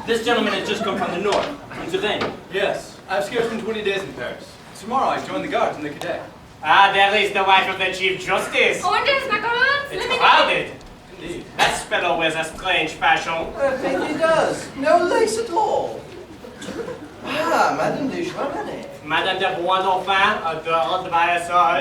This gentleman has just come from the north, from Cyrano. Yes, I've scarce been 20 days in Paris. Tomorrow I join the guards and the cadet. Ah, there is the wife of the Chief Justice. Oranges, macarons, It's lemonade. crowded. Indeed. That spittle wears a strange fashion. I think he does. No lace at all. Ah, Madame de Charbonnet. Madame de Bois-Dauphin, adored by us all.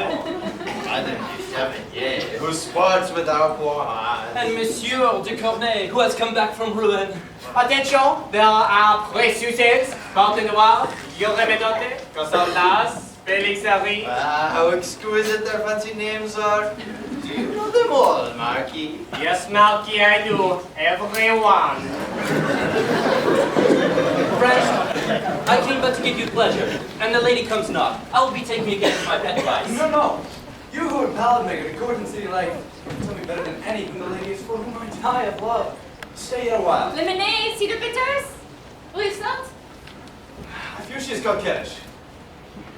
Madame de Charbonnet, who sports with our poor eyes. And Monsieur de Cornay, who has come back from Rouen. Attention, there are précieuses, porte noire, Yorebedote, Consoldas, Félixerie. Ah, how exquisite their fancy names are. Do you know them all, Marquis? Yes, Marquis, I do. Everyone. French, I came but to give you pleasure, and the lady comes not. I will be taking against my pet vice. No. You who are pallid maker to court and city life, tell me better than any whom the lady is for whom I die of love. Stay yet a while. Lemonade, cedar bitters, leaf salt. I fear she is coquettish.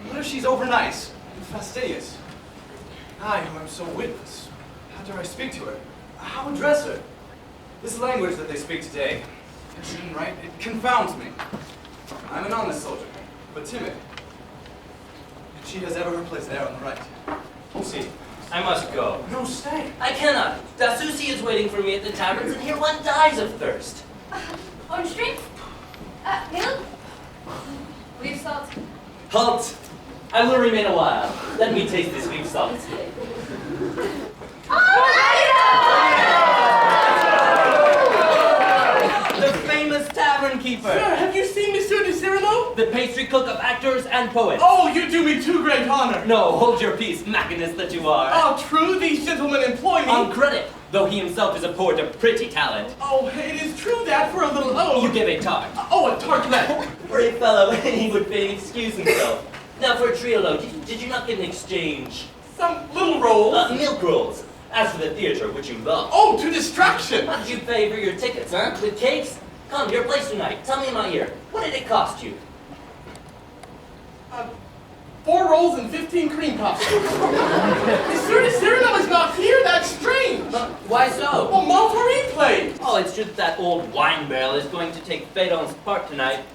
What if she's over nice and fastidious? I, who am so witless, how dare I speak to her? How address her? This language that they speak today, it shouldn't write, it confounds me. I'm an honest soldier, but timid. And she has ever her place there on the right. We'll see. I must go. No, stay. I cannot. Dasusi is waiting for me at the taverns, and here one dies of thirst. Orange drink, milk, leaf salt. Halt! I will remain a while. Let me taste this leaf salt. The famous tavern keeper. Sir, have you seen Monsieur de Cyrano? The pastry cook of actors and poets. Oh, you do me too great honor. No, hold your peace, machinist that you are. Oh, true, these gentlemen employ me. On credit, though he himself is a poor to pretty talent. Oh, it is true that for a little old. You give a tart. Oh, a tartlet. Brave fellow, he would fain excuse himself. Now for a triolo, did you not get an exchange? Some little rolls. Milk rolls. As for the theater, which you love. Oh, to distraction. How did you pay for your tickets, huh? With cakes? Come, your place tonight. Tell me in my ear. What did it cost you? 4 rolls and 15 cream puffs. Cyrano is not here. That's strange. Why so? Well, Montfleury played. Oh, it's just that old wine barrel is going to take Phaedon's part tonight.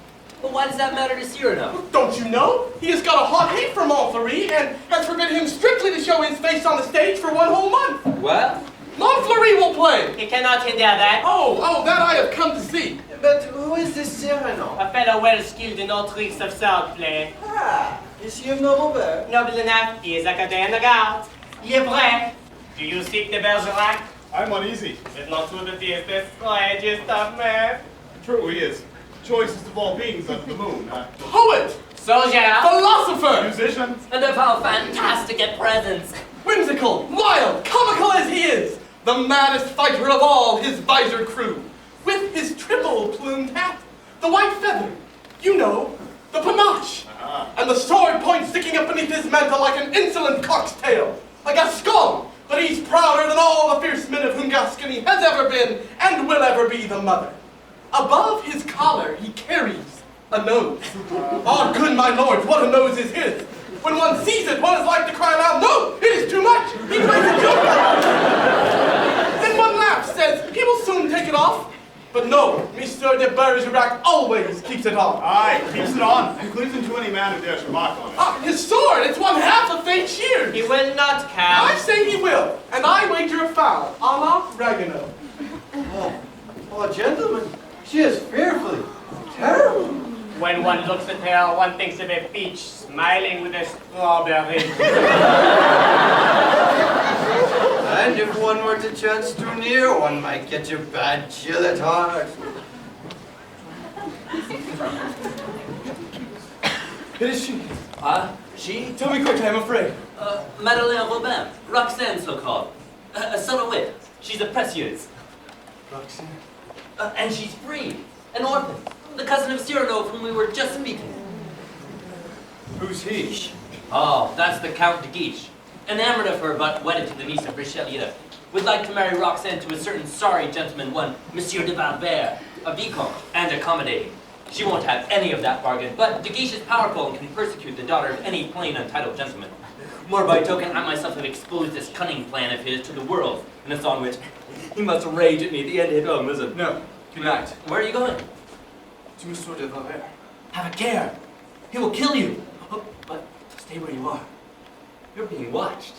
But why does that matter to Cyrano? Don't you know? He has got a hot hate for Montfleury and has forbidden him strictly to show his face on the stage for 1 whole month. Well? Montfleury will play. He cannot hinder that. Oh, that I have come to see. But who is this Cyrano? A fellow well skilled in all tricks of sword play. Ah, is he of noble birth? Noble enough, he is a cadet in the guard. Il est vrai. Do you seek de Bergerac? I'm uneasy. It's not true that he is the strangest of men. True, he is. Choicest of all beings under the moon. Poet, Soldier. philosopher, Musician. And of how fantastic at presents. whimsical, wild, comical as he is, the maddest fighter of all his visored crew, with his triple plumed hat, the white feather, you know, the panache, and the sword point sticking up beneath his mantle like an insolent cock's tail, a Gascon, but he's prouder than all the fierce men of whom Gascony has ever been and will ever be the mother. Above his collar he carries a nose. Ah, good my lords, what a nose is his! When one sees it, one is like to cry aloud, no, it is too much! He plays it too much! Then one laughs, says, he will soon take it off. But no, Monsieur de Bergerac always keeps it on. Aye, keeps it on, and cleaves him to any man who dares remark on it. Ah, his sword, it's 1/2 of Fate shears. He will not I come. say he will, and I wager a foul, a la Ragueneau. Oh, gentlemen, she is fearfully terrible. When one looks at her, one thinks of a peach smiling with a strawberry. And if one were to chance too near, one might catch a bad chill at heart. It is she. She? Tell me quickly, I'm afraid. Madeleine Robin. Roxanne, so called. A silhouette. She's a précieuse. Roxanne. And she's free. An orphan. The cousin of Cyrano of whom we were just speaking. Who's he? Oh, that's the Count de Guiche. Enamored of her, but wedded to the niece of Richelieu. Would like to marry Roxanne to a certain sorry gentleman, one Monsieur de Valbert, a vicomte, and accommodating. She won't have any of that bargain, but de Guiche is powerful and can persecute the daughter of any plain untitled gentleman. More by token, I myself have exposed this cunning plan of his to the world, in a song which he must rage at me at the end of his own bosom. No, tonight. Where are you going? To Monsieur de Valbert. Have a care. He will kill you. Oh, but stay where you are. You're being watched.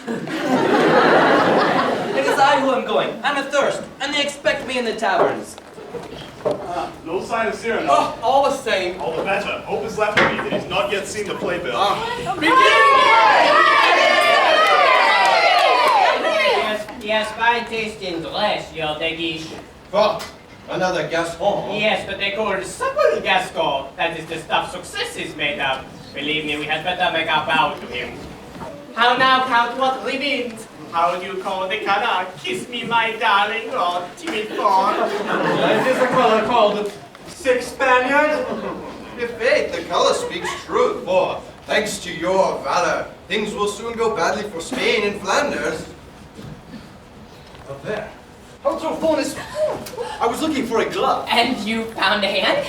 It is I who am going. I'm athirst, and they expect me in the taverns. No sign of Cyrano. Oh, all the same. All the better. Hope is left to me that he's not yet seen the playbill. Yes, fine taste in dress, your de Guiche. What? Another Gascon? Yes, but they call it supple Gascon. That is the stuff success is made of. Believe me, we had better make our bow to him. How now, Count, what remains? How do you call the color? Kiss me, my darling, or timid fawn. Is this a color called Six Spaniard? If faith, the color speaks truth, for thanks to your valor, things will soon go badly for Spain and Flanders. Up there. Autophonus. I was looking for a glove. And you found a hand?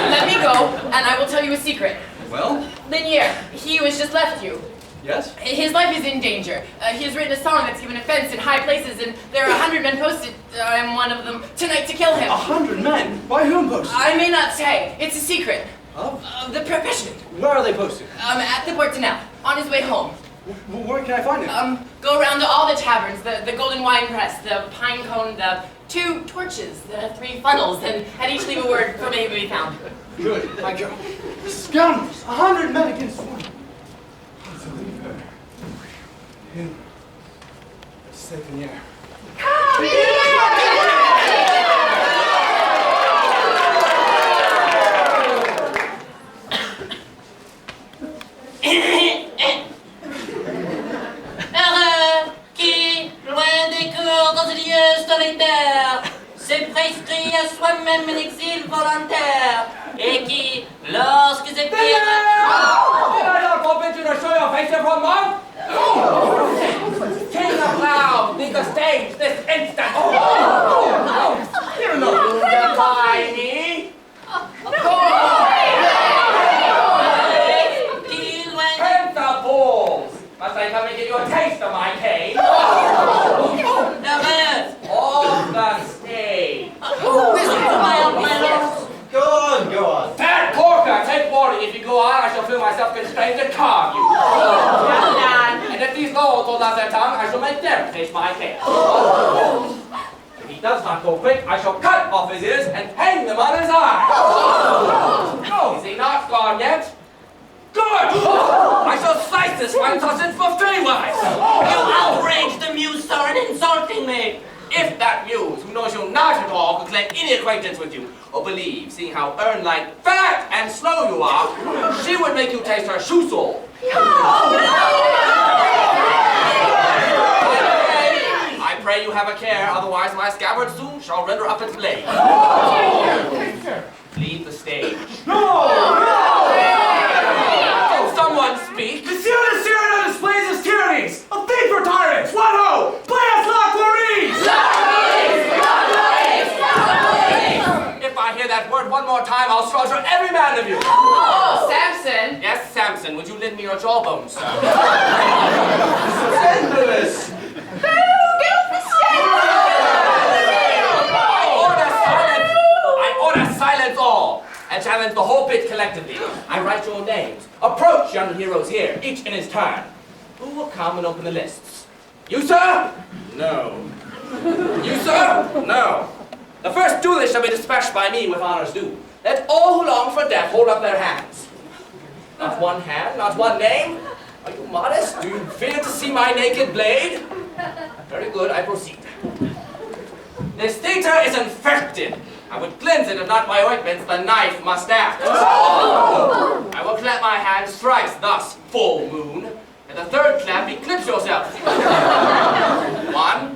Let me go, and I will tell you a secret. Well? Linier, he who has just left you. Yes? His life is in danger. He has written a song that's given offense in high places, and there are 100 men posted, I'm one of them, tonight to kill him. 100 men? By whom posted? I may not say. It's a secret. Of? The profession. Where are they posted? At the Portinel, on his way home. Where can I find it? Go around to all the taverns, the Golden Wine Press, the Pine Cone, the 2 torches, the 3 funnels, and at each leave a word for me to be found. Good. I go. Scoundrels! 100 men against one. To leave her in a second year. Heureux, qui, loin des cours dans un lieu solitaire, s'est prescrit à soi-même un exil volontaire, et qui, lorsque ses pieds... Did I not forbid you to show your face every month? King of Loud, leave the stage this instant! You're not tiny! Go on! If he does not go quick, I shall cut off his ears and hang them on his eyes. Is he not gone yet? Good! I shall slice this fine sausage for 3 wives. You outrage the muse, sir, in insulting me. If that muse, who knows you not at all, could claim any acquaintance with you, or believe, seeing how urn-like fat and slow you are, she would make you taste her shoe sole. I pray you have a care, otherwise my scabbard soon shall render up its blade. Leave the stage. Can someone speak? Monsieur de Cyrano displays his tyrannies! A thief for tyrants! What ho! Play us La Clarice! If I hear that word one more time, I'll slaughter every man of you. Oh, Samson. Yes, Samson, would you lend me your jawbone, sir? Scandalous! I order silence all, and challenge the whole pit collectively. I write your names. Approach, young heroes here, each in his turn. Who will come and open the lists? You, sir? No. You, sir? No. The first duelist shall be dispatched by me with honors due. Let all who long for death hold up their hands. Not one hand, not one name? Are you modest? Do you fear to see my naked blade? Very good, I proceed. This theater is infected. I would cleanse it if not by ointments, the knife must act. I will clap my hands thrice, thus, full moon. And the third clap, eclipse yourself. 1.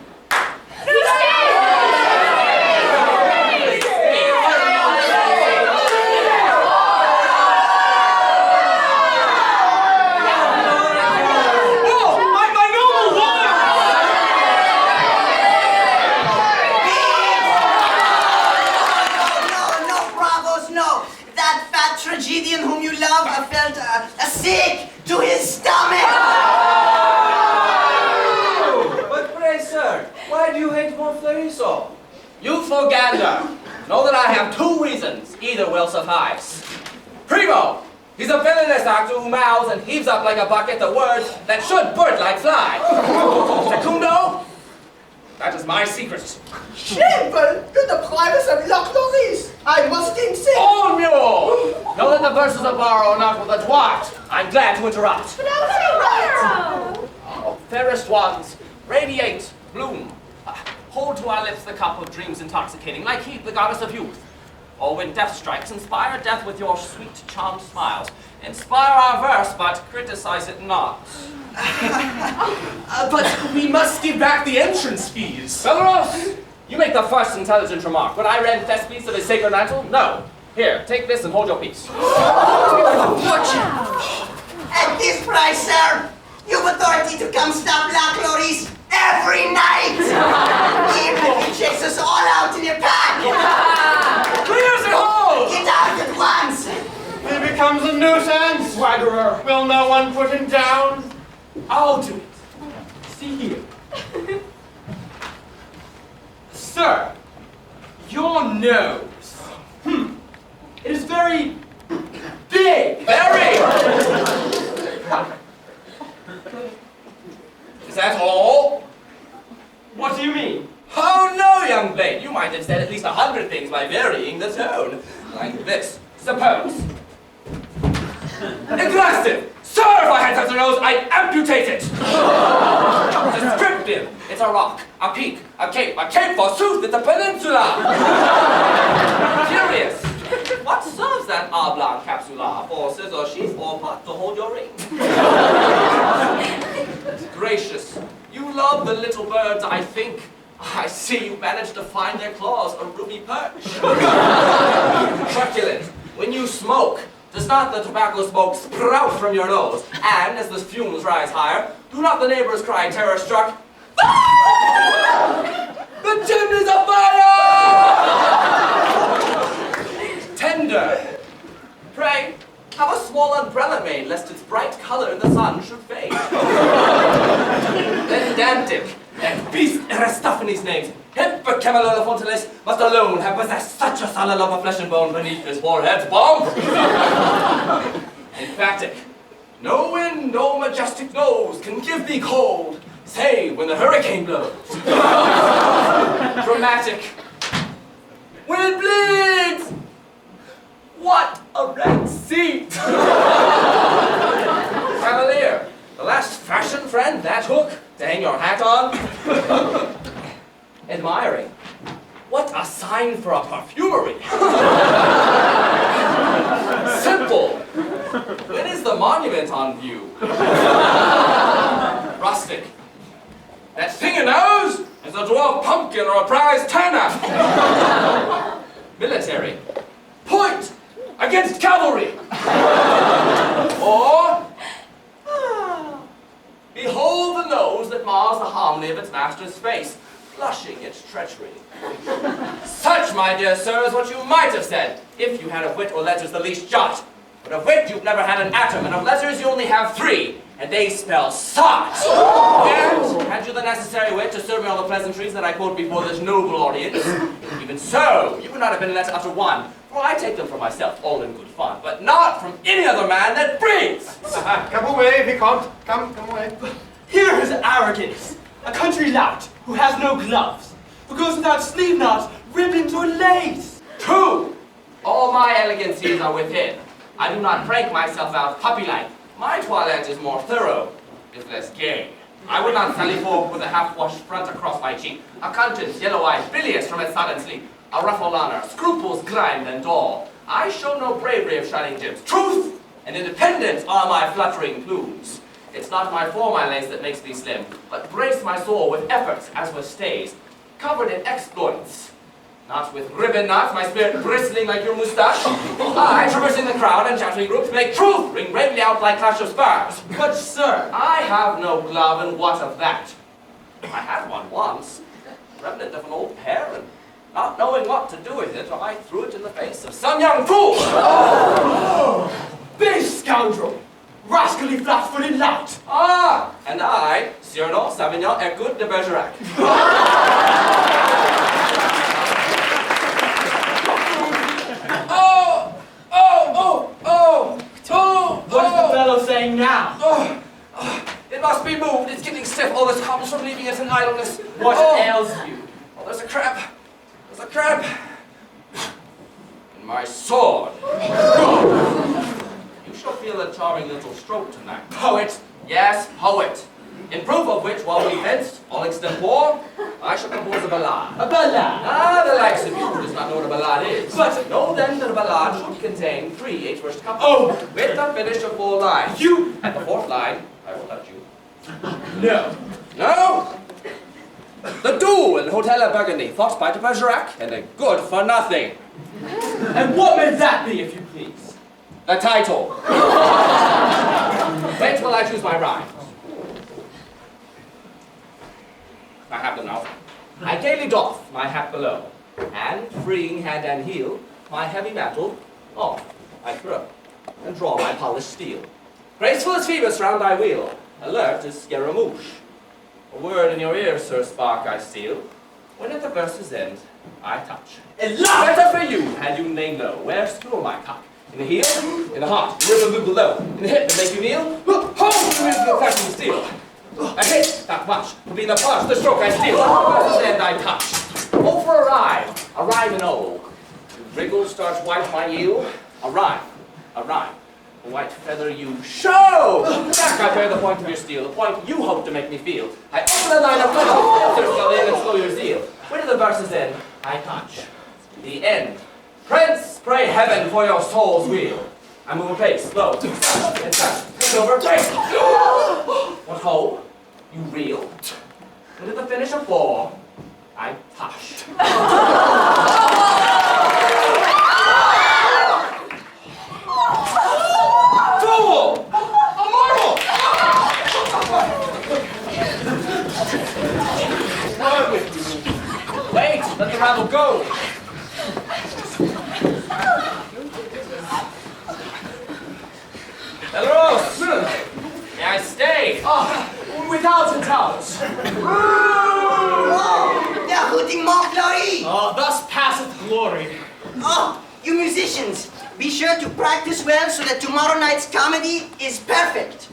Tragedian whom you love felt sick to his stomach. But pray, sir, why do you hate Montfleury so? Youthful gander, know that I have 2 reasons, either will suffice. Primo, he's a villainous actor who mouths and heaves up like a bucket the words that should bird like fly. Secundo, that is my secret. Shameful! You deprive us of La Clarice! I must insist! Oh, mule! Know that the verses are borrowed not with a twat. I'm glad to interrupt. Oh, fairest ones, radiate, bloom. Hold to our lips the cup of dreams intoxicating, like Heat, the goddess of youth. Or when death strikes, inspire death with your sweet, charmed smiles. Inspire our verse, but criticize it not. But we must give back the entrance fees. Belleros, you make the first intelligent remark. When I rend Thespes of his sacred mantle? No. Here, take this and hold your peace. At this price, sir, you've authority to come stop La Clarice every night! Even if you chase us all out in your pack! Clears it home! Get out at once! He becomes a nuisance. Swaggerer. Will no one put him down? I'll do it. See here. Sir, your nose. It is very big. Very! Is that all? What do you mean? Oh no, young blade. You might have said at least 100 things by varying the tone. Like this. Suppose. Aggressive! Sir, if I had such a nose, I'd amputate it! Descriptive! It's a rock, a peak, a cape forsooth, it's a peninsula! Curious! What serves that oblong capsula? For scissor sheath or pot to hold your ring? Gracious, you love the little birds, I think. I see you managed to find their claws a ruby perch. Truculent, when you smoke, does not the tobacco smoke sprout from your nose? And as the fumes rise higher, do not the neighbors cry terror-struck, "The chimney's afire!" Tender. Pray, have a small umbrella made, lest its bright color in the sun should fade. Pedantic, that beast Aristophanes' names, Hippocamelophontylus, must alone have possessed such a solid love of flesh and bone beneath his forehead's bomb. Emphatic, no wind, no majestic nose can give thee cold, Say, when the hurricane blows. Dramatic. When it bleeds. What a red seat. Cavalier, the last fashion friend, that hook to hang your hat on. Admiring. What a sign for a perfumery. Simple. When is the monument on view? Rustic. That thing in nose is a dwarf pumpkin or a prize turnip. Military. Point against cavalry. Or behold the nose that mars the harmony of its master's face, flushing its treachery. Such, my dear sir, is what you might have said, if you had of wit or letters the least jot. But of wit you've never had an atom, and of letters you only have 3, and they spell sot. And had you the necessary wit to serve me all the pleasantries that I quote before this noble audience, even so, you would not have been let utter one, for I take them for myself, all in good fun, but not from any other man that breathes. Come away, Vicomte. Come away. Hear his arrogance. A country lout who has no gloves, who goes without sleeve knots, ribbons, or lace. True. All my elegancies are within. I do not prank myself out puppy-like. My toilette is more thorough, is less gay. I would not sally forth with a half-washed front across my cheek, a conscience yellow-eyed, bilious from its silent sleep, a ruffled honor, scruples grimed and dull. I show no bravery of shining gems. Truth and independence are my fluttering plumes. It's not my form I lace that makes me slim, but brace my soul with efforts as with stays, covered in exploits. Not with ribbon knots, my spirit bristling like your moustache. I, traversing the crowd and chattering groups, make truth ring bravely out like clash of spurs. But, sir, I have no glove, and what of that? I had one once, remnant of an old pair, and not knowing what to do with it, I threw it in the face of some young fool. base scoundrel, rascally flat-footed lout. Ah, and I, Cyrano de Bergerac. What is the fellow saying now? It must be moved. It's getting stiff. All this comes from leaving it in idleness. What ails you? Oh, there's a cramp. There's a cramp. In my sword. You shall feel a charming little stroke tonight. Poet. Yes, poet. In proof of which, while we fenced, all extempore, I shall compose a ballad. A ballad? Ah, the likes of you who does not know what a ballad is. But know then that a ballad should contain 3 eight-versed couplets. Oh! With the finish of 4 lines. You! At the 4th line, I will touch you. No. No? The duel in the Hotel at Burgundy, fought by de Bergerac, and a good for nothing. And what may that be, if you please? The title. Wait till I choose my rhyme. I have them now. I gaily doff my hat below, and freeing hand and heel, my heavy mantle off I throw, and draw my polished steel. Graceful as Phoebus round thy wheel, alert as Scaramouche. A word in your ear, Sir Spark, I steal. When at the verse's end, I touch. Better for you, had you lain low, where screw my cock. In the heel, in the heart, river below, in the hip to make you kneel, hold the musical fashion steel. A hit, not much, to be the punch, the stroke I steal, verse's end I touch. Oh, for a rhyme in old. Wriggle starts white my eel, a rhyme. A white feather you show! Back I bear the point of your steel, the point you hope to make me feel. I open the line of little, filter in and slow your zeal. When to the verse's end, I touch. The end. Prince, pray heaven for your soul's weal. I move a pace, slow, and fast. Take over, take! What ho? You reel. When to the finish of 4, I touch. Fool! A marvel! Wait, let the rabble go. Hello! May I stay? Without a doubt. Oh, they're hooting Montfleury. Thus passeth glory. Oh, you musicians, be sure to practice well so that tomorrow night's comedy is perfect.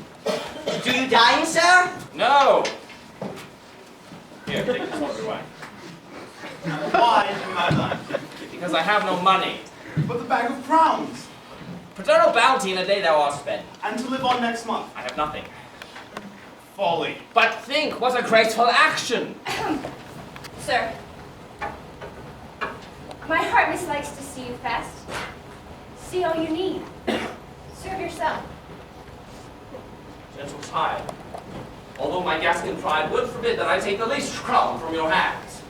Do you dine, sir? No. Here, take this one away. Why do you have that? Because I have no money. But the bag of crowns. Paternal bounty in a day thou art spent. And to live on next month. I have nothing. Folly. But think, what a graceful action! Sir, my heart mislikes to see you fast. See all you need. Serve yourself. Gentle child, although my Gascon pride would forbid that I take the least crumb from your hands,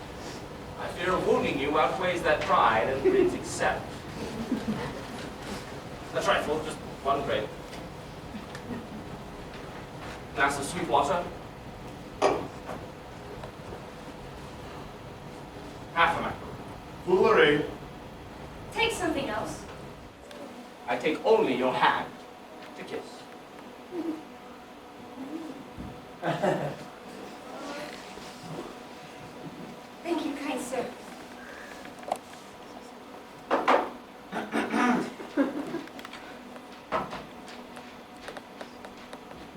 my fear of wounding you outweighs that pride and bids accept. A trifle, just one grape. Glass of sweet water. Half a mackerel. Foolery. Take something else. I take only your hand to kiss. Thank you, kind sir.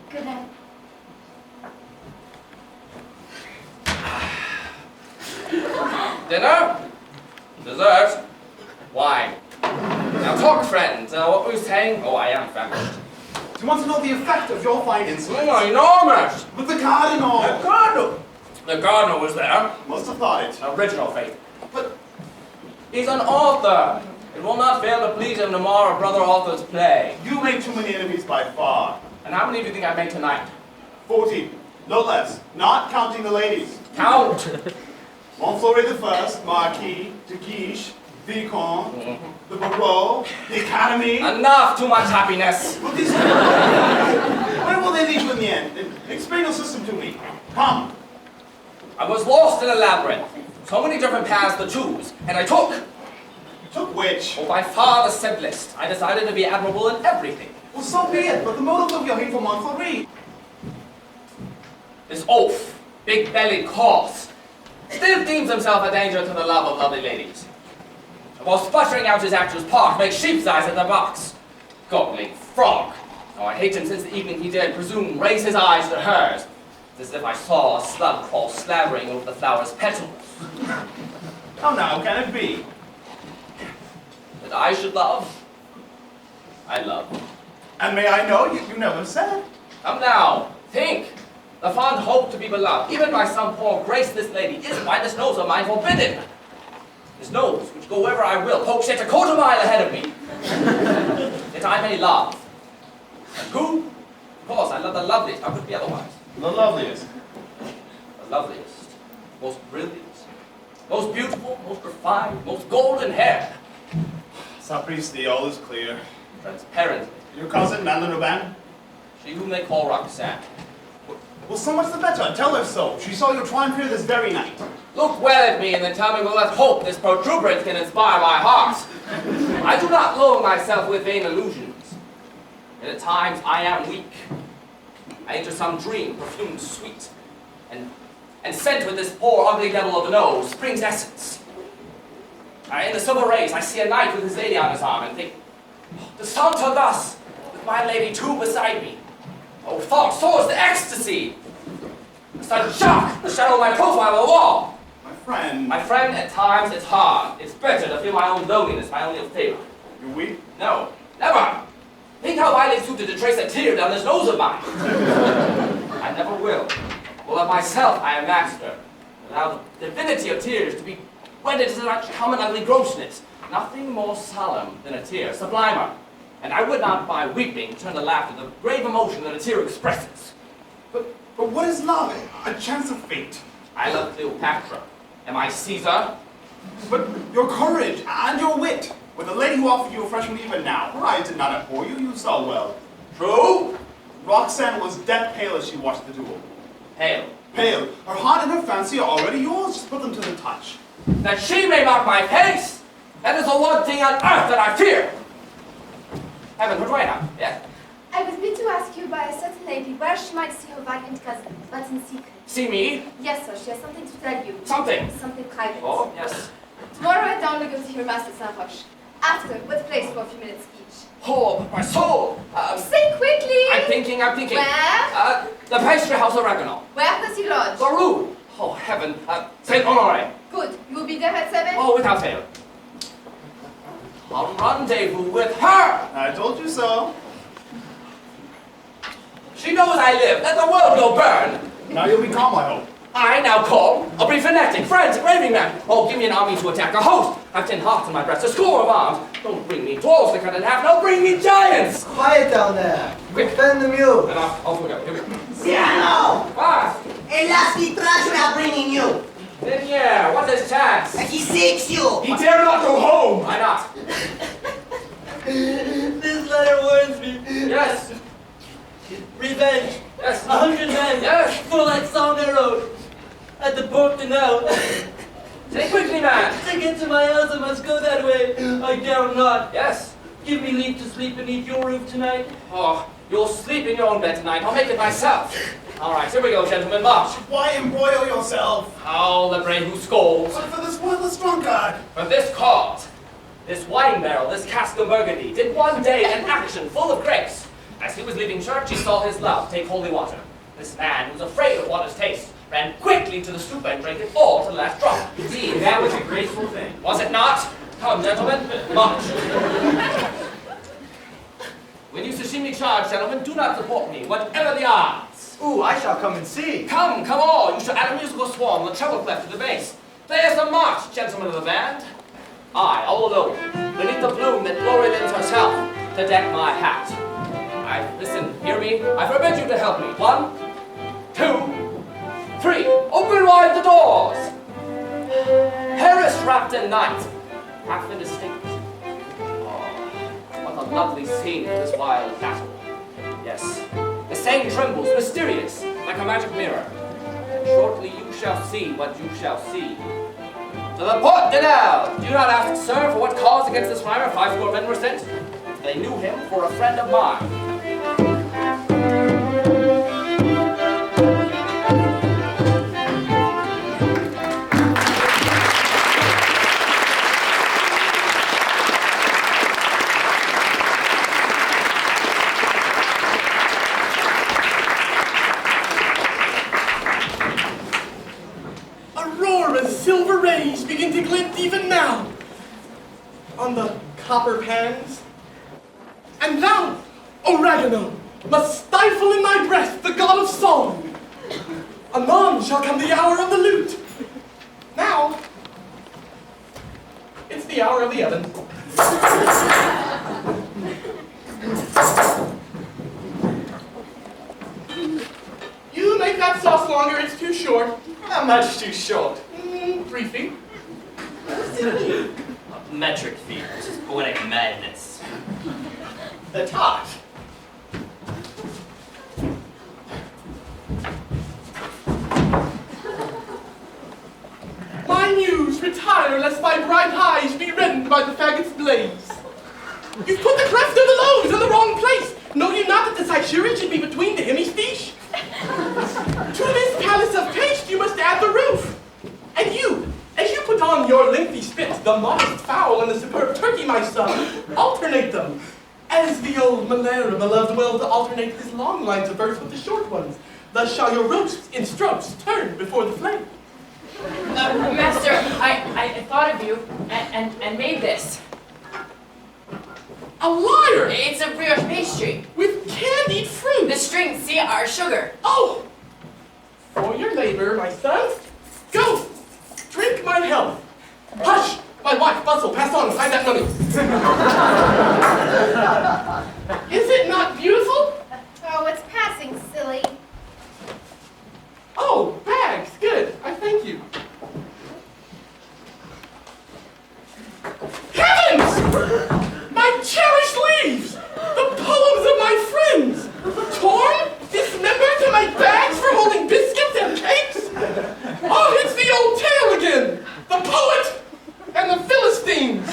Good night. Dinner? Dessert? Wine. Now talk, friends. What were you saying? Oh, I am famished. Do you want to know the effect of your fine insolence? Oh, enormous! With the cardinal. The cardinal! The cardinal was there. Must have thought it. Original faith. But he's an author. It will not fail to please him to mar a brother author's play. You make too many enemies by far. And how many do you think I made tonight? 40. No less. Not counting the ladies. Count! Montfleury the First, Marquis, de Guiche, Vicomte, the Barreau, the Academy. Enough! Too much happiness! But these... Where will they lead you in the end? Explain your system to me. Come. I was lost in a labyrinth. So many different paths to choose. And I took, Took which? oh, by far the simplest. I decided to be admirable in everything. Well, so be it, but the motive of your hate for Montfleury. This oaf, big-bellied corpse, still deems himself a danger to the love of lovely ladies. While sputtering out his actor's part, makes sheep's eyes at the box. Gobbling frog. Oh, I hate him since the evening he dared presume raise his eyes to hers. It's as if I saw a slug crawl slavering over the flower's petals. How now can it be? That I should love? I love. And may I know, you never said. Come now, think. The fond hope to be beloved, even by some poor graceless lady, is by this nose of mine forbidden. This nose, which go wherever I will, pokes yet a quarter mile ahead of me. Yet I may love. And who? Of course, I love the loveliest. How could it be otherwise? The loveliest. The loveliest, most brilliant, most beautiful, most refined, most golden hair. Sapristi, all is clear. Transparent. Your cousin, Madeleine Aubin? She whom they call Roxanne. Well, so much the better. Tell her so. She saw you triumph here this very night. Look well at me and then tell me with what hope this protuberance can inspire my heart. I do not lull myself with vain illusions. And at times I am weak. I enter some dream, perfumed sweet, and sent with this poor ugly devil of a nose, spring's essence. In the silver rays I see a knight with his lady on his arm and think, to saunter thus, with my lady too beside me. Oh, thought soars to ecstasy. A sudden shock, the shadow of my profile on the wall. My friend, at times it's hard. It's better to feel my own loneliness, my only favor. You weep? No, never. Think how highly suited to trace a tear down this nose of mine. I never will. Well, of myself I am master. Allow the divinity of tears to be wedded to such common ugly grossness. Nothing more solemn than a tear, sublimer. And I would not by weeping turn to laughter the grave emotion that a tear expresses. But what is love? A chance of fate. I love Cleopatra. Am I Caesar? But your courage and your wit. With the lady who offered you refreshment even now, her eyes did not abhor you, you saw well. True? Roxanne was death pale as she watched the duel. Pale. Pale. Her heart and her fancy are already yours. Just put them to the touch. That she may mark my pace! That is the one thing on earth that I fear! Haven't heard right now, yes? I was bid to ask you by a certain lady where she might see her valiant cousin, but in secret. See me? Yes, sir, she has something to tell you. Something? Something private. Oh, yes. Tomorrow at dawn we go to hear Master Saint-Roch. After, what place for a few minutes each? Oh, but my soul! Say quickly! I'm thinking. Where? The pastry house oregano. Where does he lodge? The Rue. Oh, heaven. Saint Honore. Good. You'll be there at 7? Oh, without fail. A rendezvous with her. I told you so. She knows I live. Let the world go burn. Now you'll be calm, I hope. I now calm. I'll be frenetic, frantic, raving man. Oh, give me an army to attack a host. I've 10 hearts in my breast, a score of arms. Don't bring me dwarves to cut in half. No, bring me giants. Quiet down there. Quick. Defend the mule. And off we go. Here we go. Cyrano! Fast. A lasky trash we are bringing you. Then yeah, what's his chance? He seeks you. He dare not go home! Why not? This letter warns me. Yes. Revenge. Yes. 100 men. Yes. For that song I wrote. At the Porte de Nel. Say quickly, man. To get to my house I must go that way. I doubt not. Yes. Give me leave to sleep beneath your roof tonight. Oh, you'll sleep in your own bed tonight. I'll make it myself. All right, here we go, gentlemen. March. Why embroil yourself? Howl the brave who scolds. But for this worthless drunkard. For this cause, this wine barrel, this cask of Burgundy, did one day an action full of grace. As he was leaving church, he saw his love take holy water. This man, who was afraid of water's taste, ran quickly to the stoup and drank it all to the last drop. Indeed, that was a graceful thing. Was it not? Come, gentlemen, march. When you sashimi charge, gentlemen, do not support me, whatever the odds. Ooh, I shall come and see. Come all, you shall add a musical swarm, the treble clef to the bass. Play us a march, gentlemen of the band. I, all alone, beneath the bloom that glory lends herself, to deck my hat. Listen, hear me? I forbid you to help me. 1, 2, 3. Open wide the doors. Paris wrapped in night, half indistinct. Oh, what a lovely scene for this wild battle. Yes, the Seine trembles, mysterious, like a magic mirror. And shortly you shall see what you shall see. To the Porte de Nel! Do you not ask, sir, for what cause against this rhymer 50 men were sent? They knew him for a friend of mine. Aurora's silver rays begin to glint even now on the copper pans. And thou, oregano, must stifle in thy breast the god of song. Anon shall come the hour of the lute. Now, it's the hour of the oven. You make that sauce longer, it's too short. How much too short? 3 feet. Metric feet, which is poetic madness. The tart. My muse, retire, lest thy bright eyes be reddened by the faggot's blaze. You've put the cleft of the loaves in the wrong place. Know you not that the saturate should be between the hemistiche? To this palace of paste you must add the roof. And you, as you put on your lengthy spit, the modest fowl and the superb turkey, my son, alternate them. As the old Malera beloved well to alternate his long lines of verse with the short ones. Thus shall your roasts in strokes turn before the flame. Master, I thought of you and made this. A liar! It's a brioche pastry. With candied fruit! The strings, see, are sugar. Oh! For your labor, my son. Go! Drink my health. Hush! My wife, bustle, pass on, hide that money. Is it not beautiful? Oh, it's passing, silly. Oh, bags, good. I thank you. Heavens! My cherished leaves! The poems of my friends! Torn, dismembered to make bags for holding biscuits and cakes? Oh, it's the old tale again! The poet and the Philistines!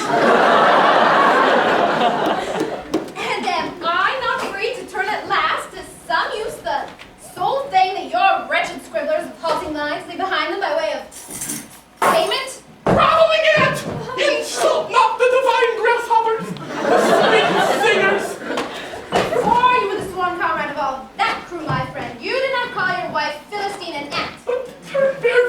And am I not free to turn at last to some use the sole thing that your wretched scribblers of halting lines leave behind them by way of payment? Groveling ant! Insult not the divine grasshoppers! Sweet singers! Before you were the sworn comrade of all that crew, my friend, you did not call your wife Philistine an ant. Turn bear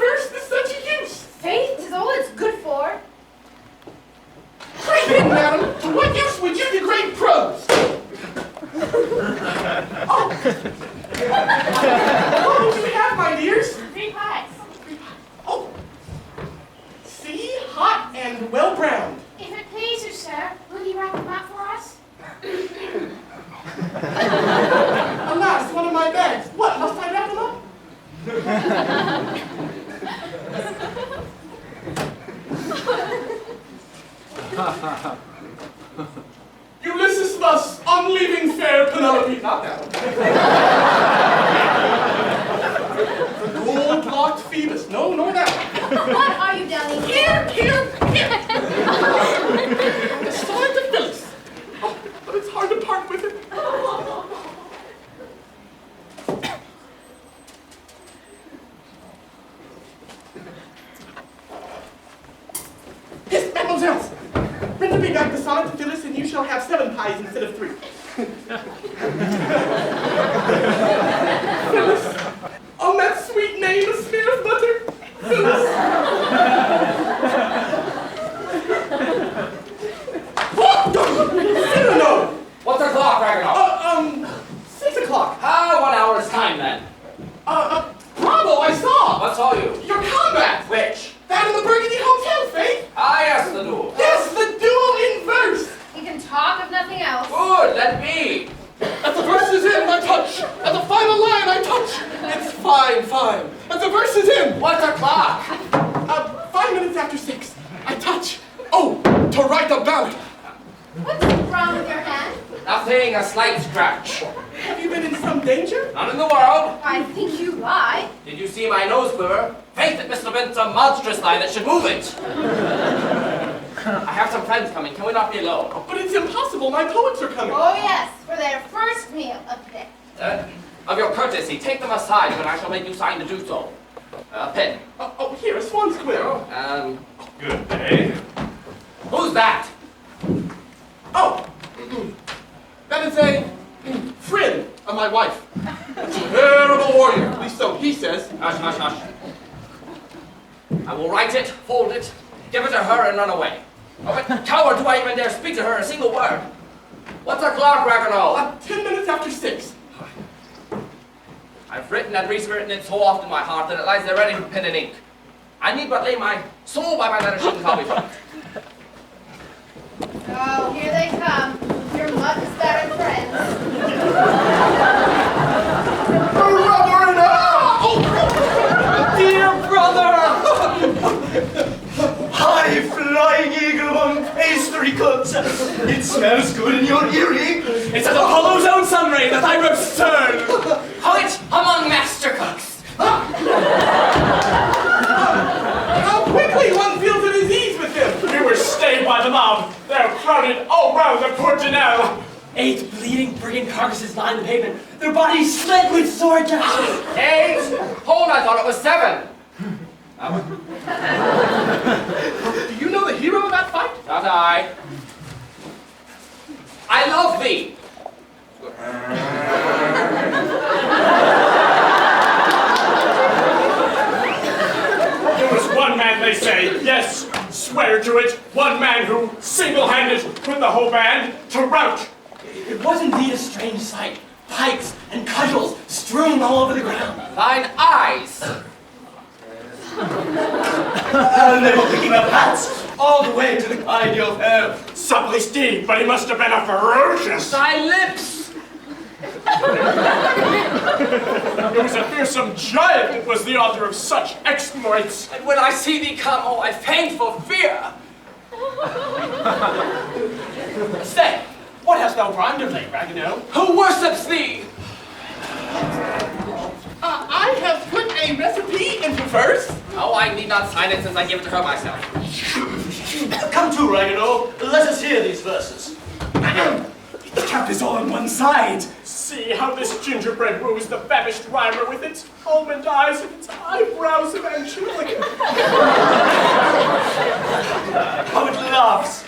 What do we have, my dears? 3 pies. Oh. See? Hot and well browned. If it pleases, sir, will you wrap them up for us? Alas, one of my bags. What, must I wrap them up? Ulysses thus, on leaving fair Penelope. Not now. The gold-locked Phoebus. No, nor that. What are you doing Here. The sonnet of Phyllis. Oh, but it's hard to part with it. Yes, mademoiselle. Bring me back the sonnet to Phyllis, and you shall have 7 pies instead of 3. Phyllis. On that sweet name, a smear of butter. Phyllis. Cyrano. What's the clock, Ragnarok? 6 o'clock. 1 hour's time, then. Bravo, I saw. What saw you? Your combat. Which? That in the Burgundy Hotel, Faith. Yes, the duel. Yes, the duel in verse. You can talk of nothing else. Good, let be. As the verse is in, I touch. At the final line, I touch. It's fine. As the verse is in. What's the clock? 5 minutes after 6. I touch. Oh, to write a ballad. What's wrong with your hand? Nothing, a slight scratch. Have you been in some danger? None in the world. I think you lie. Did you see my nose quiver? Faith, it must have been some monstrous lie that should move it. I have some friends coming. Can we not be alone? But it's impossible. My poets are coming. Oh yes, for their first meal of the day. Of your courtesy, take them aside, and I shall make you sign to do so. Pen. Here, a swan's quill. Good day. Who's that? Oh, that is a friend of my wife. A terrible warrior, at least so he says. Hush. I will write it, fold it, give it to her, and run away. Oh, but coward, do I even dare speak to her a single word? What's the clock, Ragnarok? 10 minutes after 6. I've written and rewritten it so often in my heart that it lies there ready for pen and ink. I need but lay my soul by my letter sheet and copy from it. Oh, here they come. Your mud-spattered friends. Dear brother! High flying eagle among pastry cuts. It smells good in your hearing. It's as Apollo's own sun ray that I return. Poet among master cooks. How quickly one feels at his ease with them. We were stayed by the mob. They're crowded all round the Porte de Nel. 8 bleeding brigand carcasses line the pavement. Their bodies slit with sword dashes. 8? Hold, I thought it was 7. Do you know the hero of that fight? Not I. I love thee. There was one man, they say, yes, swear to it, one man who single-handed put the whole band to rout. It was indeed a strange sight. Pikes and cudgels strewn all over the ground. Thine eyes. And they were picking up hats all the way to the kind of hair. Sapristi, but he must have been a ferocious. Thy lips. It was a fearsome giant that was the author of such exploits. And when I see thee come, oh, I faint for fear. Stay, what hast thou rhymed of late, Ragueneau? Who worships thee? I have put a recipe into verse. Oh, I need not sign it since I give it to her myself. Come to, Ragueneau. Let us hear these verses. The cap is all on one side. See how this gingerbread woos the famished rhymer with its almond eyes and its eyebrows of angelic. How it laughs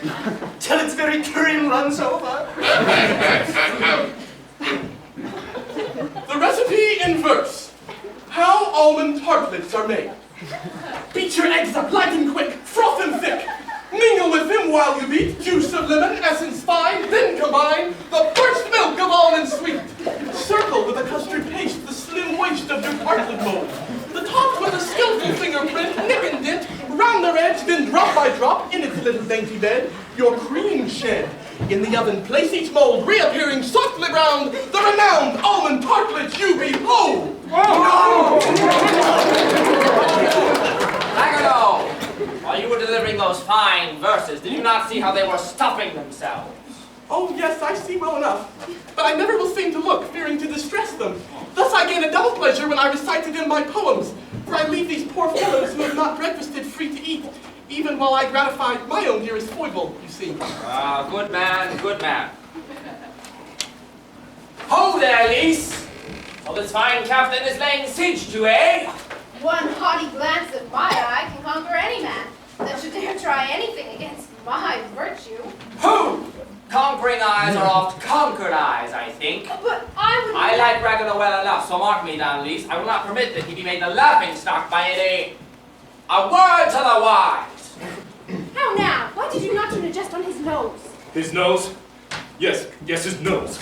till its very cream runs over. The recipe in verse. How almond tartlets are made. Beat your eggs up light and quick, froth them thick. Mingle with them while you beat, juice of lemon, essence fine, then combine the first milk of almond sweet. Circle with a drop by drop, in its little dainty bed, your cream shed. In the oven, place each mold, reappearing softly round, the renowned almond tartlet you behold! No! Agatha, while you were delivering those fine verses, did you not see how they were stuffing themselves? Oh, yes, I see well enough. But I never will seem to look, fearing to distress them. Thus I gain a double pleasure when I recite to them my poems, for I leave these poor fellows who have not breakfasted free to eat, even while I gratify my own dearest foible, you see. Ah, good man, good man. Ho there, Lise! So this fine captain is laying siege to, eh? One haughty glance of my eye can conquer any man that should dare try anything against my virtue. Who? Conquering eyes are oft conquered eyes, I think. But I would... I like Ragueneau well enough, so mark me down, Lise. I will not permit that he be made the laughingstock by any... A word to the wise! How now? Why did you not turn a jest on his nose? His nose? Yes, his nose.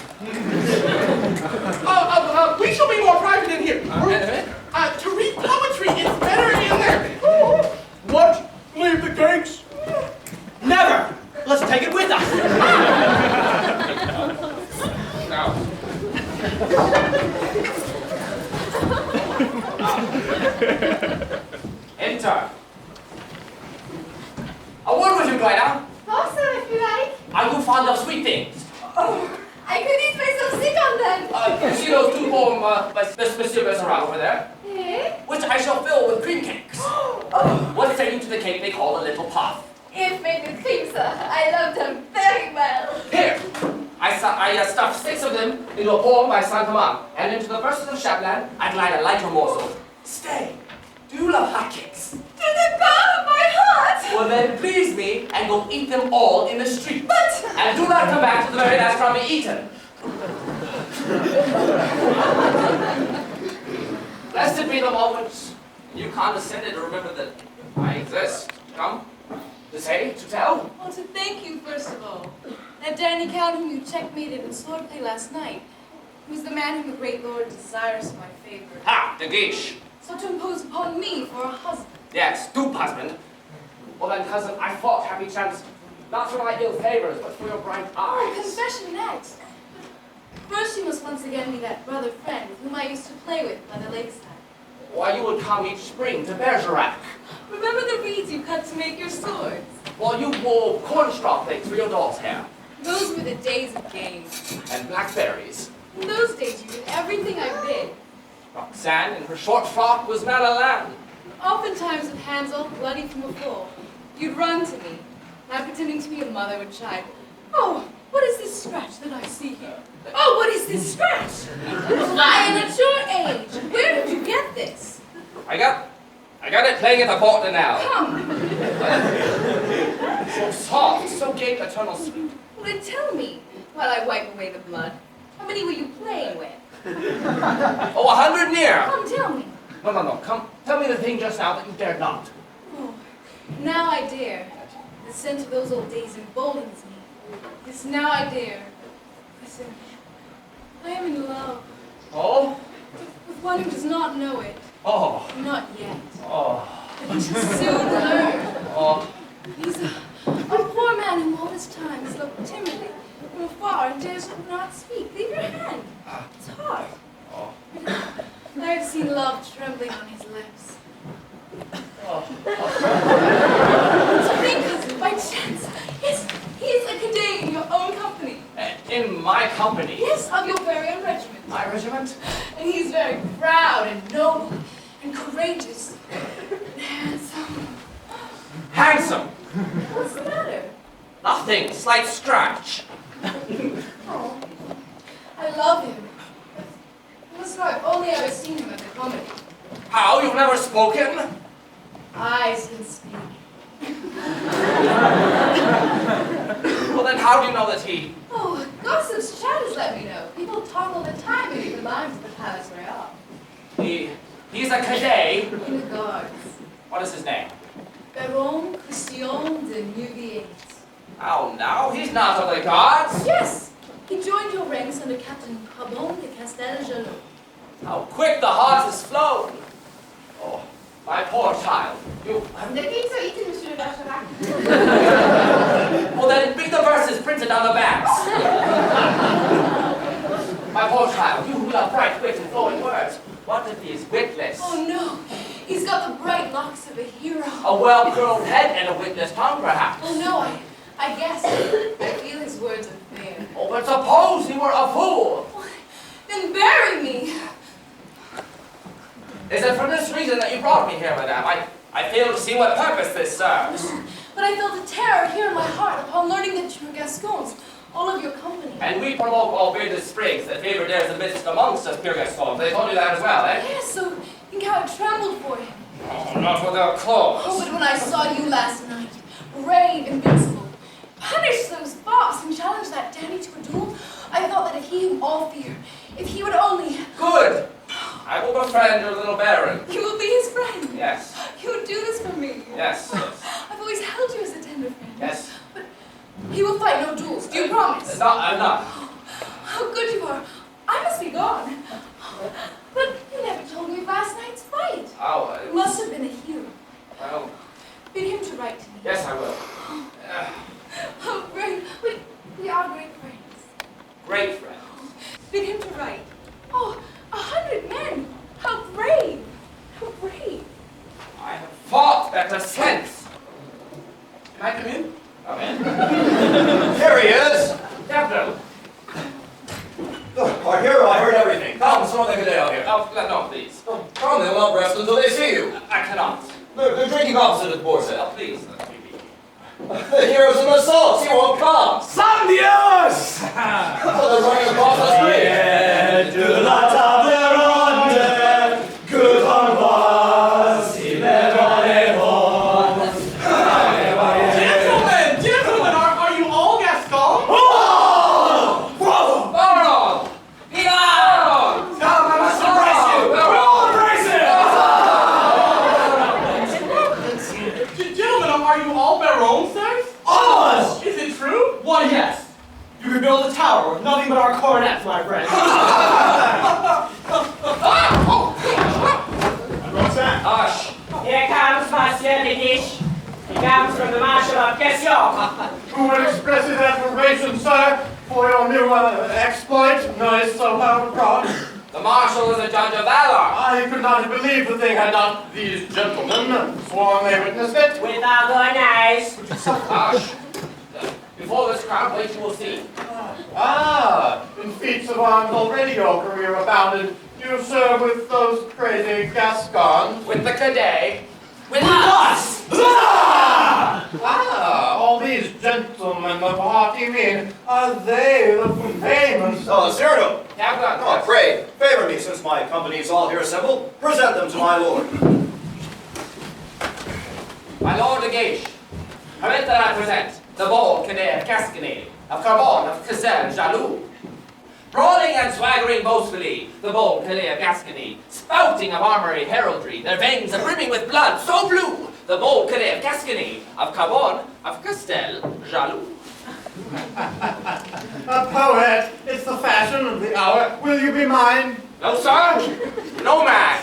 We shall be more private in here. To read poetry is better in there. What? Leave the cakes? Never! Let's take it with us! No. Enter. A word with you, Glyna. Oh, sir, if you like. Are you fond of sweet things? Oh, I could eat myself sick on them. You see those two poems by Monsieur Bergerac over there? Eh? Which I shall fill with cream cakes. What say you to the cake they call a little puff? If made with cream, sir, I love them very well. Here, I stuffed 6 of them into a poem by Saint-Amand, and into the verses of Chapelain, I glide a lighter morsel. Stay, do you love hotcakes? To the bottom of my heart. Well then, please me, and go eat them all in the street. But... And do not come back to the very last crumb eaten. Blessed be the moment you condescended to remember that I exist. Come, to say, to tell. Well, to thank you, first of all. That Danny Count whom you checkmated in swordplay last night, who's the man whom the great lord desires for my favor. Ha, the geesh. So to impose upon me for a husband. Yes, dupe husband. Well then, cousin, I fought happy chance, not for my ill favors, but for your bright Oh, eyes. confession next. First you must once again be that brother friend with whom I used to play with by the lakeside. Why, you would come each spring to Bergerac. Remember the reeds you cut to make your swords? While you wove cornstraw things for your doll's hair. Those were the days of games. And blackberries. In those days you did everything I bid. Roxanne, in her short frock, was not a lamb. Oftentimes with hands all bloody from a fall, you'd run to me. I, pretending to be a mother, would chide, "Oh, what is this scratch that I see here? Oh, what is this scratch? Lion at your age, where did you get this?" I got it playing at the port now. Come. So soft, so gay eternal sweet. Well, then tell me, while I wipe away the blood, how many were you playing with? Oh, 100 near. Come, tell me. No, come, tell me the thing just now that you dared not. Oh, now I dare. The scent of those old days emboldens me. Yes, now I dare. Listen, I am in love. Oh? With one who does not know it. Oh. Not yet. Oh. But he shall soon learn. Oh. He's a poor man who all this time has looked timidly from afar and dares not speak. Leave your hand. It's hard. Oh. I have seen love trembling on his lips. Oh. So think, cousin, by chance, yes, he is a cadet in your own company. In my company? Yes, of your very own regiment. My regiment? And he's very proud and noble and courageous and handsome. Handsome? What's the matter? Nothing, slight scratch. Oh, I love him. But listen, I've only ever seen him at the comedy. How? You've never spoken? Eyes can speak. Well then, how do you know that he... Oh, gossip's chat has let me know. People talk all the time in the lines of the Palace Royal. He's a cadet? In the guards. What is his name? Baron Christian de Neuvillette. Oh, no, he's not of the guards. Yes! He joined your ranks under Captain Pabon de Casteljalot. How quick the heart has flown. Oh, My poor child. You... The pizza eaten, Monsieur de Bergerac. Well, then read the verses printed on the backs. My poor child, you who love bright wit and flowing words. What if he is witless? Oh no, he's got the bright locks of a hero. A well-curled head and a witless tongue, perhaps. Oh no, I guess. I feel his words are fair. Oh, but suppose he were a fool. Then bury me. Is it for this reason that you brought me here, madame? I fail to see what purpose this serves. But I felt a terror here in my heart upon learning that you were Gascons, all of your company. And we provoke all bearded sprigs that favor dares the midst amongst us, pure Gascons. They told you that as well, eh? Yes, so think how I trembled for him. Oh, not without clothes. Oh, but when I saw you last night, brave, invincible, punish those fops and challenge that dandy to a duel, I thought that if he whom all fear, if he would only... Good! I will befriend your little baron. You will be his friend. Yes. You would do this for me. Yes. I've always held you as a tender friend. Yes. But he will fight no duels. Do you promise? No, I'm not. How good you are. I must be gone. But you never told me of last night's fight. Oh, You must have been a hero. well, Bid him to write to me. yes, I will. Oh, great. We are great friends. Great friend. Bid him to write. Oh, 100 men. How brave. How brave. I have fought better since. Can I come in? Come in. Here he is! Captain. Our hero, I heard everything. Come, so they can lay out here. Oh, no, please. Come, they will not rest until they see you. I cannot. They're drinking opposite at the boar's Oh, head. please. The hero's an assault, he won't come. San Dios! They're running across the street. De la table ronde, que l'embrasse, il est dans les rondes. Gentlemen, are you all Gascons? Oh! Bravo! Baron! Baron! Come, I must embrace you! We'll embrace him! Gentlemen, are you all barons, sirs? All of us! Is it true? Why, yes. You could build a tower with nothing but our coronets, my friend. Hush! Here comes Monsieur de Guiche. He comes from the Marshal of Question. Who would express his admiration, sir, for your new exploit? No, it's so proud. The Marshal is a judge of valor. I could not believe the thing had not these gentlemen sworn they witnessed it. With our eyes. Hush! Before this crowd, wait, you will see. In feats of arms already your career abounded. You serve with those crazy Gascons. With the cadet. With us! All these gentlemen of haughty mien, are they the famous? Cyrano! Captain. Oh, pray, favor me, since my company is all here assembled. Present them to my lord. My Lord de Guiche, permit that I present the bold cadet of Gascony, of Carbon, of Cassel, Jaloux. Brawling and swaggering boastfully, the bold cadet of Gascony, spouting of armory heraldry, their veins brimming with blood so blue, the bold cadet of Gascony, of Carbon, of Castel, Jaloux. A poet, it's the fashion of the hour. Will you be mine? No, sir, no man.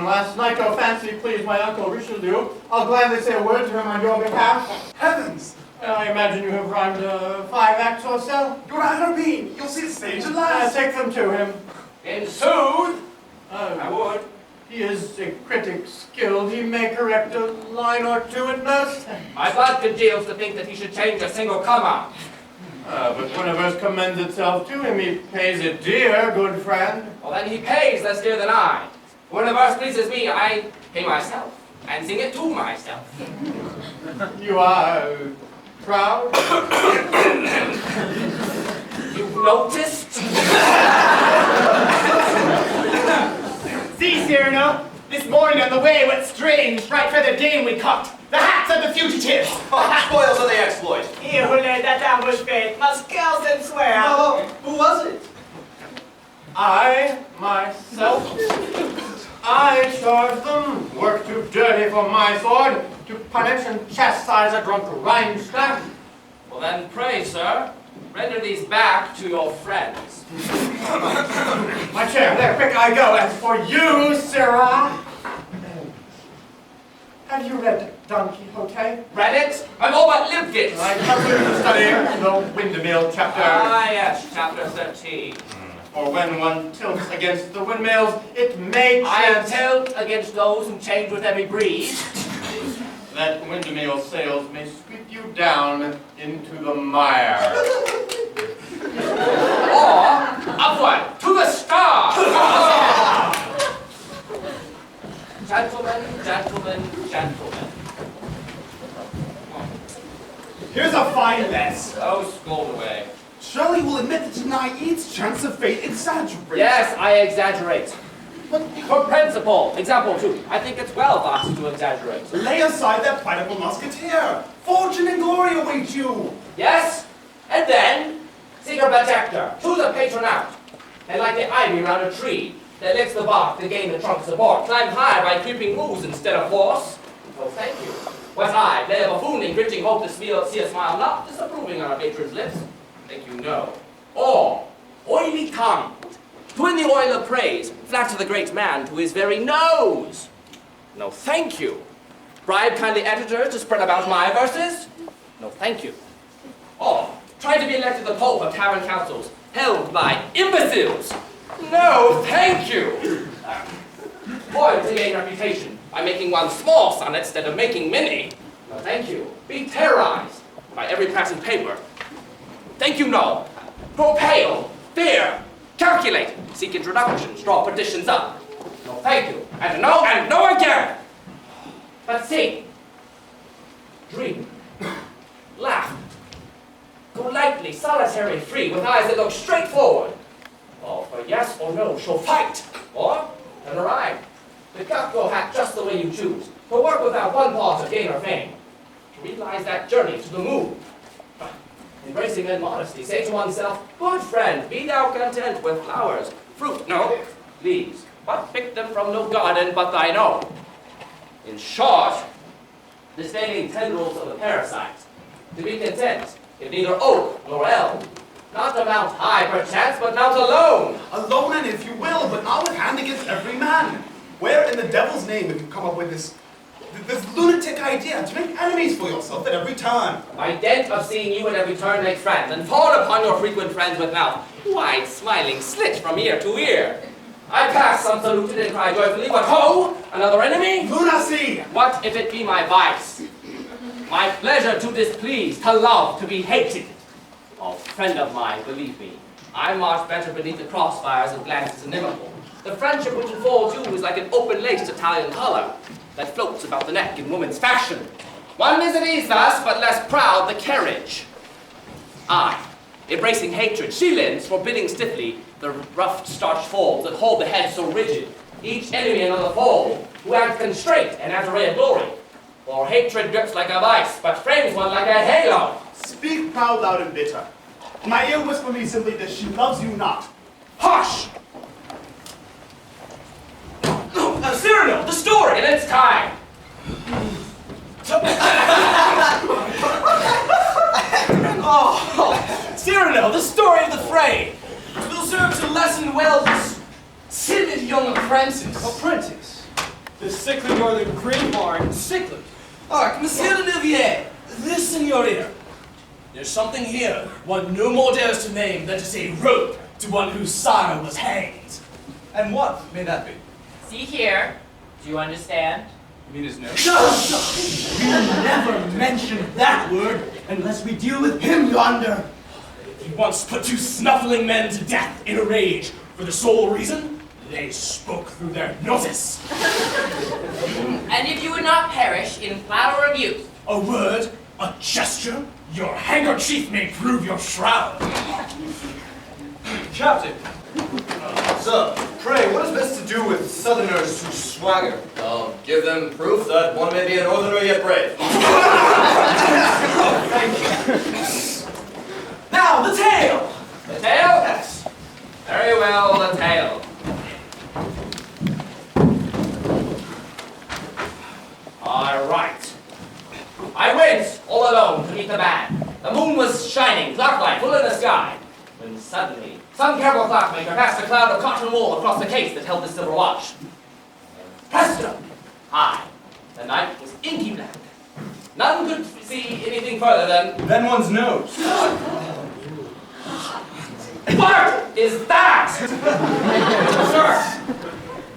Last night your fancy pleased my uncle Richelieu. I'll gladly say a word to him on your behalf. Heavens! I imagine you have rhymed 5 acts or so. You're out of bean. You'll see the stage at last. Take them to him. In sooth, I would. He is a critic skilled. He may correct a line or two at most. My blood congeals to think that he should change a single comma. But whenever it commends itself to him, he pays it dear, good friend. Well, then he pays less dear than I. When a verse pleases me, I pay myself and sing it to myself. You are proud? You've noticed? See, Cyrano, this morning on the way, what strange bright-feathered game we caught. The hats of the fugitives. Spoils of the exploit. He who led that ambush bait must curse and swear. Who was it? I, myself, I charge them, work too dirty for my sword, to punish and chastise a drunk Rhinestaff. Well then, pray, sir, render these back to your friends. My chair, there, quick I go. As for you, Sirrah, Have you read Don Quixote? Read it? I'm all but lived it. I come to study the windmill chapter. Ah, yes, chapter 13. For when one tilts against the windmills, it may I chance tilt against those who change with every breeze. that windmill sails may sweep you down into the mire. Or upward to the stars. Gentlemen, gentlemen, gentlemen. Here's a fine mess. Oh, scold away. Surely we'll admit that tonight Eve's chance of fate exaggerates. Yes, I exaggerate. For principle, example 2, I think it's well thought to exaggerate. Lay aside that pliable musketeer. Fortune and glory await you. Yes, and then, secret protector, to the patronaut. And like the ivy round a tree, that lifts the bark to gain the trunk support, climb high by creeping moves instead of force. Oh, thank you. Was I, player buffooning, gritting hope to see a smile, not disapproving on our patron's lips? Think you know. Or, oily tongue, to in the oil of praise, flatter the great man to his very nose. No, thank you. Bribe kindly editors to spread about my verses? No, thank you. Or, try to be elected the pope of tavern councils, held by imbeciles. No, thank you. Or to gain reputation by making one small sonnet instead of making many. No, thank you. Be terrorized by every passing paper. Thank you, no. Grow pale, fear, calculate, seek introductions, draw petitions up. No, thank you. And no again. But see, dream, laugh, go lightly, solitary, free, with eyes that look straight forward. Oh, for yes or no shall fight, or turn arrive. The go hat just the way you choose, to work without one pause of gain or fame, to realize that journey to the moon. Embracing in modesty, say to oneself, good friend, be thou content with flowers, fruit, no, leaves, but pick them from no garden but thine own. In short, disdaining tendrils of the parasites, to be content, if neither oak nor elm, not to mount high perchance, but mount alone. Alone and if you will, but not with hand against every man. Where in the devil's name have you come up with this lunatic idea to make enemies for yourself at every turn? By dint of seeing you at every turn make friends, and fawn upon your frequent friends with mouth, wide smiling slit from ear to ear. I pass unsaluted and cry joyfully, but ho, another enemy? Lunacy! What if it be my vice? My pleasure to displease, to love, to be hated. Oh, friend of mine, believe me, I march better beneath the crossfires of glances inimical. The friendship which enfolds you is like an open-laced Italian collar that floats about the neck in woman's fashion. One is at ease thus, but less proud the carriage. I, embracing hatred, she lends, forbidding stiffly the rough starched folds that hold the head so rigid, each enemy another foe, who act constraint and as a ray of glory. For hatred grips like a vice, but frames one like a halo. Speak proud, loud, and bitter. My ear whisper me simply that she loves you not. Hush! Cyrano, the story! In its time! Oh, Cyrano, the story of the fray. It will serve to lessen well this timid young apprentice. Apprentice? The sickly northern greenhorn. Sickly? Hark, Monsieur Olivier, listen your ear. There's something here one no more dares to name than to say rope to one whose sire was hanged. And what may that be? See here. Do you understand? You mean his nose? We never mention that word unless we deal with him yonder. He once put 2 snuffling men to death in a rage for the sole reason they spoke through their noses. And if you would not perish in flower of youth, A word, a gesture, your handkerchief may prove your shroud. Captain. Sir, pray, what is best to do with southerners who swagger? Give them proof that one may be a northerner yet brave. Thank you. Now, the tale! The tale? Yes. Very well, the tale. All right. I went all alone to meet the man. The moon was shining, clock-like, full in the sky, when suddenly some careful clockmaker passed a cloud of cotton wool across the case that held the silver watch. And presto! I, The night was inky black. None could see anything further than one's nose. What is that? Sir,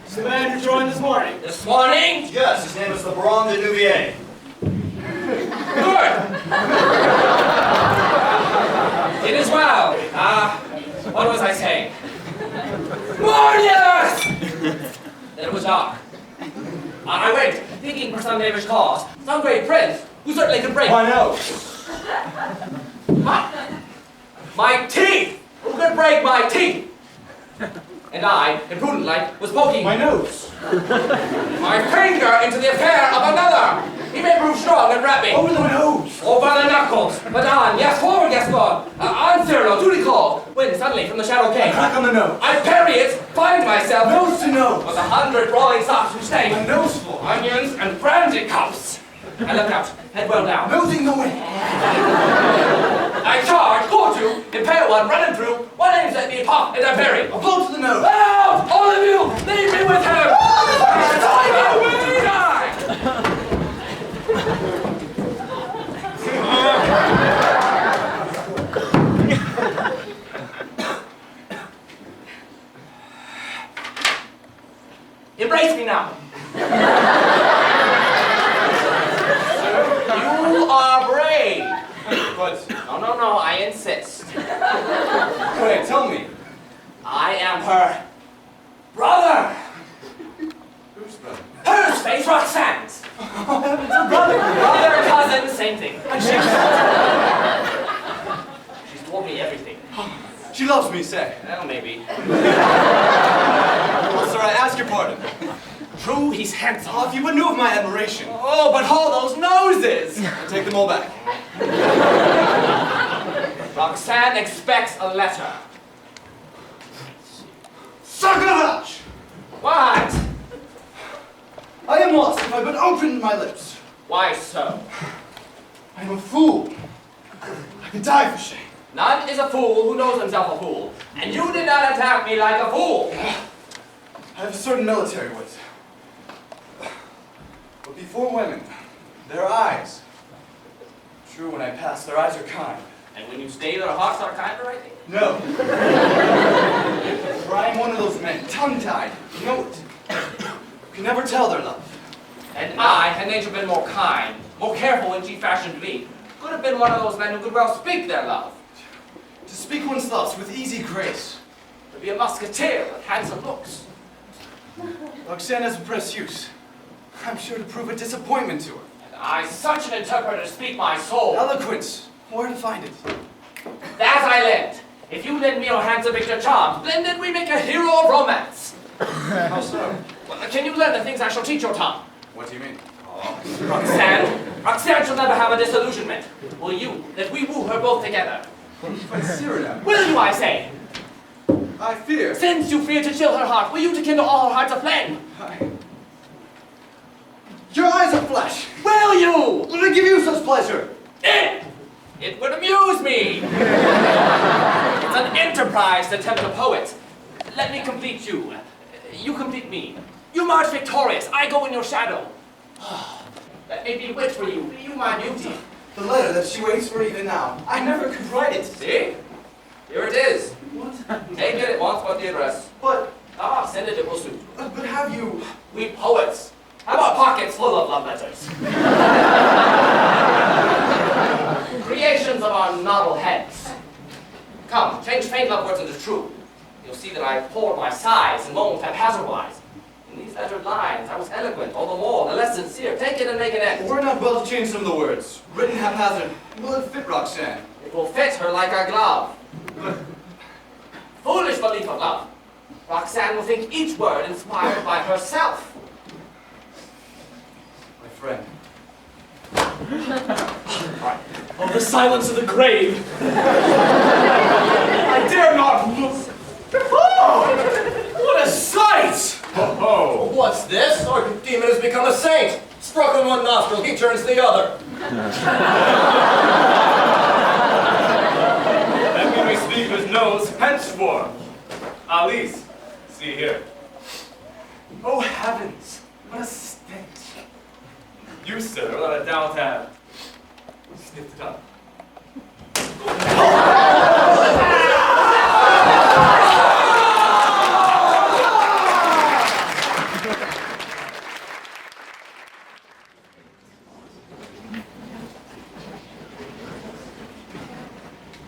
It's the man who joined this morning. this morning? Yes, his name is the Baron de Nouvier. Good. It is well. What was I saying? Warriors! Then it was dark. I went, thinking for some knavish cause, some great prince, who certainly could break My nose. my teeth! Who could break my teeth? And I, imprudent like, was poking My nose. my finger into the affair of another. He may prove strong and rapping. Over the nose. Over the knuckles. But on, yes, forward, Gascon. On, Cyrano, duty called. When suddenly from the shadow came. Crack on the nose. I parry it, find myself. Nose to nose. With 100 brawling sops who stay. A nose full. Onions and brandy cups. I looked out, head well down. Nosing the wind. I charge, go to, impale one, running through. One aims at me, pop, and I parry. A blow to the nose. Out! All of you! Leave me with him! I will die! Embrace me now. You are brave. But, No, I insist. go ahead, tell me. I am her brother. Who's brother? Hers face Roxanne's. It's her brother. Brother, cousin, same thing. She's told me everything. She loves me, say. Well, maybe. Well, sir, I ask your pardon. True, he's handsome. Oh, if you but knew of my admiration. Oh, but hold those noses! I'll take them all back. Roxanne expects a letter. Sacrilege! What? I am lost if I but opened my lips. Why so? I am a fool. I could die for shame. None is a fool who knows himself a fool. And you did not attack me like a fool. I have a certain military wit. But before women, their eyes. True, when I pass, their eyes are kind. And when you stay, their hearts are kinder, I think? No. For I am one of those men, tongue-tied, you know it, who can never tell their love. And I, had nature been more kind, more careful when she fashioned me, could have been one of those men who could well speak their love. To speak one's thoughts with easy grace. To be a musketeer with handsome looks. Roxanne has a press use. I'm sure to prove a disappointment to her. And I, such an interpreter, speak my soul. Eloquence, where to find it? That I lend. If you lend me your handsome Victor charms, then did we make a hero of romance. How so? Well, can you learn the things I shall teach your tongue? What do you mean? Roxanne shall never have a disillusionment. Will you, that we woo her both together? But Cyrano, Will you, I say? I fear. Since you fear to chill her heart, will you to kindle all her hearts aflame? Your eyes are flesh. Will you? Will I give you such pleasure? It would amuse me. It's an enterprise to tempt a poet. Let me complete you. You complete me. You march victorious. I go in your shadow. Let me be wit for you. Be you my beauty. The letter that she waits for even now. I never could write it. See? Here it is. What? Take it at once, but the address. But, Send it will suit. but have you... We poets. How about pockets full of love letters? Creations of our novel heads. Come, change faint love words into true. You'll see that I poured my sighs and moaned haphazard-wise. In these lettered lines, I was eloquent, all the more, the less sincere. Take it and make an end. We're not well to change some of the words. Written haphazard. Will it fit Roxanne? It will fit her like a glove. Foolish belief of love. Roxanne will think each word inspired by herself. My friend. Oh, the silence of the grave. I dare not look. Oh, what a sight! Oh, what's this? Our demon has become a saint. Struck on one nostril, he turns the other. Let me speak his nose henceforth. Alice, see here. Oh heavens, what a stench. You, sir, without a doubt have sniffed it up.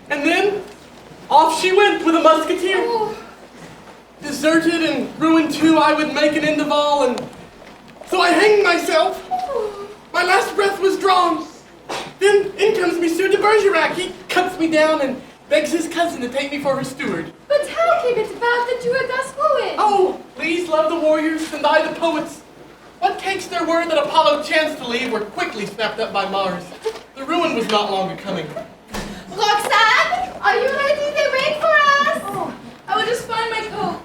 And then, off she went with a musketeer. Oh. Deserted and ruined too, I would make an end of all, and so I hanged myself. My last breath was drawn. Then in comes Monsieur de Bergerac. He cuts me down and begs his cousin to take me for her steward. But how came it about that you were thus ruined? Oh, please love the warriors and I the poets. What takes their word that Apollo chanced to leave were quickly snapped up by Mars. The ruin was not long a-coming. Roxanne, are you ready? They wait for us. Oh, I will just find my coat.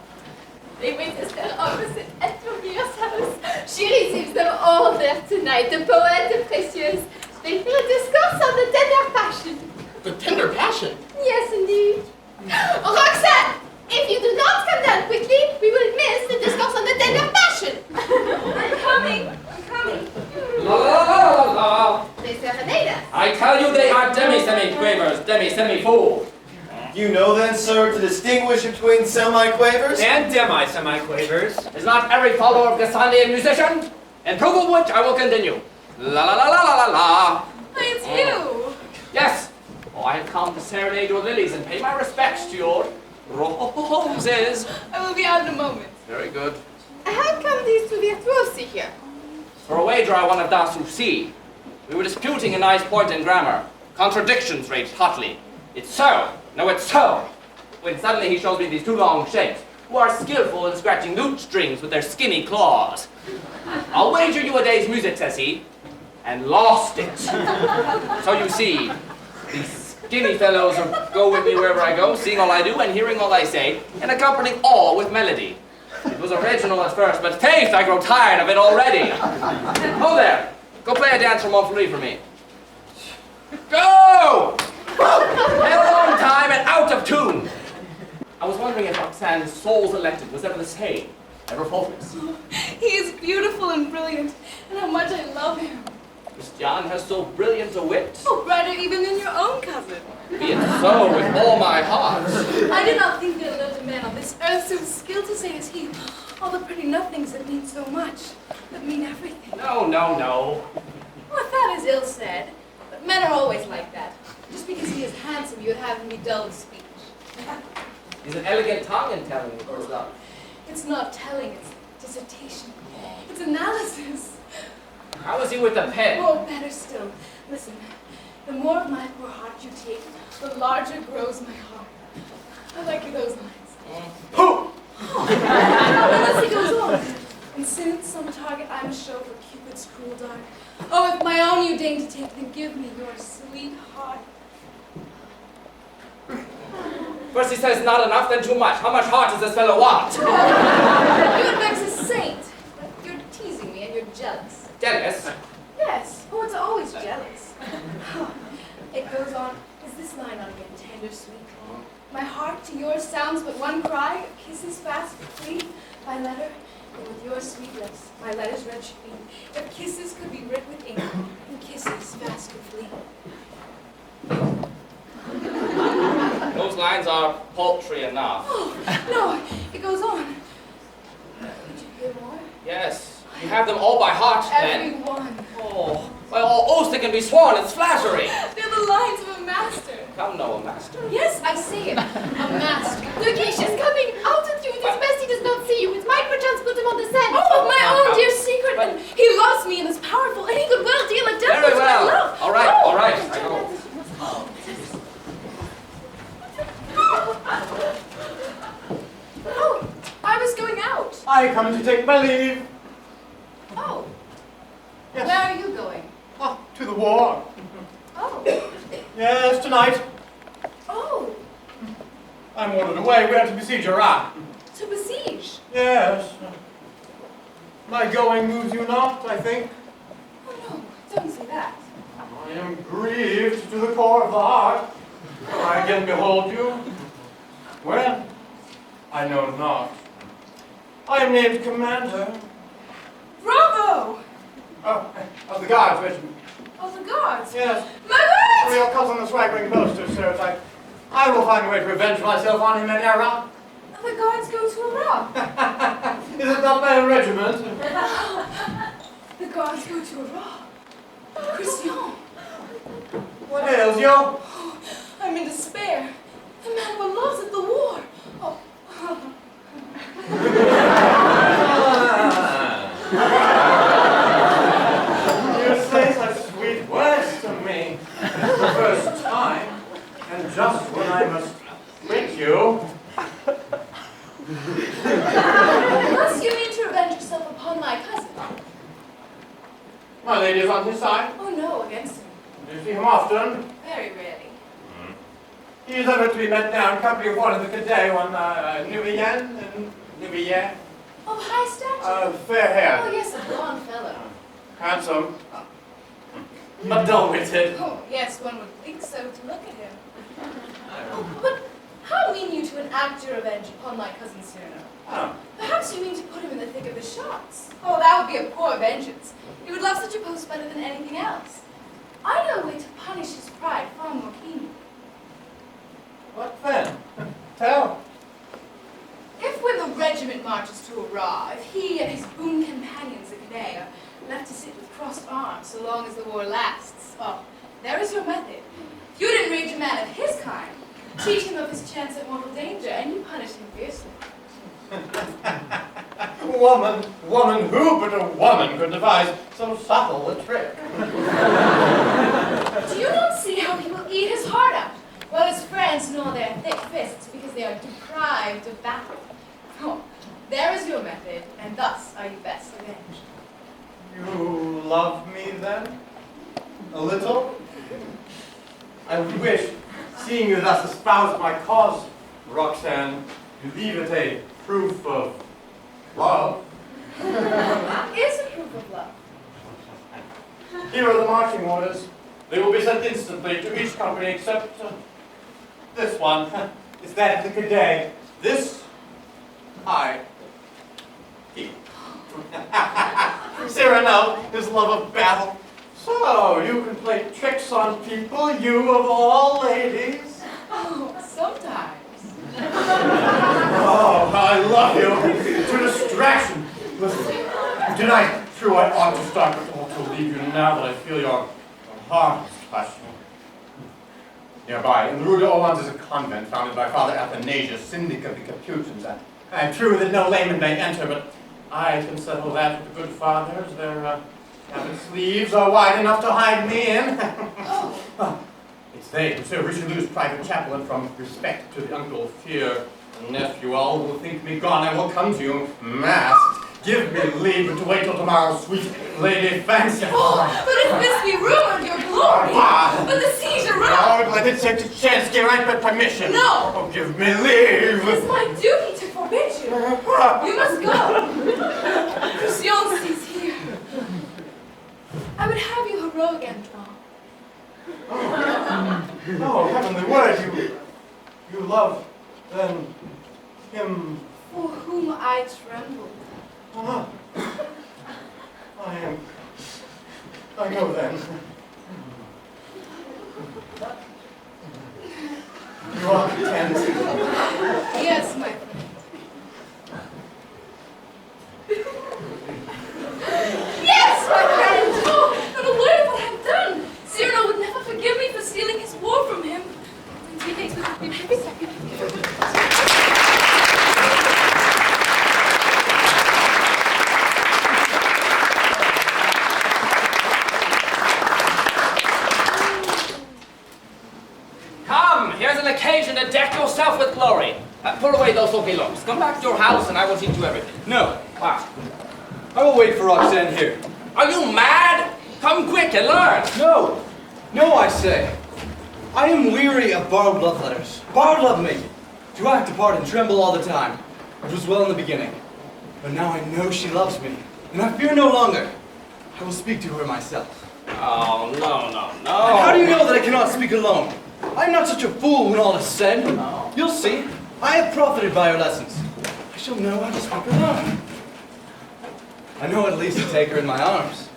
They wait as their opposite at Tourville's house. She receives them all there tonight, the poet, the precious. They hear a discourse on the tender passion. The tender passion? Yes, indeed. Roxanne, if you do not come down quickly, we will miss the discourse on the tender passion. I'm coming. La la la la la. They serenade us. I tell you they are demi-semi-quavers, demi-semi-fools. You know then, sir, to distinguish between semi-quavers? And demi-semi-quavers. Is not every follower of Gassendi a musician? In proof of which I will continue. La la la la la la la. Hey, it's you. Yes. Oh, I have come to serenade your lilies and pay my respects to your roses. I will be out in a moment. Very good. How come these two virtuosi here? For a wager I won of Das Souci. We were disputing a nice point in grammar. Contradictions raged hotly. It's so. No, it's so. When suddenly he shows me these two long shapes, who are skillful in scratching lute strings with their skinny claws. I'll wager you a day's music, says he, and lost it. So you see, these skinny fellows go with me wherever I go, seeing all I do and hearing all I say, and accompanying all with melody. It was original at first, but faith, I grow tired of it already. Oh there, go play a dance from Montfleury for me. Go! Hell on time and out of tune. I was wondering if Roxanne's soul's elected was ever the same, ever faultless. He is beautiful and brilliant, and how much I love him. Christian has so brilliant a wit. Oh, brighter even than your own cousin. Be it so with all my heart. I did not think there lived a man on this earth so skilled to say as he. All the pretty nothings that mean so much, that mean everything. No, no, no. Well, that is ill said, but men are always like that. Just because he is handsome, you would have him be dull of speech. He's an elegant tongue in telling of his love. It's not telling, it's dissertation. It's analysis. How is he with the pen? Oh, better still. Listen, the more of my poor heart you take, the larger grows my heart. I like those lines. Pooh! Unless he goes on. And soon some target I must show for Cupid's cruel dart. Oh, if my own you deign to take, then give me your sweet heart. First he says not enough, then too much. How much heart does this fellow want? You would vex a saint. But you're teasing me and you're jealous. Jealous? Yes, poets are always jealous. It goes on, is this line on your tender sweet? My heart to yours sounds but one cry, kisses fast but flee. My letter, and with your sweet lips, my letters read should be. If kisses could be writ with ink, and kisses fast could flee. Those lines are paltry enough. Oh, no, it goes on. Did you hear more? Yes. You have them all by heart, then. Every one. Oh, well, all oaths that can be sworn, it's flattery. They're the lines of a master. Come, no, master. Yes, I say it. A master. The geese is coming out of you. It is best he does not see you. It might perchance put him on the scent. Oh, my own dear secret. And he loves me and is powerful, and he could well deal a devil Very to my well. love. All right, Oh. all right. I go. Oh, I was going out. I come to take my leave. Oh. Yes. Where are you going? Ah, to the war. Oh. Yes, tonight. Oh. I'm ordered away. We have to besiege Iraq. To besiege? Yes. My going moves you not, I think. Oh, no. Don't say that. I am grieved to the core of the heart. Will I again behold you? When? I know not. I am named commander. Bravo! Oh, of the Guards regiment. Of the guards? Yes. My lord! We are cut on the swaggering boasters, sir. I will find a way to revenge myself on him in error. The guards go to Iraq. Is it not my regiment? The guards go to Iraq. Christian. What ails you? Oh, I'm in despair. Emmanuel loves at the war. Oh. You say such sweet words to me for the first time, and just when I must quit you. Unless you mean to revenge yourself upon my cousin. My lady is on his side. Oh no, against him. Do you see him often? Very rarely. He is ever to be met now in company with one of the cadets on Nubian and Nubian. Of high stature? Fair hair. Oh yes, a blond fellow. Handsome. But dull-witted. Oh yes, one would think so to look at him. Oh, but how mean you to enact your revenge upon my cousin Cyrano? Oh. Perhaps you mean to put him in the thick of the shots. Oh, that would be a poor vengeance. He would love such a post better than anything else. I know a way to punish his pride far more keenly. What then? Tell. If when the regiment marches to Iraq, if he and his boon companions, the Cadet, are left to sit with crossed arms so long as the war lasts, well, there is your method. If you'd enrage a man of his kind, cheat him of his chance at mortal danger, and you punish him fiercely. Woman, who but a woman could devise so subtle a trick? Do you not see how he will eat his heart out, while his friends gnaw their thick fists because they are deprived of battle? Oh, there is your method, and thus are you best avenged. You love me then? A little? I wish, seeing you thus espouse my cause, Roxanne, you leave it a proof of love. That is a proof of love. Here are the marching orders. They will be sent instantly to each company except this one. It's that of the cadet. This, he. Cyrano, his love of battle. So, you can play tricks on people, you of all ladies? Oh, sometimes. Oh, I love you. To distraction. Listen, tonight, true, I ought to start, but ought to leave you now that I feel your heart is touching. Nearby, in the Rue de Orleans is a convent founded by Father Athanasius, syndic of the Capuchins. I'm true that no layman may enter, but I can settle that with the good fathers. Their cabin sleeves are wide enough to hide me in. It's they who serve Richelieu's private chaplain from respect to the uncle, fear the nephew. All will think me gone. I will come to you masked. Give me leave to wait till tomorrow, sweet lady fancy. Oh, but if this be ruined, your glory. But the siege around. Oh, let it take a chance, give I but permission. No. Oh, give me leave. It is my duty to forbid you. You must go. Christian sees here. I would have you heroic, Antoine. Oh, heavenly word, you love, then, him. For whom I tremble. I know then. You are content. Yes, my friend. Yes, my friend! Oh, not a word of what I've done. Cyrano would never forgive me for stealing his war from him. And he takes with me every second. Come, here's an occasion to deck yourself with glory. Put away those ugly looks. Come back to your house and I will teach you everything. No. Ah. I will wait for Roxanne here. Are you mad? Come quick and learn. No. No, I say. I am weary of borrowed love letters. Borrowed love making. To act a part and tremble all the time. It was well in the beginning. But now I know she loves me. And I fear no longer. I will speak to her myself. Oh, no, no, And no. how do you know that I cannot speak alone? I'm not such a fool when all is said. No. You'll see. I have profited by her lessons. I shall know how to speak alone. I know at least to take her in my arms.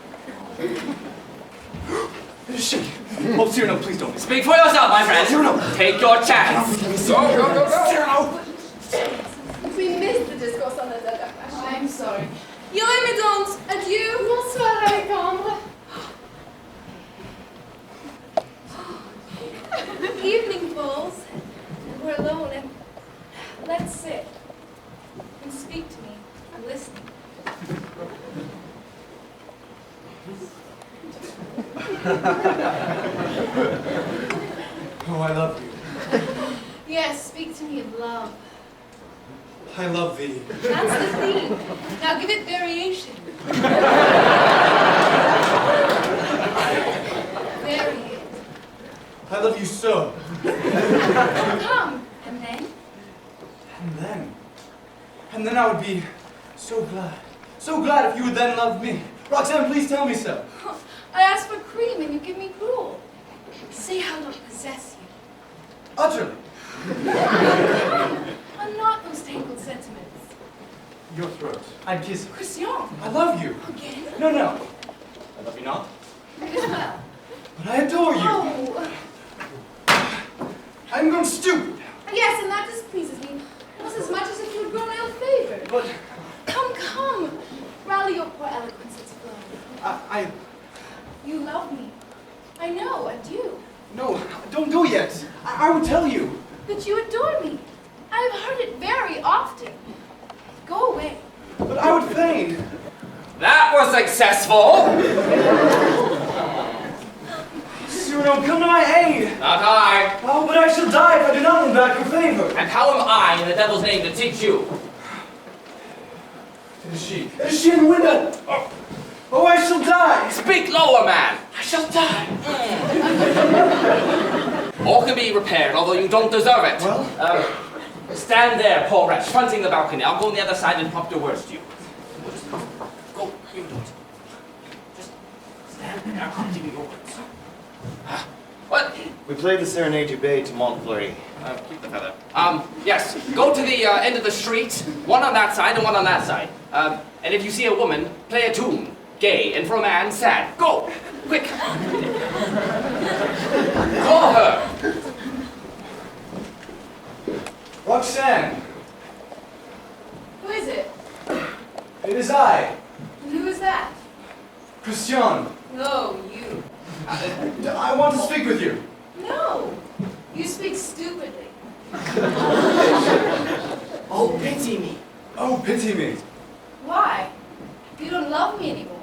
She. Oh, Cyrano, please don't. Speak for yourself, my friend. Cyrano. Take your chance. Go. Cyrano. We missed the discourse on the Dada fashion. I'm sorry. Yo, mesdames, adieu. Bonsoir, Alexandre. Evening falls, and we're alone, and let's sit and speak to me. I'm listening. Oh, I love you. Yes, speak to me of love. I love thee. That's the theme. Now give it variation. Vary it. I love you so. Come, and then? And then I would be so glad. So glad if you would then love me. Roxanne, please tell me so. I ask for cream and you give me gruel. Say how to possess you. Utterly. I'm not those tangled sentiments. Your throat. I'd kiss it. Christian. I love you. Again? No. I love you not. Isabel. But I adore you. Oh. I'm grown stupid. Yes, and that displeases me. Almost as much as if you had grown ill-favored. But Come. Rally your poor eloquence, it's flown. I... You love me. I know, and you. No, don't go yet. I will tell you. But you adore me. I've heard it very often. Go away. But I would fain. That was successful. Cyrano, come to my aid. Not I. Oh, but I shall die if I do not win back your favor. And how am I, in the devil's name, to teach you? It is she. It is she in the window. Oh, I shall die. Speak lower, man. I shall die. All can be repaired, although you don't deserve it. Well? Stand there, poor wretch, fronting the balcony. I'll go on the other side and prompt your words to you. Go, you do it. Just stand there, prompting your words. What? We played the Serenade du Bay to Montfleury. Keep the feather. Yes, go to the end of the street, one on that side and one on that side. And if you see a woman, play a tune. Gay, and for a man, sad. Go! Quick! Call her! Roxanne, Who is it? it is I, And who is that? Christian. No, you. I want to speak with you. No. You speak stupidly. Oh, pity me. Oh, pity me. Why? You don't love me anymore.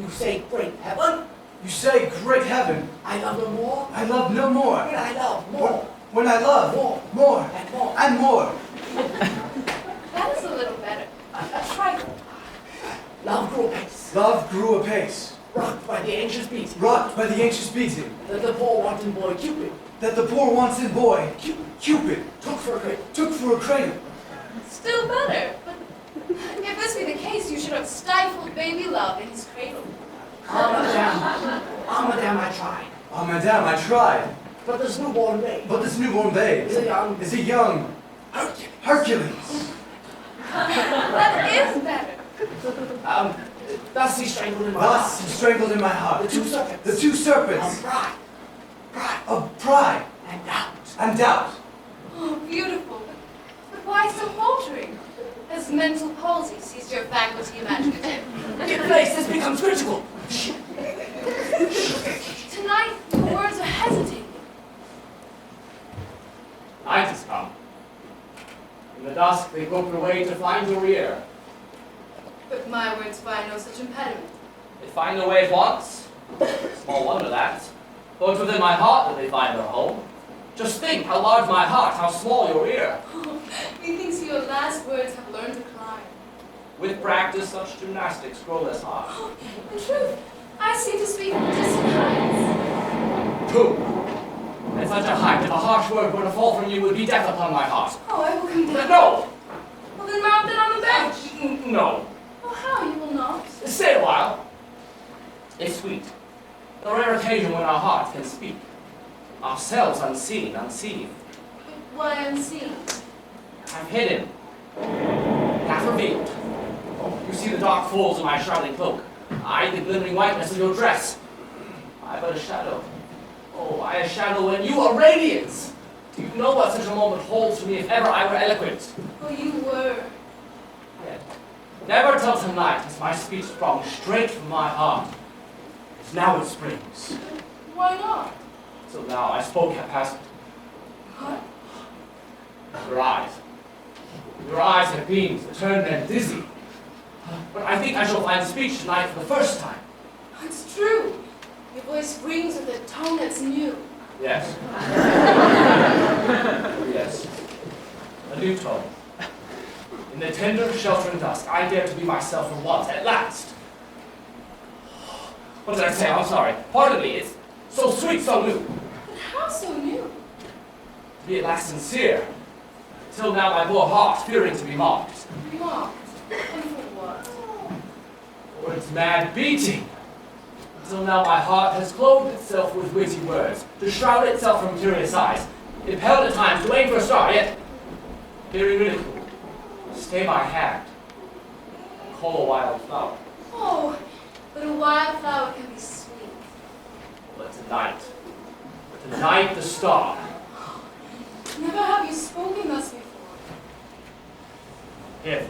You say great heaven? You say, great heaven. I love no more. I love no more. When I love more. When I love more. And more. And more. That is a little better. A trifle. Love grew apace. Love grew apace. Rocked by the anxious beating. Rocked by the anxious beating. That the poor wanton boy Cupid. That the poor wanton boy, Cupid, Took for a cradle. took for a cradle. Still better. But if this be the case, you should have stifled baby love in his cradle. Ah, madame, I tried. Oh, madame, I tried. But this newborn babe But this newborn babe is a young is a young Hercules. That is better. Thus he strangled in my Thus heart. strangled in my heart The two serpents. the two serpents Of pride. of pride And doubt. and doubt. Oh, beautiful. But why so faltering? Has mental palsy seized your faculty imaginative? Get place, this becomes critical. Tonight, your words are hesitating. Night has come. In the dusk, they grope their way to find your ear. But my words find no such impediment. They find their way at once. Small wonder that. Though it's within my heart that they find their home. Just think how large my heart, how small your ear. Methinks your last words have learned to climb. With practice, such gymnastics grow less high. In truth, I seem to speak from distant heights. Two. At such a height, if a harsh word were to fall from you, it would be death upon my heart. Oh, I will come down. No! Well, then mount it on the bench. No. Oh, how? You will not? Stay a while. It's sweet. The rare occasion when our hearts can speak. Ourselves unseen. But why unseen? I'm hidden. Half revealed. You see the dark folds of my shrouding cloak. I, the glimmering whiteness of your dress. I but a shadow. Oh, I a shadow and you a radiance. Do you know what such a moment holds for me if ever I were eloquent? Oh, you were. Yet, never till tonight has my speech sprung straight from my heart. As now it springs. Why not? Till now I spoke haphazard. What? Your eyes. Your eyes have beams that turn men dizzy. But I think I shall find speech tonight for the first time. It's true. Your voice rings with a tone that's new. Yes. Yes. A new tone. In the tender, sheltering dusk, I dare to be myself for once, at last. What did I say? I'm sorry. Pardon me. It's so sweet, so new. But how so new? To be at last sincere. Till now my poor heart, fearing to be mocked. Mocked? And for what? For its mad beating. Till now my heart has clothed itself with witty words, to shroud itself from curious eyes, impelled at times to aim for a star, yet, fearing ridicule, stay my hand, and call a wild flower. Oh, but a wildflower can be sweet. But tonight the star. Never have you spoken thus before. If,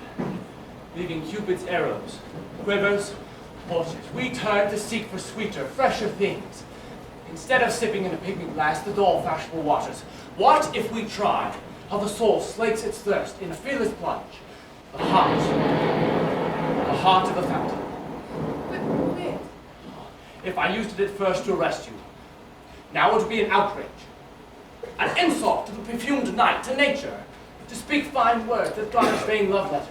leaving Cupid's arrows, quivers, torches, we turn to seek for sweeter, fresher things. Instead of sipping in a pigmy glass the dull, fashionable waters, what if we try how the soul slakes its thirst in a fearless plunge? The heart of the fountain. But wait. If I used it at first to arrest you, now it would be an outrage. An insult to the perfumed night, to nature, to speak fine words that garnish vain love letters.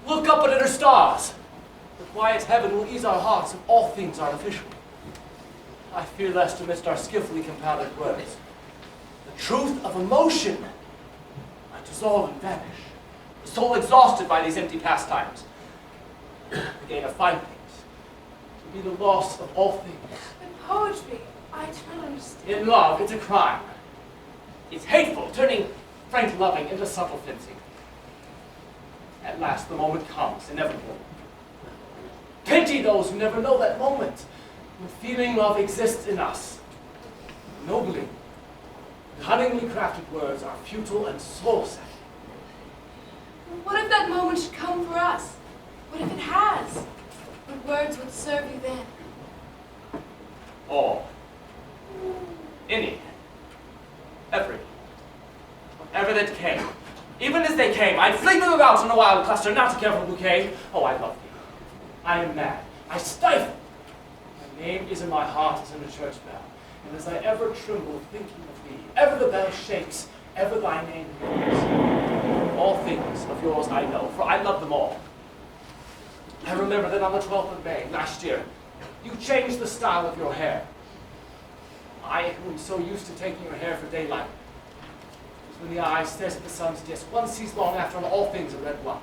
Look up at her stars. The quiet heaven will ease our hearts if all things are artificial. I fear lest amidst our skillfully compounded words, the truth of emotion might dissolve and vanish. The soul exhausted by these empty pastimes. The gain of fine things, to be the loss of all things. But poetry, I do not understand. In love, it's a crime. It's hateful, turning frank loving into subtle fencing. At last, the moment comes, inevitable. Pity those who never know that moment, when feeling love exists in us. Nobly, cunningly crafted words are futile and soul-sapping. What if that moment should come for us? What if it has? What words would serve you then? All. Any. Every. Whatever that came. Even as they came, I'd fling them about in a wild cluster, not to care for who came. Oh, I love thee. I am mad. I stifle. My name is in my heart as in a church bell. And as I ever tremble thinking of thee, ever the bell shakes, ever thy name rings. All things of yours I know, for I love them all. I remember that on the 12th of May, last year, you changed the style of your hair. I, who am so used to taking your hair for daylight, because when the eye stares at the sun's disk, one sees long after on all things a red blot.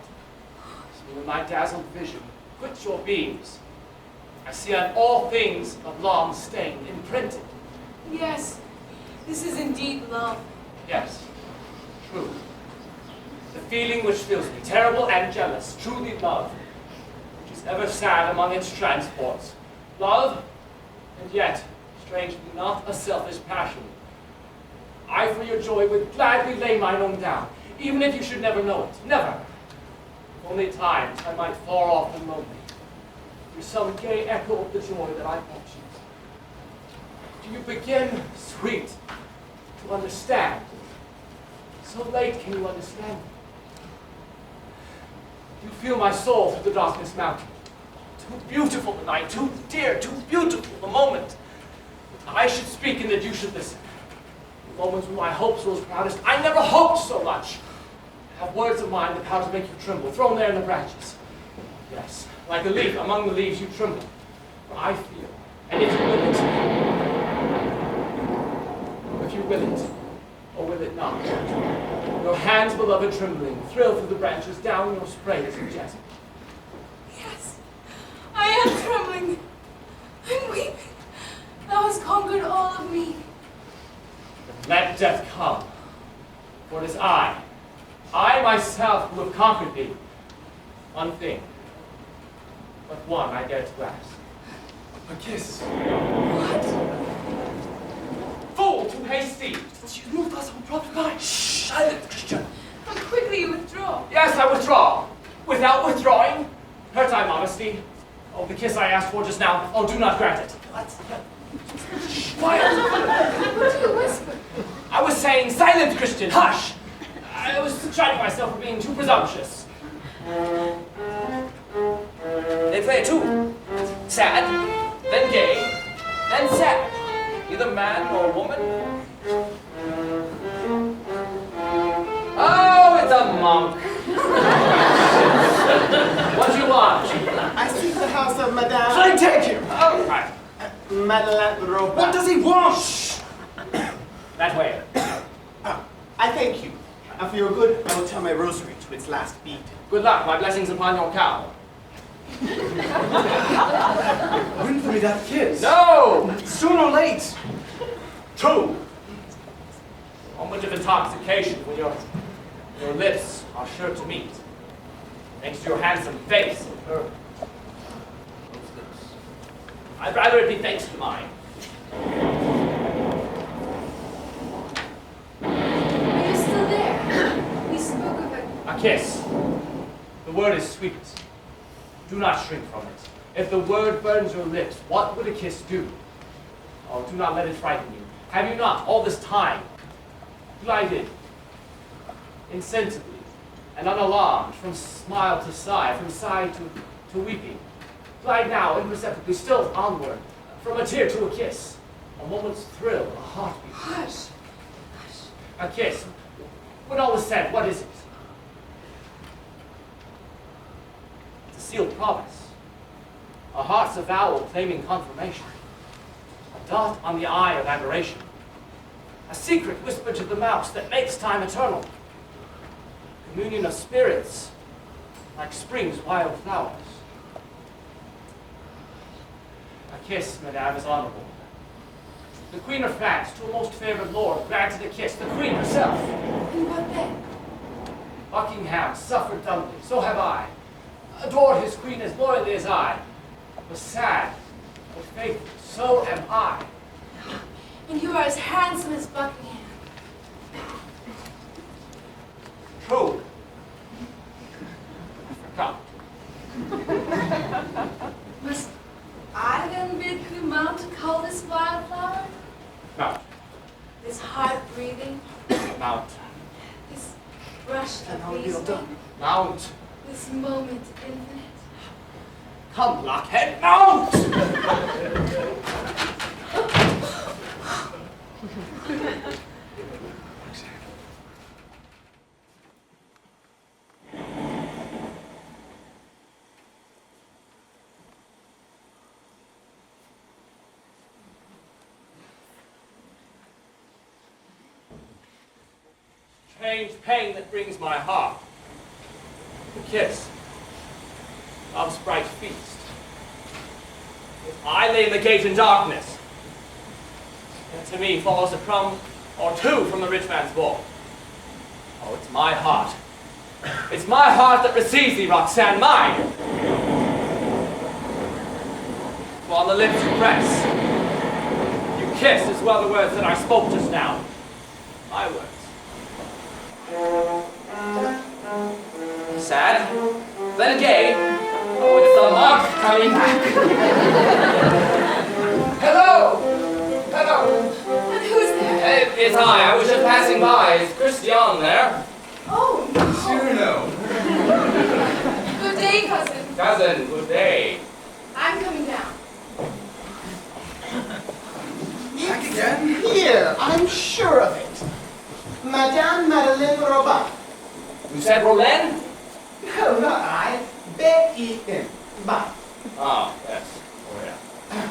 So when my dazzled vision quits your beams, I see on all things a long stain imprinted. Yes, this is indeed love. Yes, true. The feeling which fills me, terrible and jealous, truly love, which is ever sad among its transports. Love, and yet, strangely, not a selfish passion. I for your joy would gladly lay mine own down, even if you should never know it. Never. If only times I might far off and lonely, through some gay echo of the joy that I brought you. Do you begin, sweet, to understand? So late can you understand me? Do you feel my soul through the darkness mounting? Too beautiful the night, too dear, too beautiful the moment. I should speak and that you should listen. The moments when my hopes were proudest, I never hoped so much. Have words of mine the power to make you tremble, thrown there in the branches. Yes, like a leaf among the leaves you tremble. For I feel, and if you will it, or will it not? Your hands, beloved, trembling, thrill through the branches, down your spray as in jasmine. Yes, I am trembling. I'm weeping. Thou hast conquered all of me. Let death come, for it is I myself, who have conquered thee. One thing, but one I dare to ask. A kiss. What? Fool, too hasty! She's moved us on proper by. Shh, silent, Christian! How quickly you withdraw. Yes, I withdraw. Without withdrawing? Hurt I modesty? Oh, the kiss I asked for just now. Oh, do not grant it. What? Shh, quiet! What do you whisper? I was saying, silent, Christian, hush! I was chiding myself for being too presumptuous. They play a tune. Sad, then gay, then sad. Either man or woman. Oh, it's a monk. What do you want? I seek the house of Madame. I take him. Oh, right. Madeleine Robert. What does he want? That way. I thank you. For your good, I will tell my rosary to its last beat. Good luck. My blessings upon your cow. Win for me that kiss. No! Sooner or late. 2. Moment of intoxication when your lips are sure to meet. Thanks to your handsome face and her those lips. I'd rather it be thanks to mine. Are you still there? We spoke of it. A kiss. The word is sweet. Do not shrink from it. If the word burns your lips, what would a kiss do? Oh, do not let it frighten you. Have you not, all this time, glided insensibly and unalarmed from smile to sigh, from sigh to weeping? Glide now imperceptibly still onward, from a tear to a kiss. A moment's thrill, a heartbeat. Hush. A kiss. When all is said, what is it? It's a sealed promise. A heart's avowal claiming confirmation. A dot on the eye of adoration. A secret whispered to the mouse that makes time eternal. Communion of spirits, like spring's wild flowers. A kiss, madame, is honorable. The Queen of France, to a most favored lord, granted a kiss, the Queen herself. And what then? Buckingham suffered dumbly, so have I. Adored his queen as loyally as I. Was sad, but faithful, so am I. And you are as handsome as Buckingham. True. Come. Must I then bid you mount to call this wildflower? Mount. This heart breathing? Mount. This rush of reasoning? Mount. This moment infinite? Come, blockhead, mount! Strange pain that brings my heart. The kiss. Love's bright feast. If I lay in the gate in darkness, and to me falls a crumb or two from the rich man's bowl. Oh, it's my heart. It's my heart that receives thee, Roxanne, mine. For on the lips you press, you kiss as well the words that I spoke just now. My words. Sad, then gay. Oh, it's the monk coming back. Hello! Hello! And who's there? It's I was just passing by. Is Christian there? Oh, no. Cyrano. Good day, cousin. Cousin, good day. I'm coming down. Back again? Here, I'm sure of it. Madame Madeleine Robert. You said Roland? No, not I. B-E-N. But Oh, yes. Oh, yeah.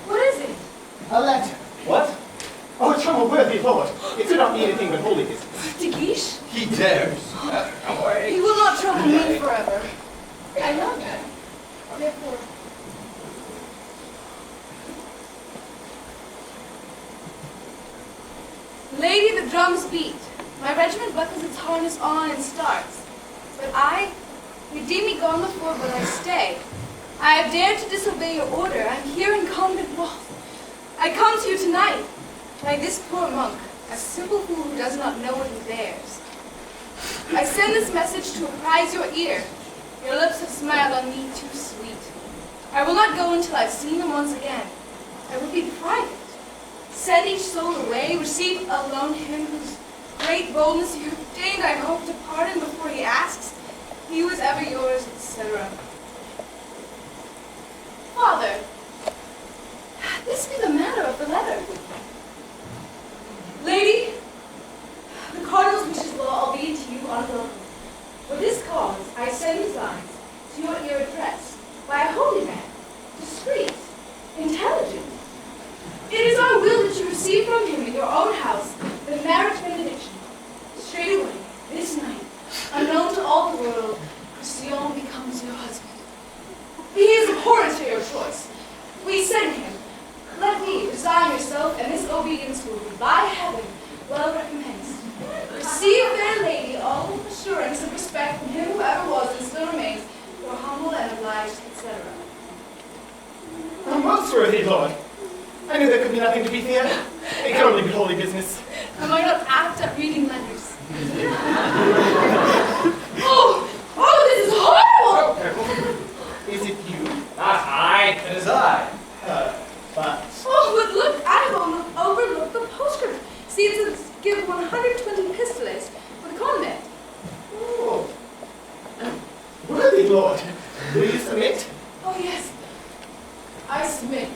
What is it? a letter. What? Oh, trouble worthy lord. It could not be anything but holiness. De Guiche? He dares. Come away. He will not trouble me forever. I love him. Therefore. Lady, the drums beat. My regiment buckles its harness on and starts. But I, you deem me gone before, but I stay. I have dared to disobey your order. I'm here in convent walls. I come to you tonight, like this poor monk, a simple fool who does not know what he bears. I send this message to apprise your ear. Your lips have smiled on me too sweet. I will not go until I've seen them once again. I will be private. Send each soul away, receive alone him whose great boldness you have deigned, I hope, to pardon before he asks. He was ever yours, etc. Father, this be the matter of the letter. Lady, the cardinal's wishes will all be to you unwelcome. For this cause, I send these lines to your ear addressed by a holy man, discreet, intelligent. It is our will that you receive from him in your own house the marriage benediction. Straightway, this night, unknown to all the world, Christian becomes your husband. He is abhorrent to your choice. We send him. Let me resign yourself, and this obedience will be by heaven well recompensed. Receive, fair lady, all assurance and respect from him who ever was and still remains, your humble and obliged, etc. A monster of thee, Lord. I knew there could be nothing to be feared. It can only be holy business. Am I not apt at reading letters? Oh, this is horrible! Is it you? Not I. It is I. But... Oh, but look, I will overlook the postscript. See, it says give 120 pistoles for the convent. Oh. Worthy Lord, will you submit? Oh, yes. I submit.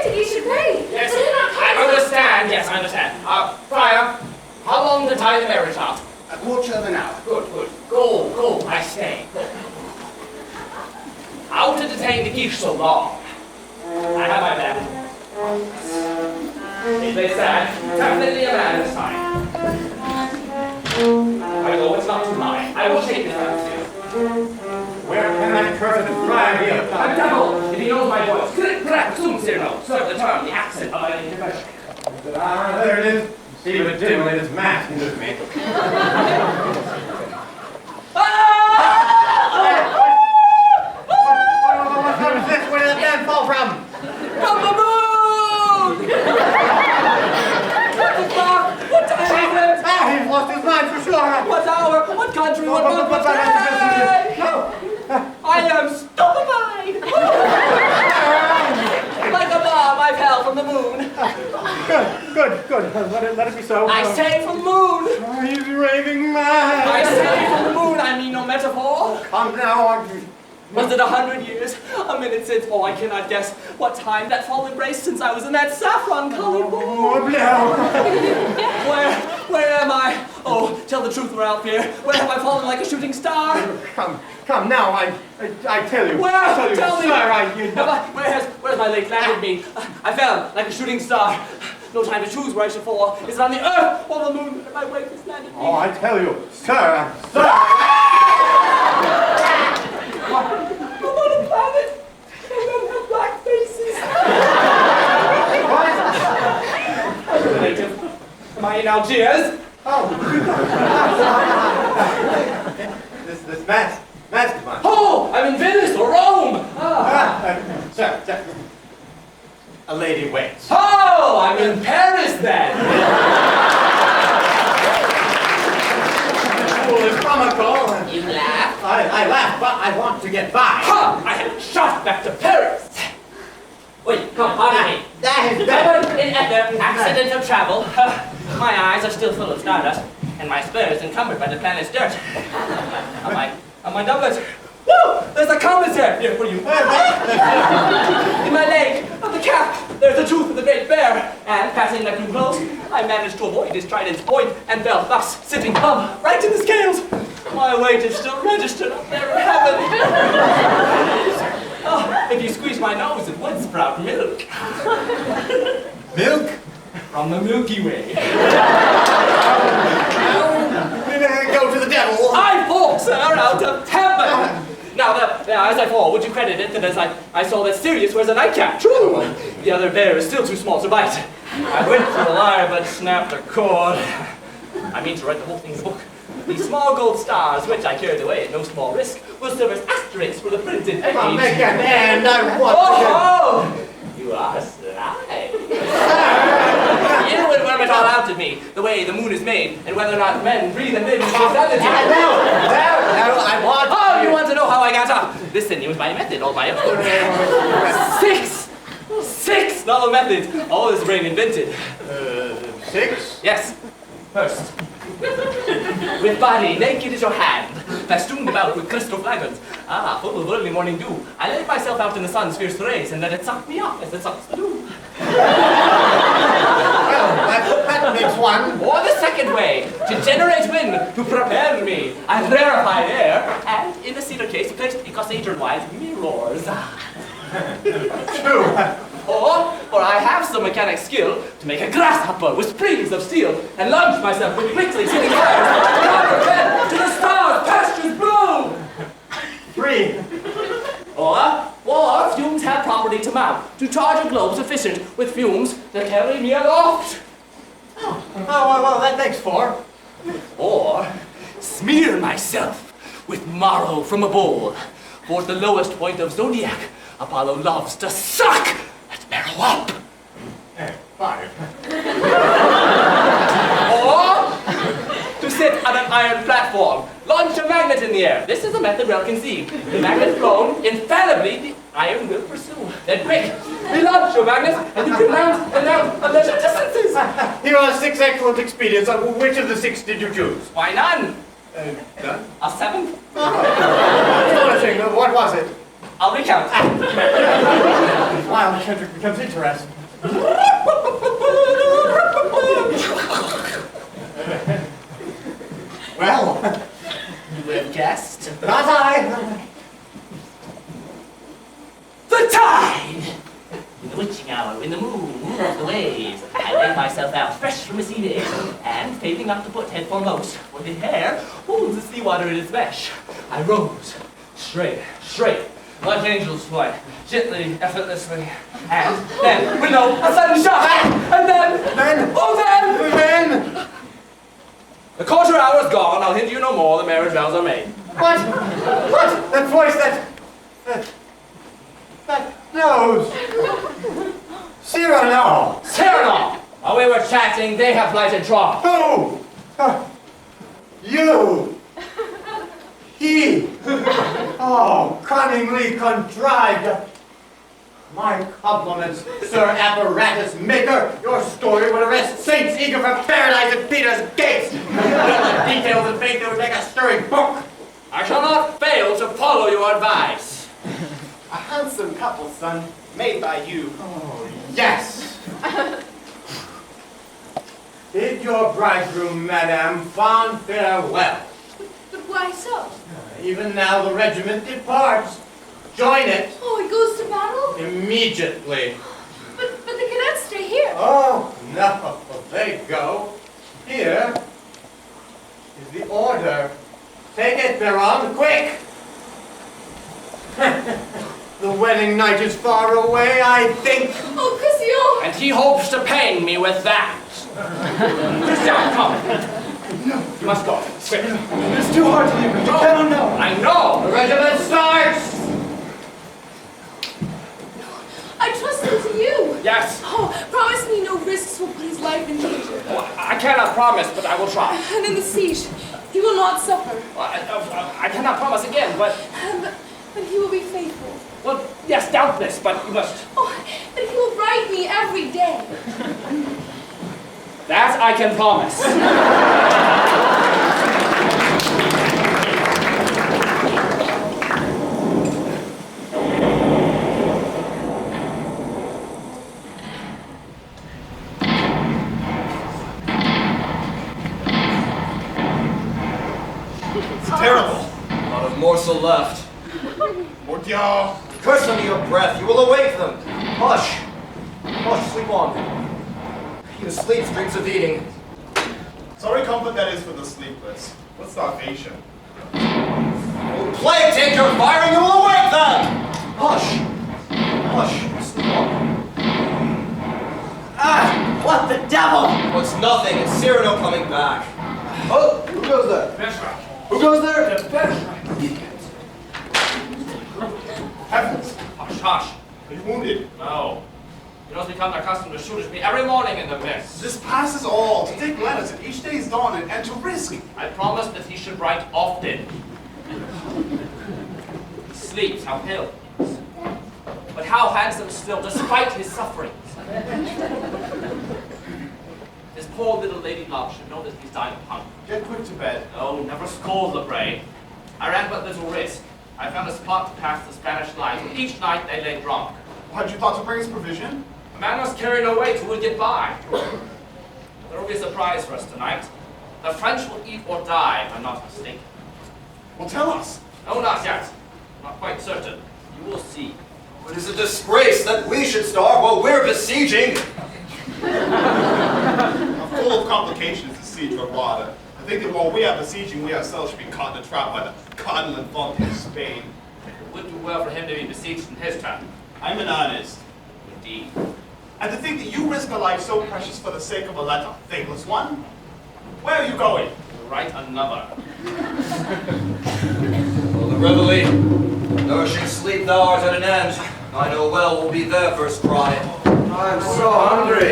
Captain, you should pay. Yes, I understand. Yes, I understand. Friar, how long to tie the marriage knot? A quarter of an hour. Good, good. Go, I stay. Go. How to detain the geese so long? I have my man. If they said, definitely a man this time. I go, it's not too high. I will shake this out of you. Where can that cursed friar be? A devil, if he knows my voice. Correct, Cyrano. Serve the term, the accent of my intervention. There it is. See the dimly this mask into me. What is this? Where did that man fall from? From the moon! What the fuck? What time is it? He's lost his mind for sure. What hour? What country? What month? What day? No. I am stupefied! Like a bomb I fell from the moon. Good. Let it be so. I say from the moon. He's raving mad. I say from the moon, I mean no metaphor. Come now. Was it 100 years? A minute since? Oh, I cannot guess what time that fall embraced since I was in that saffron-colored ball. Where am I? Oh, tell the truth, Ralph-Pierre. Where have I fallen like a shooting star? Come now, I tell you. Where? Tell me. Sir, Where's my late landed me? I fell like a shooting star. No time to choose where I should fall. Is it on the earth or the moon that my wake has landed me? Oh, I tell you, sir. I'm on a planet. I don't have black faces. What? I'm a native. Am I in Algiers? Oh. this mask of mine. Oh, I'm in Venice or Rome. Sir. A lady waits. Oh, I'm in Paris then. Fool is comical. You laugh? I laugh, but I want to get by. Ha! I have shot back to Paris. Wait, come, pardon me. That is Covered in ether, accident of travel. My eyes are still full of stardust, and my spurs encumbered by the planet's dirt. On my doublet. Woo! There's a commissary here for you. In my leg of the cap, there's the tooth of the great bear. And passing that too close, I managed to avoid his trident's point and fell thus, sitting plumb right in the scales. My weight is still registered up there in heaven. Oh, if you squeeze my nose, it would sprout milk. Milk? From the Milky Way. Go to the devil. I fall, sir, out of heaven. Now, as I fall, would you credit it that as I saw that Sirius wears a nightcap? True. The other bear is still too small to bite. I went to the liar but snapped the cord. I mean to write the whole thing in the book. These small gold stars, which I carried away at no small risk, will serve as asterisks for the printed page. I'll make an end. I want Oh! You are sly. You would worm it all out of me, the way the moon is made, and whether or not men breathe and live in totality. No, I want Oh, you want to know how I got up? Listen, it was my method, all my own. Six novel methods, all this brain invented. 6? Yes. First, with body naked as your hand, festooned about with crystal flagons, full of early morning dew, I laid myself out in the sun's fierce rays and let it suck me up as it sucks the dew. Well, that makes one. Or the second way, to generate wind, to prepare me, and rarefied air, and in a cedar case, placed ecossator-wise mirrors. True. Or I have some mechanic skill to make a grasshopper with springs of steel and launch myself with quickly sitting fires to the stars, pastures blue. 3. Or fumes have property to mount, to charge a globe sufficient with fumes that carry me aloft. Well, that makes 4. Or smear myself with marrow from a bull. For the lowest point of zodiac, Apollo loves to suck at marrow up. 5. Or to sit on an iron platform, launch a magnet in the air. This is a method well conceived. The magnet thrown, infallibly the iron will pursue. Then quick, relaunch your magnet, and you can mount and out a leisure distances. Here are 6 excellent expedients. Which of the 6 did you choose? Why none? None? A 7th? Astonishing. What was it? I'll recount. Wow, Kendrick becomes interesting. Well, You have guessed. not I. The tide! In the witching hour, when the moon moves the waves, I laid myself out fresh from a sea day, and failing not to put head foremost, for the hair holds the sea water in its mesh, I rose, straight, like angels fly, gently, effortlessly, and then, with no, a sudden shock, and then, the quarter hour's gone, I'll hinder you no more, the marriage vows are made. What? That voice, that nose. Cyrano. Cyrano! While we were chatting, they have lighted trough. Who? You. He. Oh, cunningly contrived. My compliments, Sir Apparatus Maker. Your story would arrest saints eager for paradise at Peter's gates. The details of fate that would make a stirring book. I shall not fail to follow your advice. A handsome couple, son, made by you. Oh, yes. Bid your bridegroom, madame, fond farewell. But why so? Even now the regiment departs. Join it Oh, it goes to battle? immediately. But the cadets stay here. Oh, no, they go. Here is the order. Take it, Baron, quick! The wedding night is far away, I think. Oh, Christy, And he hopes to pain me with that. Christian, come. You must go. Quick. It's too hard to leave him. You cannot know. I know. The regiment starts! I trust him to you. Yes. Oh, promise me no risks will put his life in danger. Well, I cannot promise, but I will try. And in the siege, he will not suffer. Well, I cannot promise again, but But he will be faithful. well, yes, doubtless, but you must. Oh, but he will write me every day. That I can promise. It's terrible. Not a morsel left. Mordioux! Curse under your breath, you will awake them. Hush. Hush, sleep on. He who sleeps dreams of eating. Sorry comfort that is for the sleepless. What starvation? Oh, plague take your fire and you will awake them! Hush. Hush, sleep on. Ah, not the devil! Oh, it's nothing. It's Cyrano coming back. Oh, who goes there? Bergerac. Who goes there? The Bergerac. Heavens! Hush, hush. Are you wounded? No. He has become accustomed to shoot at me every morning in the mess. This passes all. To take letters at each day's dawn and to risk. I promised that he should write often. He sleeps, how pale he is. But how handsome still, despite his sufferings. This poor little lady love should know that he's dying of hunger. Get quick to bed. Oh, never scold, Lebray. I ran but little risk. I found a spot to pass the Spanish lines, and each night they lay drunk. Had you thought to bring us provision? A man must carry no weight who will get by. There will be a surprise for us tonight. The French will eat or die, if I'm not mistaken. Well, tell us. No, not yet. Not quite certain. You will see. It is a disgrace that we should starve while we're besieging. Full of complications, the siege of Rwanda. I think that while we are besieging, we ourselves should be caught in a trap by the Cardinal Infante of Spain. It would do well for him to be besieged in his turn. I'm an honest. Indeed. And to think that you risk a life so precious for the sake of a letter, faithless one? Where are you going? To write another. Well, the reveille, nourishing sleep thou art at an end. I know well we'll be their first cry. I'm so hungry.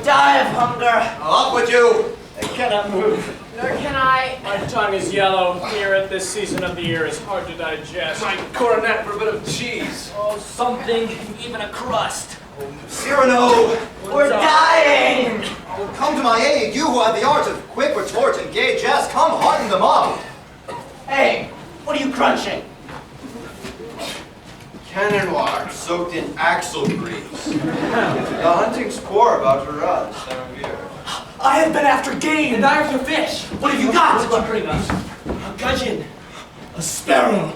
Die of hunger! Up with you! I cannot move. Nor can I. My tongue is yellow. Here at this season of the year is hard to digest. My coronet for a bit of cheese. Oh, something, even a crust. Cyrano! We're dying! Oh, come to my aid, you who have the art of quick retort and gay jest. Come hearten them up. Hey, what are you crunching? Cannon wire soaked in axle grease. The hunting's poor about to run, Somerville. I have been after game! And I have to fish. What have you got? What you bring us? A gudgeon. A sparrow.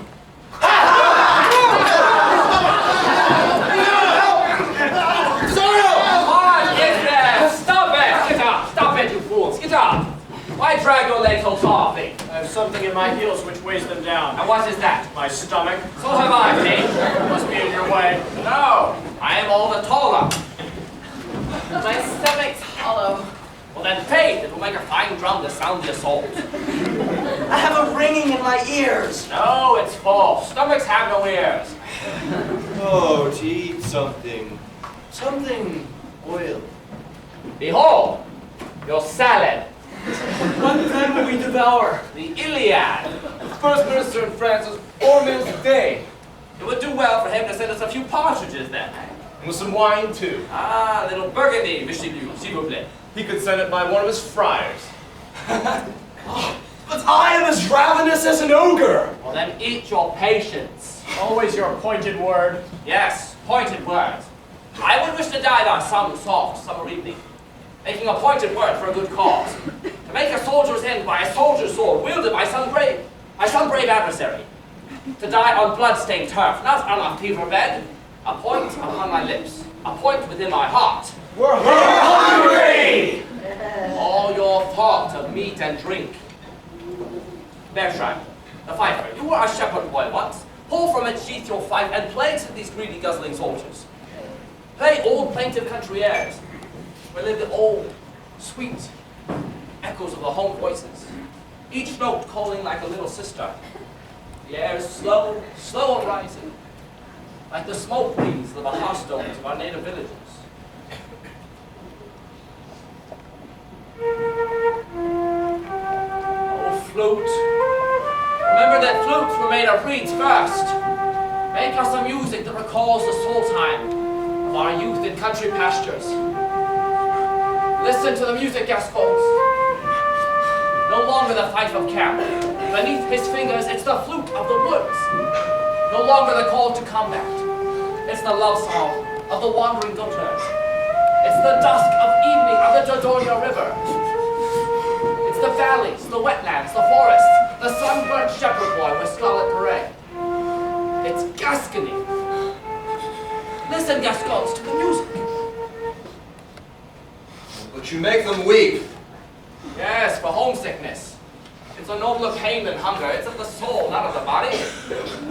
Stop it, you fools! Get up! Why drag your legs so softly? I have something in my heels which weighs them down. And what is that? My stomach. So have I, Pete. Must be in your way. No, I am all the taller. My stomach's hollow. Well then, faith, it will make a fine drum to sound the assault. I have a ringing in my ears. No, it's false. Stomachs have no ears. Oh, to eat something. Something oily. Behold, your salad. What then will we devour? The Iliad. The first minister in France has 4 meals a day. It would do well for him to send us a few partridges then. And with some wine, too. Ah, little burgundy, Richelieu, s'il vous plaît. He could send it by one of his friars. But I am as ravenous as an ogre. Well then, eat your patience. Always your pointed word. Yes, pointed words. I would wish to die on some soft summer evening, making a pointed word for a good cause. To make a soldier's end by a soldier's sword, wielded by some brave adversary. To die on blood-stained turf, not on a fever bed. A point upon my lips, a point within my heart. We're hungry! All your thought of meat and drink. Bergerac, the fifer, you were a shepherd boy once. Pull from its sheath your fife and plague these greedy guzzling soldiers. Play old plaintive country airs, where live the old, sweet echoes of the home voices, each note calling like a little sister. The air is slow, slow rising, like the smoke wreaths of the hearthstones of our native villages. Oh, flute. Remember that flutes were made of reeds first. Make us a music that recalls the soul time of our youth in country pastures. Listen to the music, Gascons. No longer the fife of camp. Beneath his fingers, it's the flute of the woods. No longer the call to combat. It's the love song of the wandering goatherd. It's the dusk of evening of the Dordogne River. It's the valleys, the wetlands, the forests, the sunburnt shepherd boy with scarlet beret. It's Gascony. Listen, Gascons, to the music. But you make them weep. Yes, for homesickness. It's a nobler pain than hunger. It's of the soul, not of the body.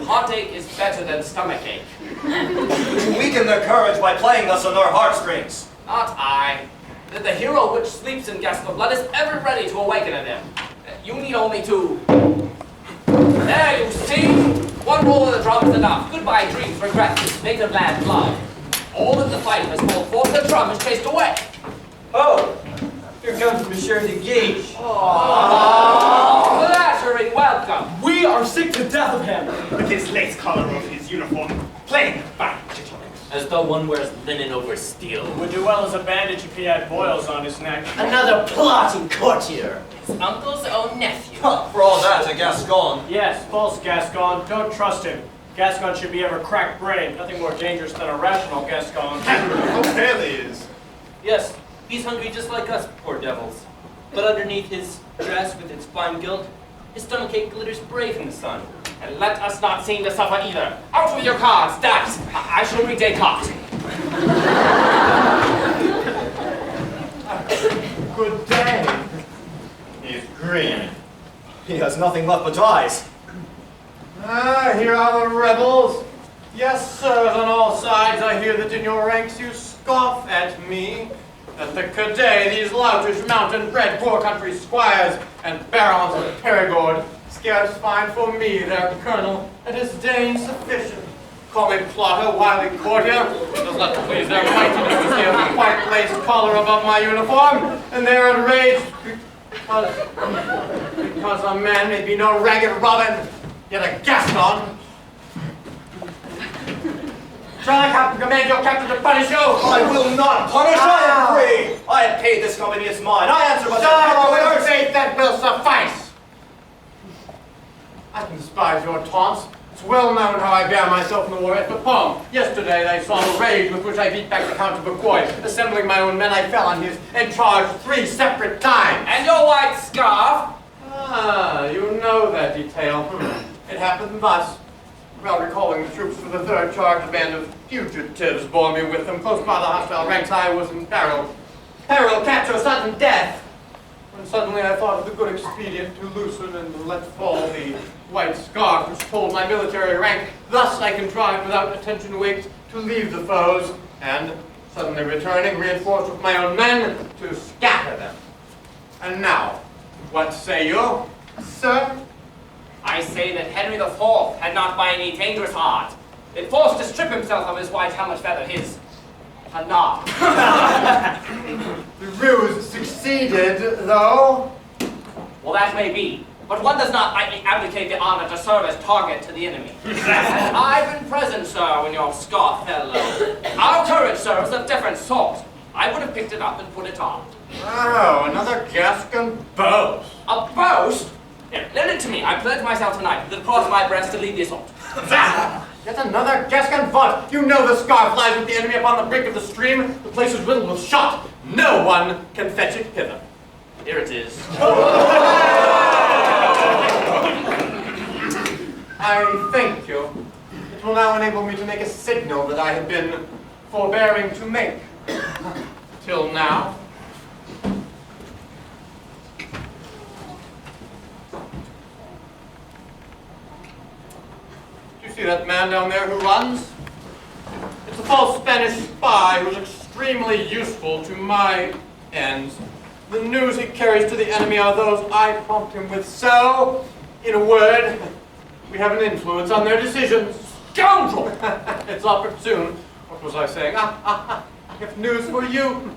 Heartache is better than stomachache. But you weaken their courage by playing thus on their heartstrings. Not I. that the hero which sleeps in Gascon blood is ever ready to awaken in him. You need only to... There, you see? One roll of the drum is enough. Goodbye dreams, regrets, native land blood. All that the fight has called forth, the drum is chased away. Oh, here comes Monsieur de Guiche. Flattering welcome. We are sick to death of him. With his lace collar over his uniform, plain fine gentlemen. As though one wears linen over steel. Would do well as a bandage if he had boils on his neck. Another plotting courtier. His uncle's own nephew. For all that, a Gascon. Yes, false Gascon. Don't trust him. Gascon should be ever crack-brained. Nothing more dangerous than a rational Gascon. How pale he is. Yes, he's hungry just like us, poor devils. But underneath his dress with its fine gilt, his stomachache glitters brave in the sun. And let us not seem to suffer either. Out with your cards, daps. I shall read Descartes. Good day. He's green. He has nothing left but eyes. Ah, here are the rebels. Yes, sirs, on all sides I hear that in your ranks you scoff at me. That the Cadet, these loutish mountain-bred poor-country squires and barons of Perigord, scarce find for me their colonel a disdain sufficient. Call me plotter, wily courtier, does not please their mightiness to see a white lace collar above my uniform, and they're enraged because a man may be no ragged robin, yet a Gascon. Shall I, Captain, command your captain to punish you? I will not punish, I am free. I have paid this company its mine. I answer by the with faith that will suffice. I can despise your taunts. It's well known how I bear myself in the war at Bapaume. Yesterday they saw the rage with which I beat back the Count of Bucquoy. Assembling my own men, I fell on his and charged 3 separate times. And your white scarf? Ah, you know that detail. It happened thus. While recalling the troops for the 3rd charge, a band of fugitives bore me with them. Close by the hostile ranks, I was in peril. Peril, capture, sudden death. When suddenly I thought of the good expedient to loosen and let fall the white scarf which told my military rank. Thus I contrived, without attention waked, to leave the foes, and, suddenly returning, reinforced with my own men, to scatter them. And now, what say you, sir? I say that Henry IV had not by any dangerous art been forced to strip himself of his white helmet feather, his panard. The ruse succeeded, though. Well, that may be, but one does not lightly abdicate the honor to serve as target to the enemy. And I've been present, sir, when your scarf fell low. Our courage, sir, is of different sort. I would have picked it up and put it on. Oh, another Gascon boast. A boast? Here, lend it to me. I pledge myself tonight with the cross of my breast to lead the assault. Yet another Gascon vault. You know the scarf lies with the enemy upon the brink of the stream. The place is riddled with shot. No one can fetch it hither. Here it is. I thank you. It will now enable me to make a signal that I have been forbearing to make. Till now. See that man down there who runs? It's a false Spanish spy who's extremely useful to my ends. The news he carries to the enemy are those I prompt him with. So, in a word, we have an influence on their decisions. Scoundrel! It's opportune. What was I saying? I have news for you.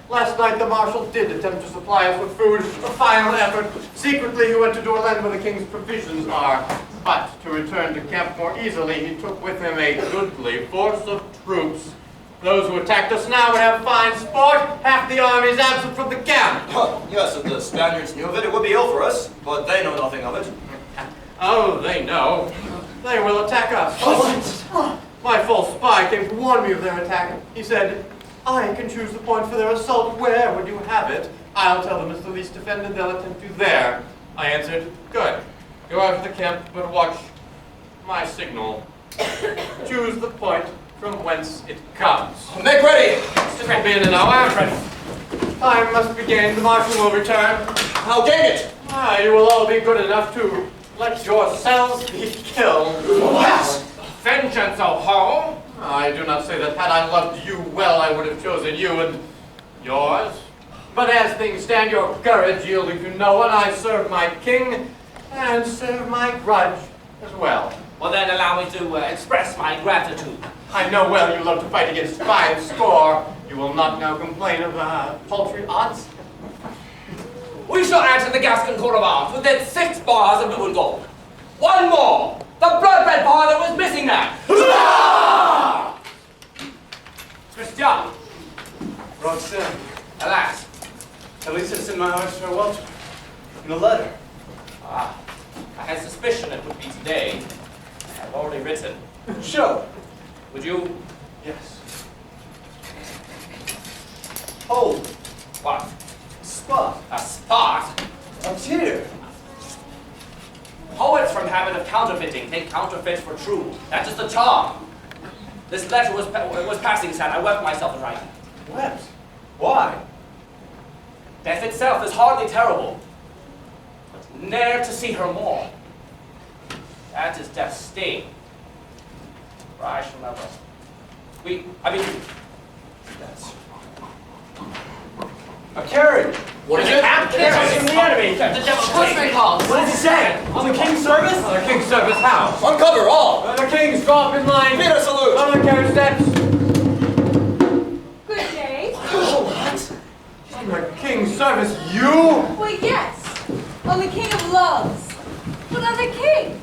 Last night the Marshal did attempt to supply us with food. A final effort. Secretly he went to Dorland where the King's provisions are. But to return to camp more easily, he took with him a goodly force of troops. Those who attacked us now would have fine sport. Half the army is absent from the camp. Oh, yes, if the Spaniards knew of it, it would be ill for us, but they know nothing of it. Oh, they know. They will attack us. Oh, my false spy came to warn me of their attack. He said, I can choose the point for their assault. Where would you have it? I'll tell them it's the least defended. They'll attempt you there. I answered, good. Go out of the camp, but watch my signal. Choose the point from whence it comes. Make ready! It will be in an hour. Time must be gained. The Marshal will return. I'll gain it! You will all be good enough to let yourselves be killed. What? Vengeance, oh ho! I do not say that had I loved you well, I would have chosen you and yours. But as things stand, your courage yielding to no one, I serve my king and serve my grudge as well. Well then allow me to express my gratitude. I know well you love to fight against 5 score. You will not now complain of paltry odds. We shall enter the Gascon coat of arms with its 6 bars of blue and gold. One more! The blood red bar that was missing now! Christian! Roxanne. Alas. At least it's in my heart's farewell to her. In a letter. Ah, I had suspicion it would be today. I've already written. Show. Would you? Yes. Hold. What? A spot. A spot? A tear. Poets from habit of counterfeiting take counterfeit for true. That's just a charm. This letter was passing sad. I wept myself in writing. Wept? Why? Death itself is hardly terrible. But ne'er to see her more. That is death's sting. For I shall never. Yes. A carriage. What is it? Carriage from the enemy. The postman calls. What does it say? On the king's service? On the king's service, how? Uncover all! The king's draw up in line. Peter, salute! On the carriage steps. Good day. On the king's service, you? Well, yes. On the king of loves. What other king?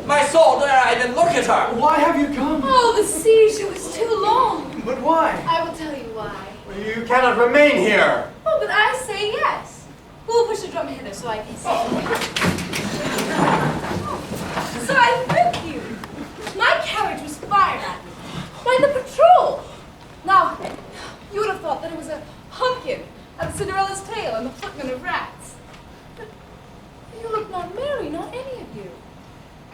My soul, dare I even look at her? Why have you come? Oh, the siege was too long. But why? I will tell you why. You cannot remain here. Oh, but I say yes. Who will push the drum hither so I can see? So I thank you. My carriage was fired at me by the patrol. Now, you would have thought that it was a pumpkin at Cinderella's tale and the footman of rats. But you look not merry, not any of you.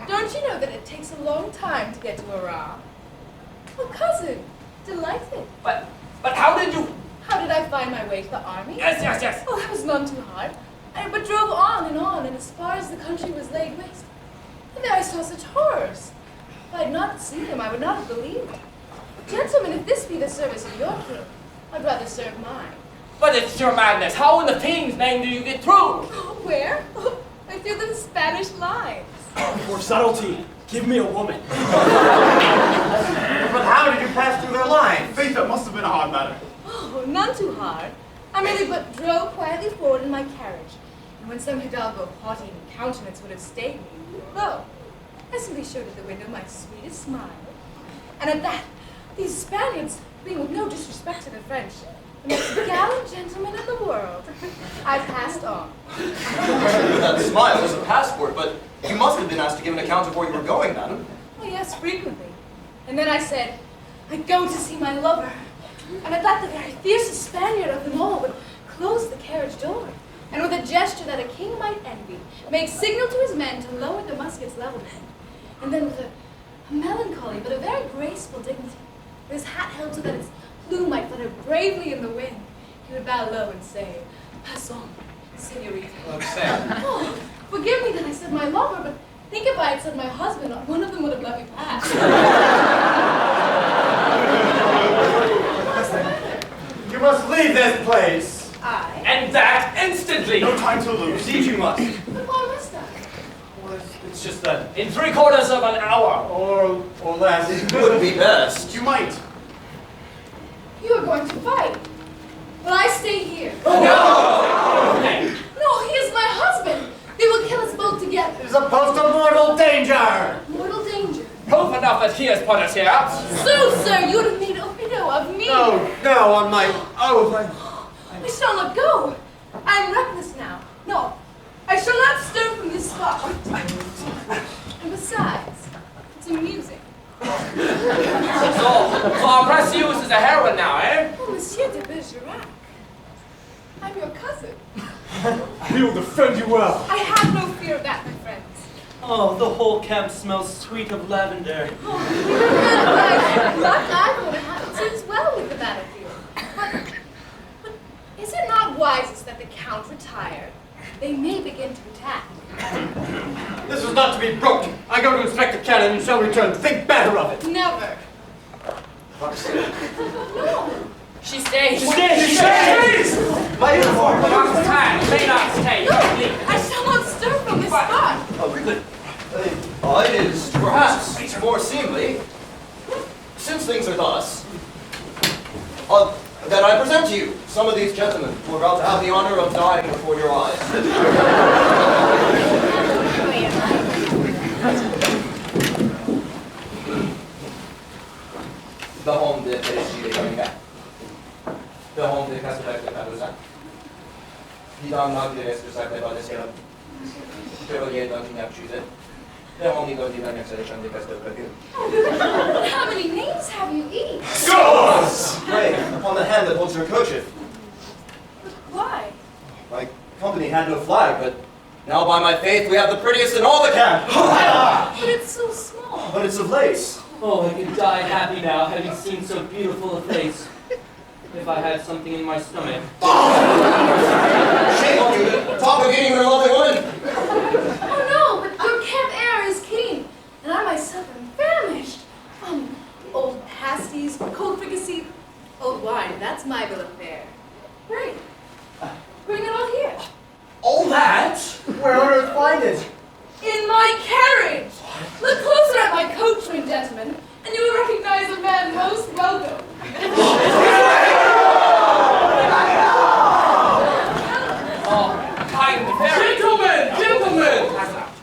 Don't you know that it takes a long time to get to Iran? Oh, cousin, delighted. But how did you? How did I find my way to the army? Yes. Oh, that was none too hard. I but drove on, and as far as the country was laid waste. And there I saw such horrors. If I had not seen them, I would not have believed. Gentlemen, if this be the service of your king, I'd rather serve mine. But it's your madness. How in the fiend's name do you get through? Where? Oh, I threw them Spanish lines. For subtlety, give me a woman. But how did you pass through their lines? Faith, that must have been a hard matter. Oh, none too hard. I merely but drove quietly forward in my carriage, and when some hidalgo haughty in countenance would have stayed me, lo, I simply showed at the window my sweetest smile. And at that, these Spaniards, being with no disrespect to the French, the most gallant gentlemen in the world, I passed on. That smile was a passport, but you must have been asked to give an account of where you were going, madam. Oh, yes, frequently. And then I said, I go to see my lover. And at that, the very fiercest Spaniard of them all would close the carriage door, and with a gesture that a king might envy, make signal to his men to lower the muskets leveled at him. And then with a melancholy but a very graceful dignity, with his hat held so that its plume might flutter bravely in the wind, he would bow low and say, "Passons, señorita." Oh, forgive me that I said my lover, but think if I had said my husband, not one of them would have let me pass. You must leave this place. I? And that instantly. No time to lose. Indeed you must. But why must I? Well, it's just that. In 3/4 of an hour. Or less. It would be best. You might. You are going to fight. But I stay here. No! No, he is my husband. They will kill us both together. It is a post of mortal danger. Mortal danger. Proof enough that he has put us here. So, sir, you would have made a widow of me. No, on my oath. I shall not go. I am reckless now. No, I shall not stir from this spot. And besides, it's amusing. So our press use is a heroine now, eh? Oh, Monsieur de Bergerac. I'm your cousin. We will defend you well. I have no fear of that, my friends. Oh, the whole camp smells sweet of lavender. Oh, good luck I would have. It suits well with the battlefield. But is it not wisest that the Count retire? They may begin to attack. This is not to be broken. I go to inspect the cannon and shall return. Think better of it. Never. Roxanne. No. She stays. She stays! My uniform! Dr. Tan, you may not stay. You can leave. I shall not stir from this spot. Oh, really? It is perhaps more seemly, since things are thus, that I present to you some of these gentlemen who are about to have the honor of dying before your eyes. The home de PHC Eden Troupe. The home de Castelec de Carusa. Vidam Magdalene Sacre Badesera. Chevalier d'Antignac Chuzet. The home de Acceleration de Castelec. How many names have you each? Scores! Pray, upon the hand that holds your kerchief. Why? My company had no flag, but now by my faith we have the prettiest in all the camp. But it's so small. But it's of lace. Oh, I could die happy now, having seen so beautiful a face. If I had something in my stomach. Shame on you to talk of eating with a lovely woman. Oh no, but your camp air is keen, and I myself am famished. Old pasties, cold fricassee, old wine, that's my bill of fare. Great. Bring it all here. All that? Where on earth find it? In my carriage! Look closer at my coachman, gentlemen, and you will recognize a man most welcome. Gentlemen!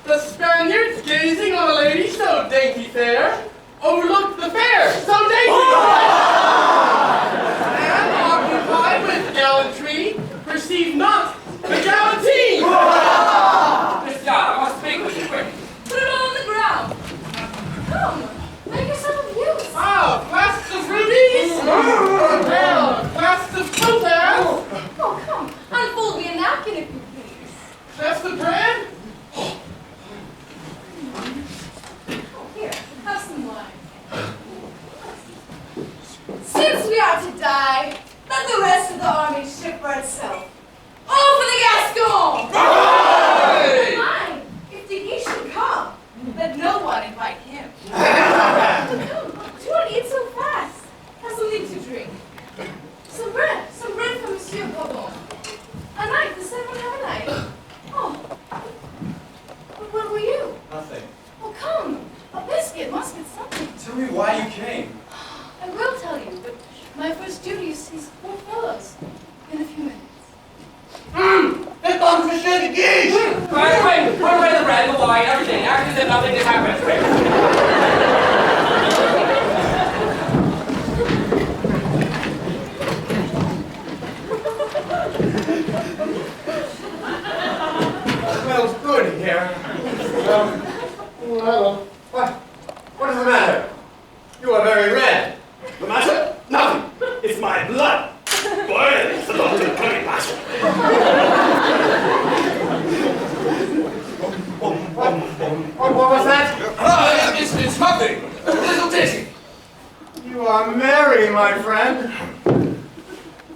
The Spaniards gazing on a lady so dainty fair, overlooked the fair so dainty! And occupied with gallantry, perceive not the gallantine! Miss Young, I must speak with you quick. Put it all on the ground. Come, make yourself of use. Ah, flasks of rubies! Flasks of topaz! Oh, come, unfold me a napkin if you please. That's the bread? Oh, here, have some wine. Since we are to die, let the rest of the army shift for itself. All for the Gascon! Hey! Mine, if the geese should come, let no one invite him. Come, do not eat so fast. Have something to drink. Some bread from Monsieur Bourbon. A knife, does anyone have a knife? Oh, but what were you? Nothing. Oh, come, a biscuit must get something. Tell me why you came. I will tell you, but my first duty is these poor fellows in a few minutes. It's on for shit again! Wait, put away the bread, the wine, everything. Act as if nothing has happened. Quick. Smells good here. What is the matter? You are very red. The matter? Nothing. It's my blood. Boil the Lord to the coming master. What was that? It's nothing. A little dizzy. You are merry, my friend.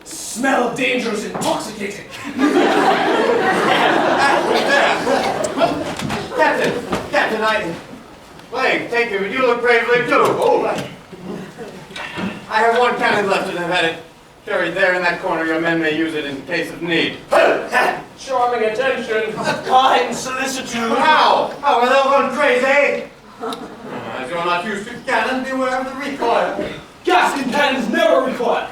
Smell dangerous, intoxicating. Captain, thank you, but you look bravely too. Oh, I have one cannon left and I've had it carried there in that corner. Your men may use it in case of need. Charming attention. Kind solicitude. How? How, are they all gone crazy? As you're not used to cannon, beware of the recoil. Gascon cannons never recoil.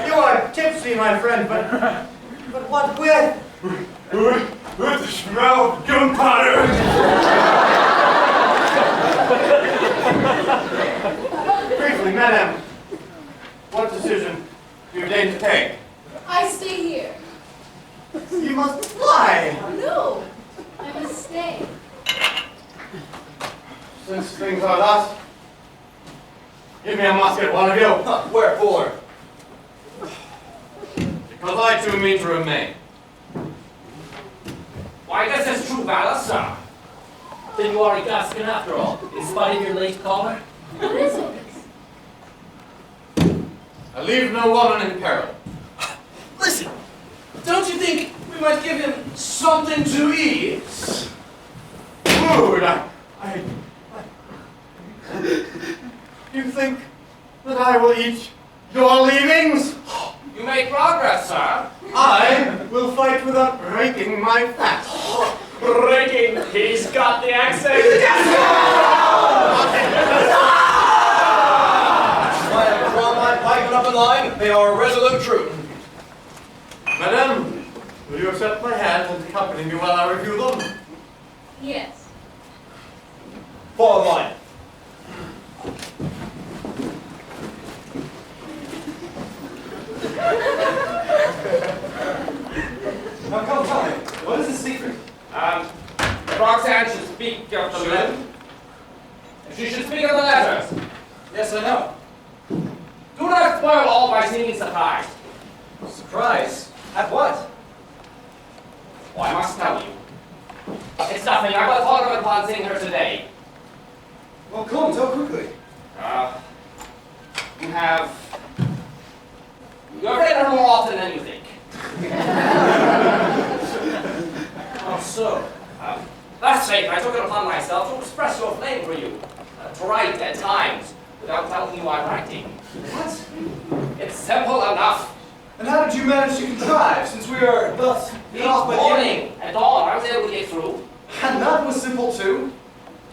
You are tipsy, my friend, but what with? With the smell of gunpowder. Briefly, madam, what decision do you deign to take? I stay here. You must fly. No, I must stay. Since things are thus, give me a musket, one of you. Wherefore? Because I too mean to remain. Why, this is true valor, sir. Then you are a Gascon after all, in spite of your late caller? What is it? I leave no woman in peril. Listen, don't you think we might give him something to eat? Food, you You think that I will eat your leavings? You make progress, sir. I will fight without breaking my fast. Breaking. He's got the accent. I have drawn my pike and up in line. They are a resolute troop. Madam, will you accept my hand and accompany me while I review them? Yes. Fall in line. Now come tell me, what is the secret? Roxanne should speak of the letter. She should speak of the letters. Yes, I know. Do not spoil all by seeming surprised. Surprise? At what? Oh, I must tell you. It's nothing. I was thought upon seeing her today. Well, come, tell quickly. You have... You've read her more often than you think. How so? Last sake, I took it upon myself to express your flame for you. To write at times, without telling you I'm writing. What? It's simple enough. And how did you manage to contrive, since we are thus Each morning, at dawn, I was able to get through. And that was simple too.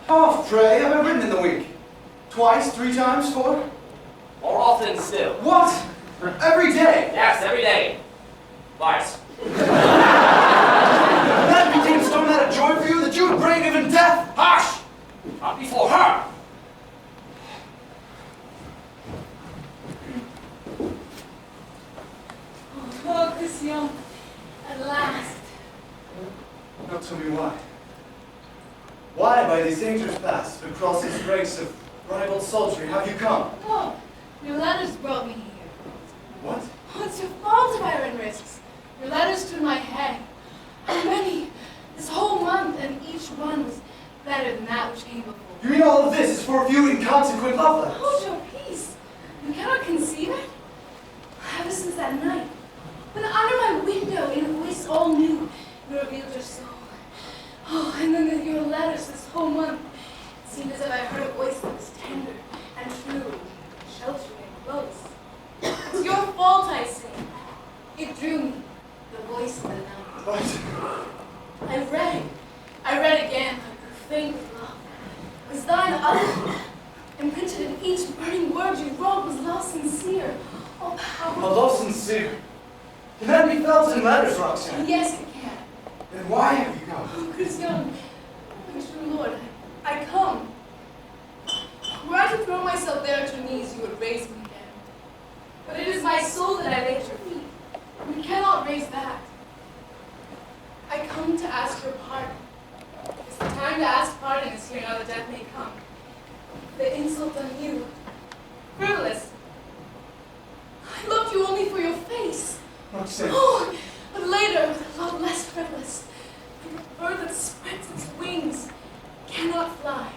How oft, pray, have I written in the week? Twice, 3 times, 4? More often still. What? Every day? Yes, every day. Twice. That became so mad a joy for you that you would brave even death? Hush! Not before her. Oh, Christian, at last. Now tell me why. Why, by these dangerous paths, across these ranks of ribald soldiery, have you come? Oh, your letters brought me here. What? Oh, it's your fault if I run risks. Your letters stood my head. How many? This whole month, and each one was better than that which came before. You mean all of this is for a few inconsequent love letters? Hold your peace. You cannot conceive it? Ever since that night, when under my window, in a voice all new, you revealed your soul. Oh, and then your letters this whole month, it seemed as if I heard a voice that was tender and true, sheltering and close. It's your fault, I say. It drew me, the voice of the night. What? I read it. I read again, like the faint with love. Was thine other? And printed in each burning word you wrote was love sincere. Oh, power. A love sincere. Can that be felt in letters, Roxanne? Yes, it can. Then why have you come? Oh, Christian, my true Lord, I come. Were I to throw myself there at your knees, you would raise me again. But it is my soul that I lay at your feet. We cannot raise that. I come to ask your pardon. It's the time to ask pardon is here now that death may come. The insult on you. Frivolous. I loved you only for your face. Roxanne. Oh, but later, with a love less frivolous, like a bird that spreads its wings, cannot fly.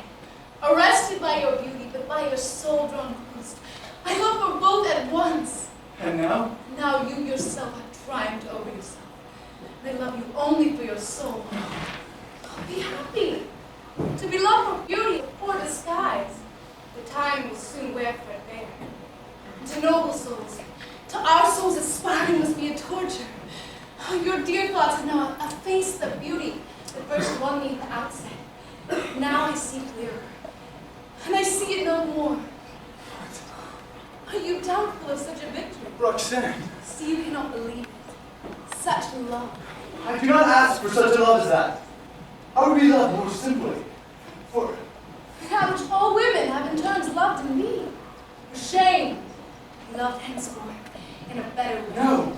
Arrested by your beauty, but by your soul drawn close. I love for both at once. And now? Now you yourself have triumphed over yourself. And I love you only for your soul. Oh, be happy. To be loved for beauty or disguise. The time will soon wear threadbare. And to noble souls, to our souls aspiring must be a torture. Oh, your dear thoughts have now effaced the beauty that first won me at the outset. Now I see clearer. And I see it no more. Are you doubtful of such a victory? Roxanne. See, you cannot believe it. Such love. I do not ask for such a love as that. I would be loved more simply. For That which all women have in turns loved in me. For shame. Be loved henceforth in a better way. no.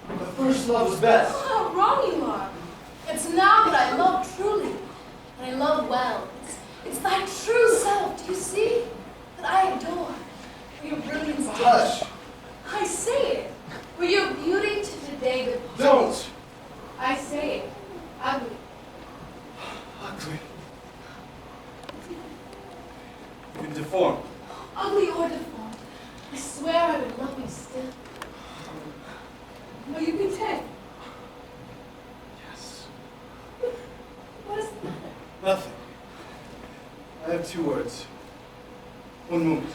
The first love was best. Oh, how wrong you are. It's now that I love truly. And I love well. It's thy true self, do you see? That I adore. For your brilliance. Hush. I say it. For your beauty to today the Don't. I say it. Ugly. Ugly. Even deformed. Ugly or deformed. I swear I would love you still. Are you content? Yes. What is the matter? Nothing. I have 2 words. One moment.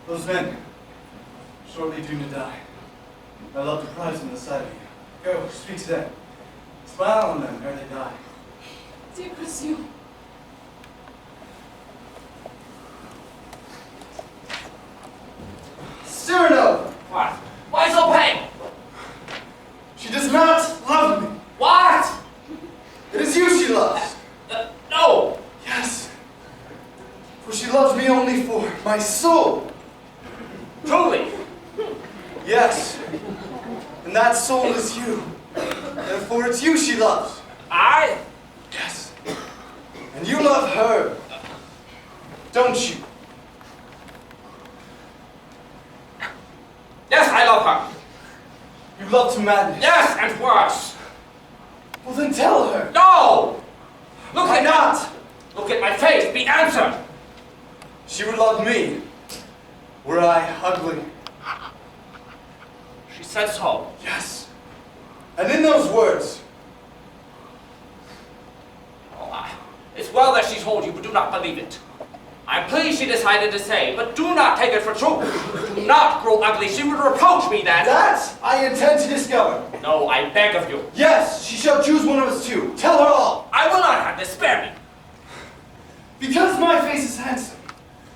Those men shortly doomed to die. My love deprives them of the sight of you. Go, speak to them. Smile on them ere they die. Dear Christy, Cyrano! What? Why so pale? She does not love me. What? It is you she loves. No! Yes. For she loves me only for my soul. Truly? Yes. And that soul is you. Therefore it's you she loves. I? Yes. And you love her. Don't you? Yes, I love her. You love to madness. Yes, and worse. Well then tell her. No! Look Why at not? Look at my face. Be answered. She would love me. Were I ugly. She said so. Yes. And in those words. Oh, it's well that she told you, but do not believe it. I'm pleased she decided to say, but do not take it for true. Do not grow ugly. She would reproach me then. That I intend to discover. No, I beg of you. Yes, she shall choose one of us two. Tell her all. I will not have this. Spare me. Because my face is handsome,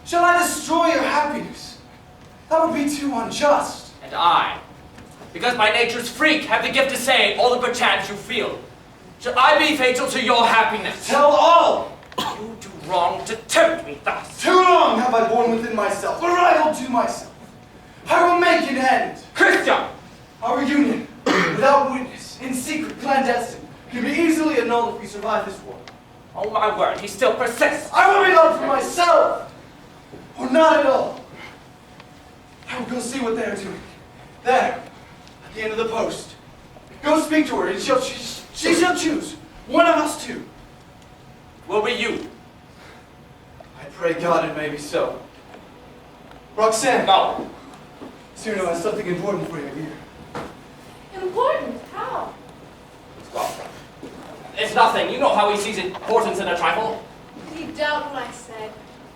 shall I destroy your happiness? That would be too unjust. And I, because by nature's freak, have the gift to say all the perchance you feel. Shall I be fatal to your happiness? Tell all. You do wrong to tempt me thus. Too long have I borne within myself, a rival to myself. I will make an end. Christian! Our reunion, without witness, in secret, clandestine, can be easily annulled if we survive this war. Oh my word, he still persists. I will be loved for myself, or not at all. I will go see what they are doing. There, at the end of the post. Go speak to her, and she shall choose one of us two. Will be you. I pray God it may be so. Roxanne. No. Cyrano has something important for you here. important? How? Well, it's nothing. You know how he sees importance in a trifle. Did he doubt what I said?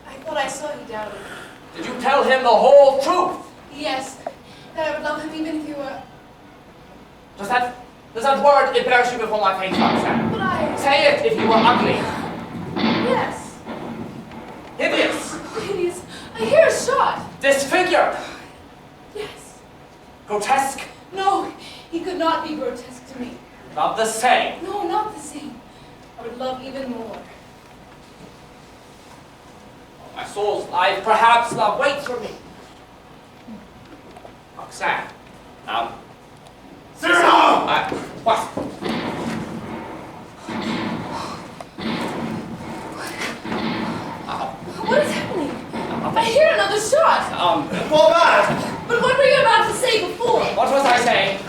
I thought I saw he doubted. Did you tell him the whole truth? Yes, that I would love him even if he were... Does that word embarrass you before my face, Roxanne? But I... Say it if you were ugly. Yes. Hideous. Hideous. I hear a shot. Disfigured. Yes. Grotesque. No, he could not be grotesque to me. Not the same. No, not the same. I would love even more. My soul's life, perhaps love waits for me. Roxanne. Cyrano! What? What is happening? I hear another shot. Fall back. But what were you about to say before? What was I saying?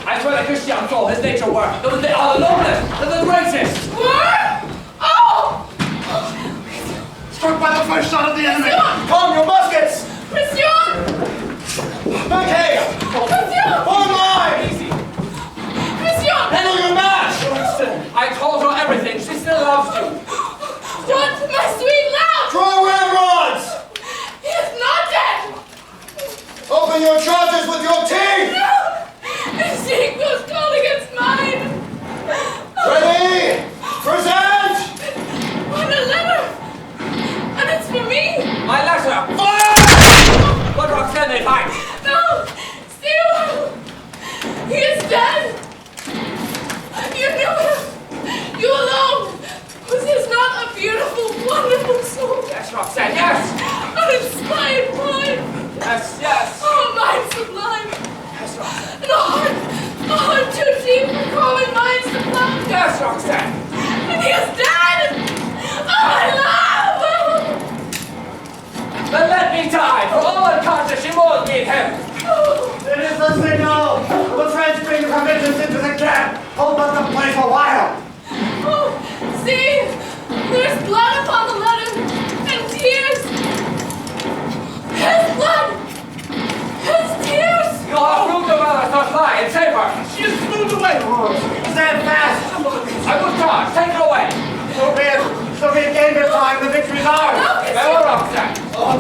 I swear that Christian soul, his nature were. They are the noblest, the greatest. Were? Oh! Struck by the first shot of the enemy. Christian! Come, your muskets! Christian! Back here! Christian! Online! Easy. Christian! Handle your match! I told her everything. She still loves you. What? My sweet love! Draw ramrods! He is not dead! Open your charges with your teeth! No! His cheek was cold against mine! Ready! Present! What a letter! And it's for me! My letter. Fire! What Roxanne they fight? No! Steel! He is dead! You knew him! You alone! Was his not a beautiful, wonderful soul? Yes, Roxanne, yes! An inspired mind! Yes, yes! Oh, a mind sublime! Yes, Roxanne. And a heart too deep for common minds to plumb! Yes, Roxanne! And he is dead! Oh, my love! Then let me die, for all unconscious she mourned me in him! It is the signal! The French bring the provisions into the camp! Hold up the place a while! Oh, see! There's blood upon the letter, and tears! His blood! His tears! You'll have room to mother not lie and save her! She is moved away! Stand fast! I will charge, take her away! So be it! So be it, gain your time, the victory is ours! No, Farewell, Roxanne! On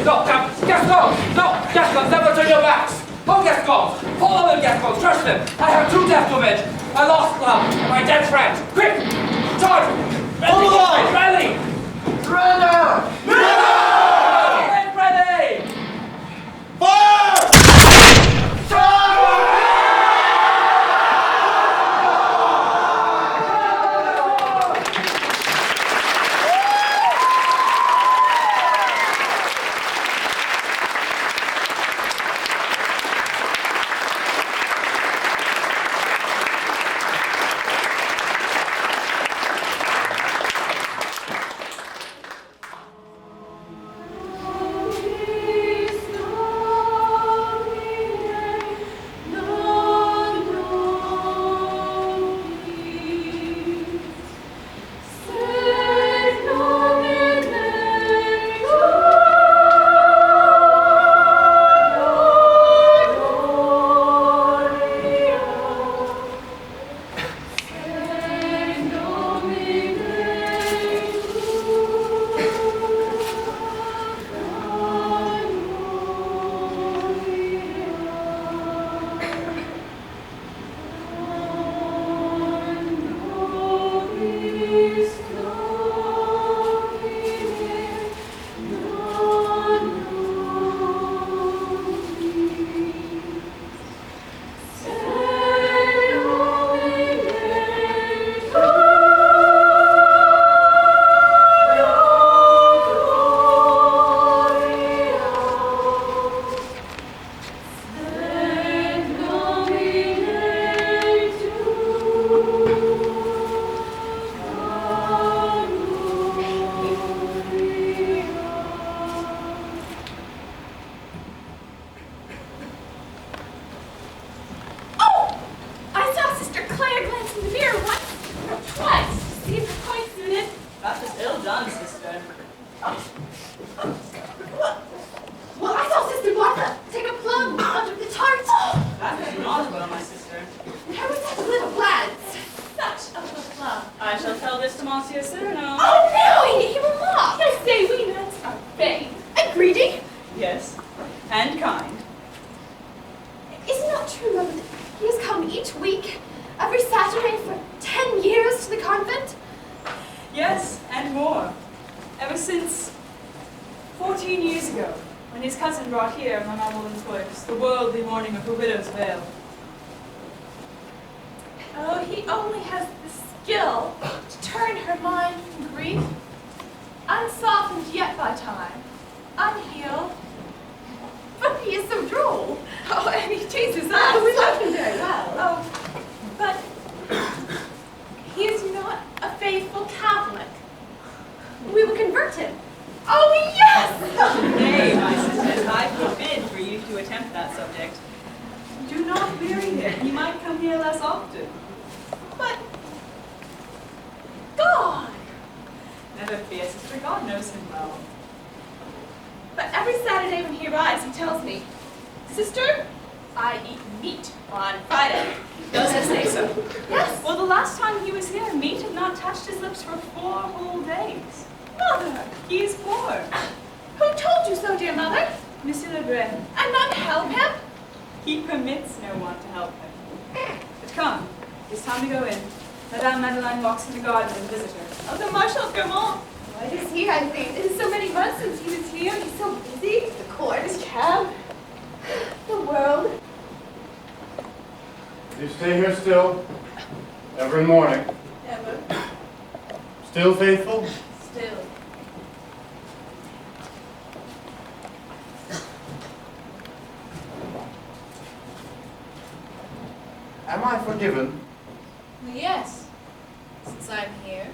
No, Gascons! No, Gascons, never turn your backs! Oh, Gascons! Follow them, Gascons, trust them! I have two deaths to avenge! My lost love and my dead friend! Quick! Charge! Hold the line! Ready! Surrender! Get ready! Fire! I shall tell this to Monsieur Cyrano. Oh no! He will not! I say we nuts are vain and greedy. Yes, and kind. Is it not true, Mother, that he has come each week, every Saturday for 10 years to the convent? Yes, and more. Ever since 14 years ago, when his cousin brought here, among all woman's voice, the worldly mourning of a widow's veil. Oh, he only has the skill to turn her mind from grief, unsoftened yet by time, unhealed. But he is so droll. Oh, and he teases us. Oh, we like him very well. Oh, but he is not a faithful Catholic. We will convert him. Oh, yes! Nay, my sisters, I forbid for you to attempt that subject. Do not weary him. He might come here less often. But God! Never fear, sister. God knows him well. But every Saturday when he arrives, he tells me, Sister, I eat meat on Friday. Does he say so? Yes. Well, the last time he was here, meat had not touched his lips for 4 whole days. Mother! He is poor. Who told you so, dear mother? Monsieur Lebrun. And none help him? He permits no one to help him. But come, it's time to go in. Madame Madeleine walks in the garden with a visitor. Oh, the Marshal Gaumont. Why is he, I think? It is so many months since he was here. He's so busy. The court, his cab, the world. You stay here still, every morning. Ever. Still faithful? Still. Am I forgiven? Well, yes, since I'm here.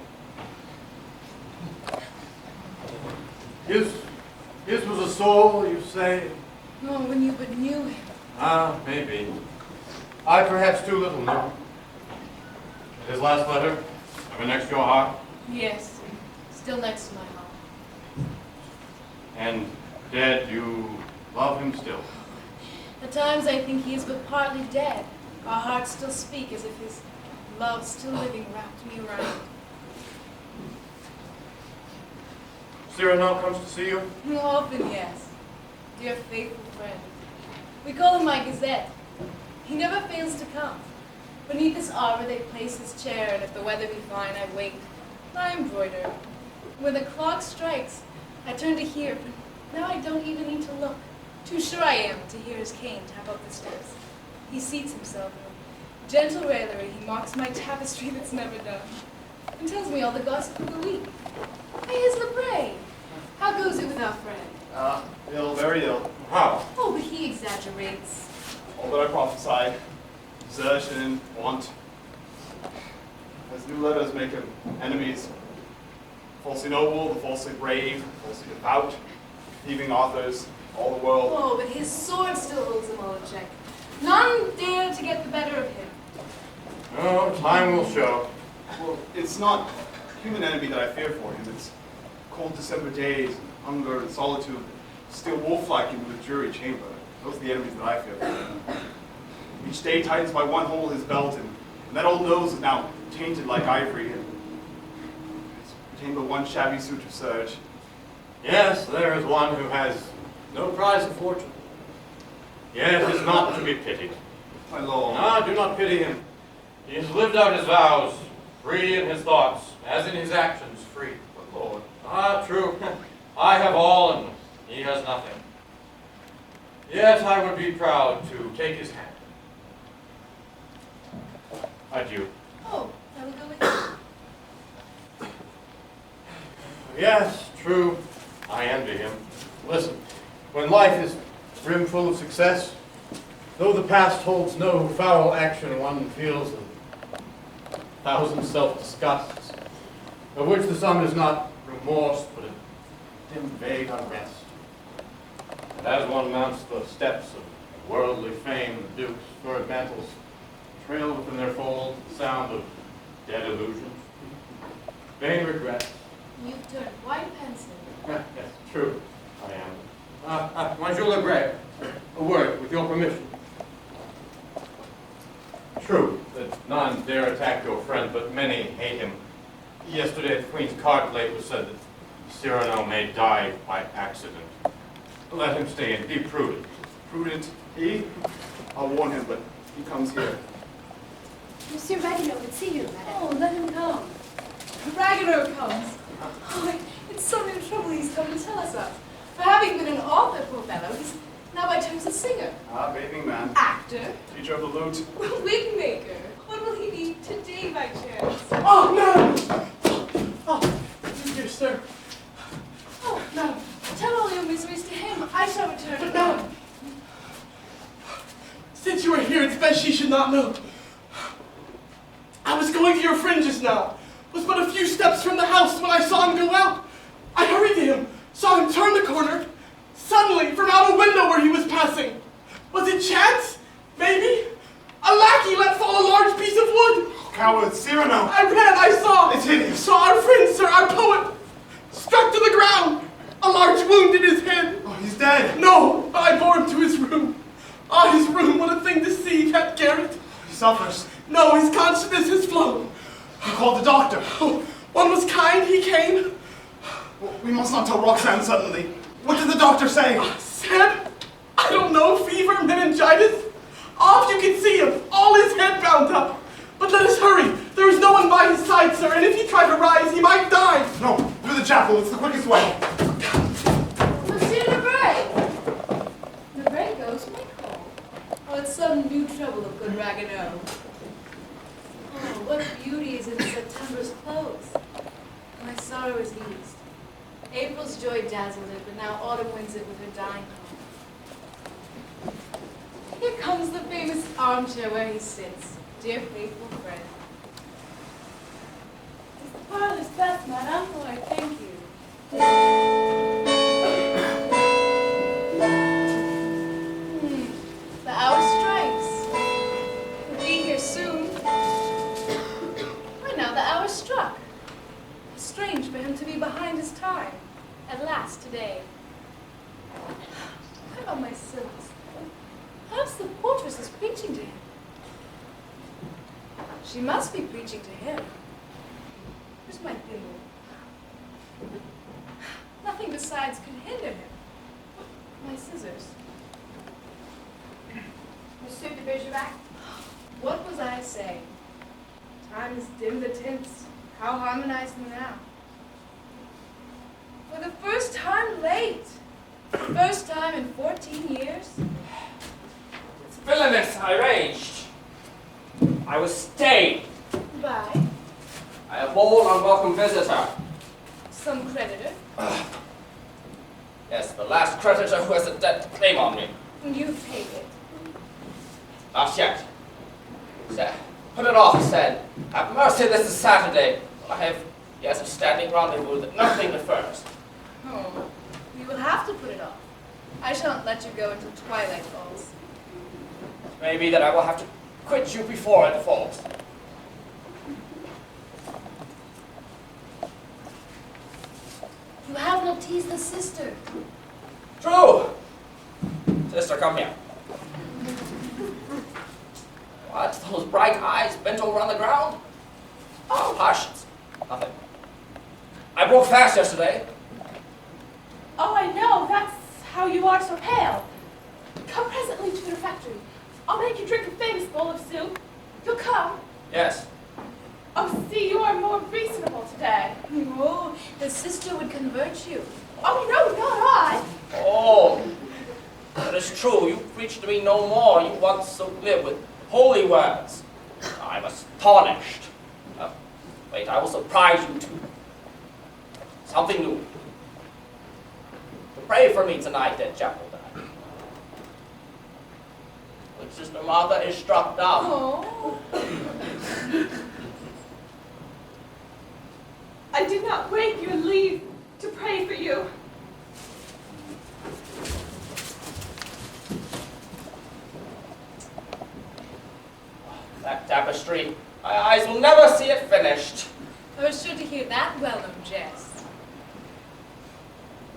His was a soul, you say? Oh, when you but knew him. Ah, maybe. I perhaps too little knew. His last letter, ever next to your heart? Yes, still next to my heart. And dead, you love him still? At times I think he is but partly dead. Our hearts still speak as if his love still living wrapped me around. Cyrano comes to see you? Often, yes. dear faithful friend. We call him my Gazette. He never fails to come. Beneath this arbor they place his chair, and if the weather be fine, I wait. I embroider. When the clock strikes, I turn to hear, but now I don't even need to look. Too sure I am to hear his cane tap up the steps. He seats himself, and with gentle raillery he mocks my tapestry that's never done, and tells me all the gossip of the week. Hey, here's Lebray. How goes it with our friend? Ill, very ill. How? Oh, but he exaggerates. All that I prophesied, desertion, want. As new letters make him enemies. Falsely noble, the falsely brave, falsely devout, thieving authors, all the world. Oh, but his sword still holds them all in check. None dare to get the better of him. Oh, time will show. Well, it's not human enemy that I fear for him. It's cold December days, hunger and solitude, still wolf-like in the jury chamber. Those are the enemies that I fear for him. Each day tightens by one hole his belt, and that old nose is now tainted like ivory, and it's retained but one shabby suit of serge. Yes, there is one who has no prize of fortune. Yet is not to be pitied. My lord. Ah, do not pity him. He has lived out his vows, free in his thoughts, as in his actions free. But lord. Ah, true. I have all, and he has nothing. Yet I would be proud to take his hand. Adieu. Oh, I will go with you. Yes, true. I envy him. Listen, when life is brimful of success, though the past holds no foul action, one feels a thousand self-disgusts, of which the sum is not remorse, but a dim, vague unrest. And as one mounts the steps of worldly fame, the dukes, furred mantles, trail within their folds the sound of dead illusions, vain regrets. You've turned white pensive. Yes, true, I am. Monsieur Lebray, a word, with your permission. True that none dare attack your friend, but many hate him. Yesterday at the Queen's card plate was said that Cyrano may die by accident. Let him stay and be prudent. Prudent? He? I'll warn him, but he comes here. Monsieur Ragueneau would see you, madame. Oh, let him come. Ragueneau comes. Oh, it's some new trouble he's come to tell us of. For having been an author, poor fellow, he's now by turns a singer. Ah, bathing man. Actor. Teacher of the lute. Wig maker. What will he be today by chance? Oh, no! Oh, dear sir. Oh, no. Tell all your miseries to him. I shall return. But no. Since you are here, it's best she should not know. I was going to your friend just now. Was but a few steps from the house when I saw him go out. I hurried to him, saw him turn the corner. Suddenly, from out a window where he was passing. Was it chance? Maybe? A lackey let fall a large piece of wood. Coward, Cyrano. I ran, I saw. It's hideous. Saw our friend, sir, our poet, struck to the ground. A large wound in his head. Oh, he's dead. No, but I bore him to his room. Ah, his room, what a thing to see, that garret. He suffers. No, his consciousness has flown. You called the doctor. Oh, one was kind, he came. Well, we must not tell Roxanne suddenly. What did the doctor say? Said, I don't know, fever, meningitis. Off you can see him, all his head bound up. But let us hurry. There is no one by his side, sir, and if he tried to rise, he might die. No, through the chapel, it's the quickest way. Monsieur Lebray. Lebray goes to my call. Oh, it's some new trouble of good Ragueneau. Oh, what beauty is in September's clothes. My sorrow is eased. April's joy dazzled it, but now autumn wins it with her dying home. Here comes the famous armchair where he sits, dear faithful friend. Is the parlor's best, madame? Oh, I thank you. The hour strikes. We'll be here soon. Why now, the hour struck. Strange for him to be behind his time. At last, today. What about my silks? Perhaps the portress is preaching to him. She must be preaching to him. Where's my thimble? Nothing besides could hinder him. My scissors. Monsieur de Bergerac? What was I saying? Time has dimmed the tints. How harmonized them now? For the first time late. First time in 14 years. It's villainous, I raged. I was stayed. By I have all unwelcome visitor. some creditor. Yes, the last creditor who has a debt claim on me. You've paid it. Not yet. Said, put it off, said. Have mercy, this is Saturday. I have, yes, a standing rendezvous that nothing defers. Oh, you will have to put it off. I shan't let you go until twilight falls. Maybe that I will have to quit you before it falls. You have not teased the sister. True. Sister, come here. What? Those bright eyes bent over on the ground? Oh, hush. It's nothing. I broke fast yesterday. Oh, I know. That's how you are so pale. Come presently to the refectory. I'll make you drink a famous bowl of soup. You'll come. Yes. Oh, see, you are more reasonable today. Oh, the sister would convert you. Oh, no, not I. Oh, that is true. You preach to me no more. You once so glib with holy words. I'm astonished. Wait, I will surprise you too. Something new. Pray for me tonight at chapel time. When Sister Martha is struck down. Oh. I did not wait your leave to pray for you. That tapestry, my eyes will never see it finished. I was sure to hear that well-known jest.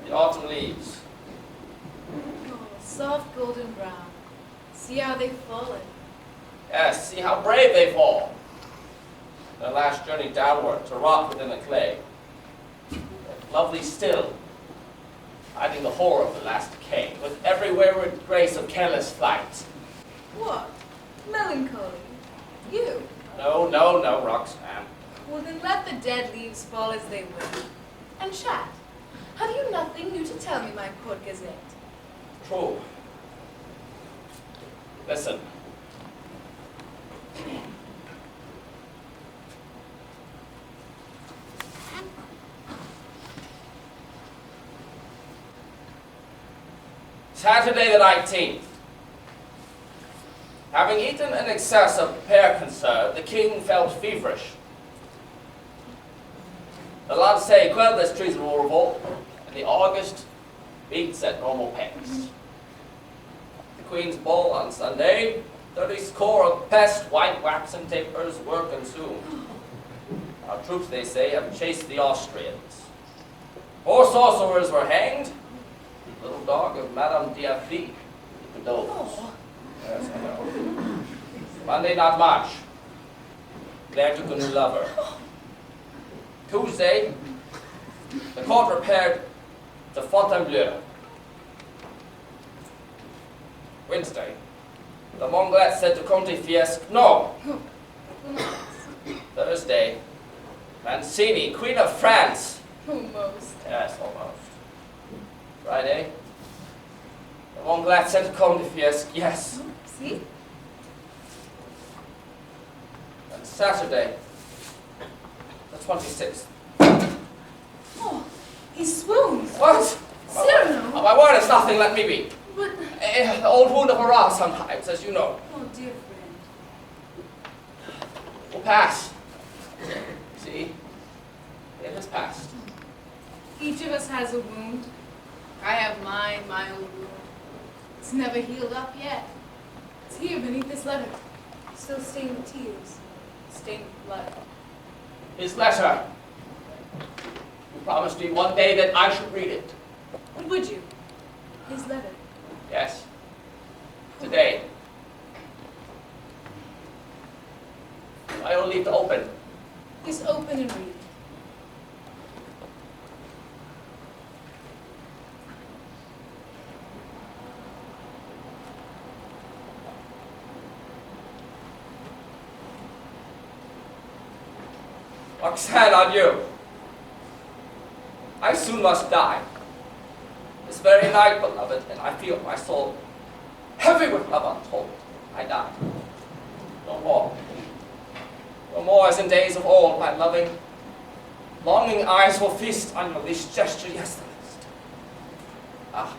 The autumn leaves. Oh, soft golden brown. See how they've fallen. Yes, see how brave they fall. Their last journey downward to rot within the clay. Yet lovely still, hiding the horror of the last decay, with every wayward grace of careless flight. What? Melancholy? You? No, no, no, Roxanne. Well, then let the dead leaves fall as they will. And chat. Have you nothing new to tell me, my court gazette? True. Listen. Saturday the 19th. Having eaten in excess of pear conserve, the king felt feverish. The Lancet quelled this treasonable revolt, and the August beats at normal pace. The Queen's ball on Sunday, 30 score of pest, white wax, and tapers were consumed. Our troops, they say, have chased the Austrians. 4 sorcerers were hanged. The little dog of Madame Diafi, the doves. Yes, I know. Monday, not much. Claire took a new lover. Tuesday, the court repaired to Fontainebleau. Wednesday, the Monglet said to Comte Fiesque, no. Thursday, Mancini, Queen of France. Almost. Yes, almost. Friday, the Monglet said to Comte Fiesque, yes. See? And Saturday, the 26th. Oh, he swoons. What? Cyrano. Oh, my word, it's nothing, let me be. But... The old wound of Hurrah sometimes, as you know. Oh, dear friend. Will pass. See? It has passed. Each of us has a wound. I have mine, my old wound. It's never healed up yet. It's here beneath this letter. Still stained with tears. Stained with blood. His letter. You promised me one day that I should read it. What would you? His letter. Yes. Today. I only leave to open. Just open and read. Roxanne, adieu. I soon must die. This very night, beloved, and I feel my soul heavy with love untold. I die. No more. No more as in days of old, my loving, longing eyes will feast on your least gesture, yes, the least. Ah,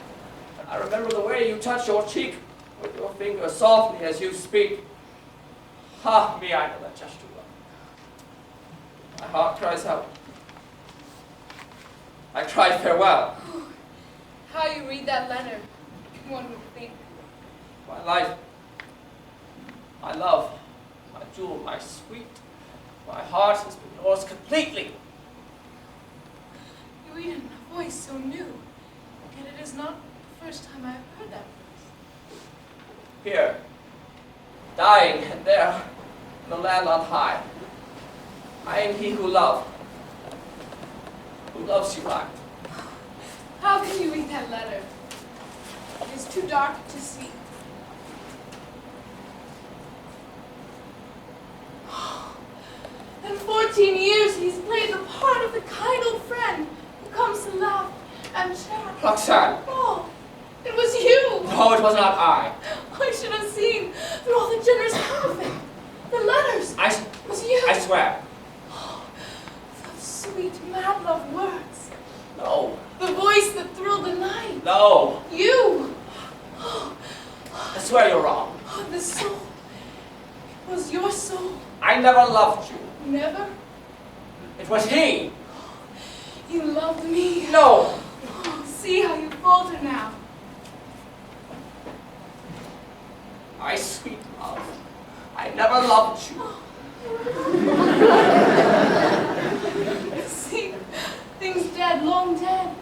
I remember the way you touch your cheek with your finger softly as you speak. Ah, me, I know that gesture well. My heart cries out. I cry farewell. How you read that letter, one would think. My life, my love, my jewel, my sweet, my heart has been yours completely. You read it in a voice so new, yet it is not the first time I have heard that voice. Here, dying, and there, in the land on high, I am he who loves you right. How can you read that letter? It is too dark to see. In 14 years, he's played the part of the kind old friend who comes to laugh and chat. Roxanne. Oh, it was you. No, it was not I. I should have seen through all the generous part of it. The letters. It was you. I swear. Those sweet, mad love words. No. The voice that thrilled the night. No. You. I swear you're wrong. Oh, the soul. It was your soul. I never loved you. Never? It was he. You loved me. No. Oh, see how you falter now. My sweet love. I never loved you. See, things dead, long dead.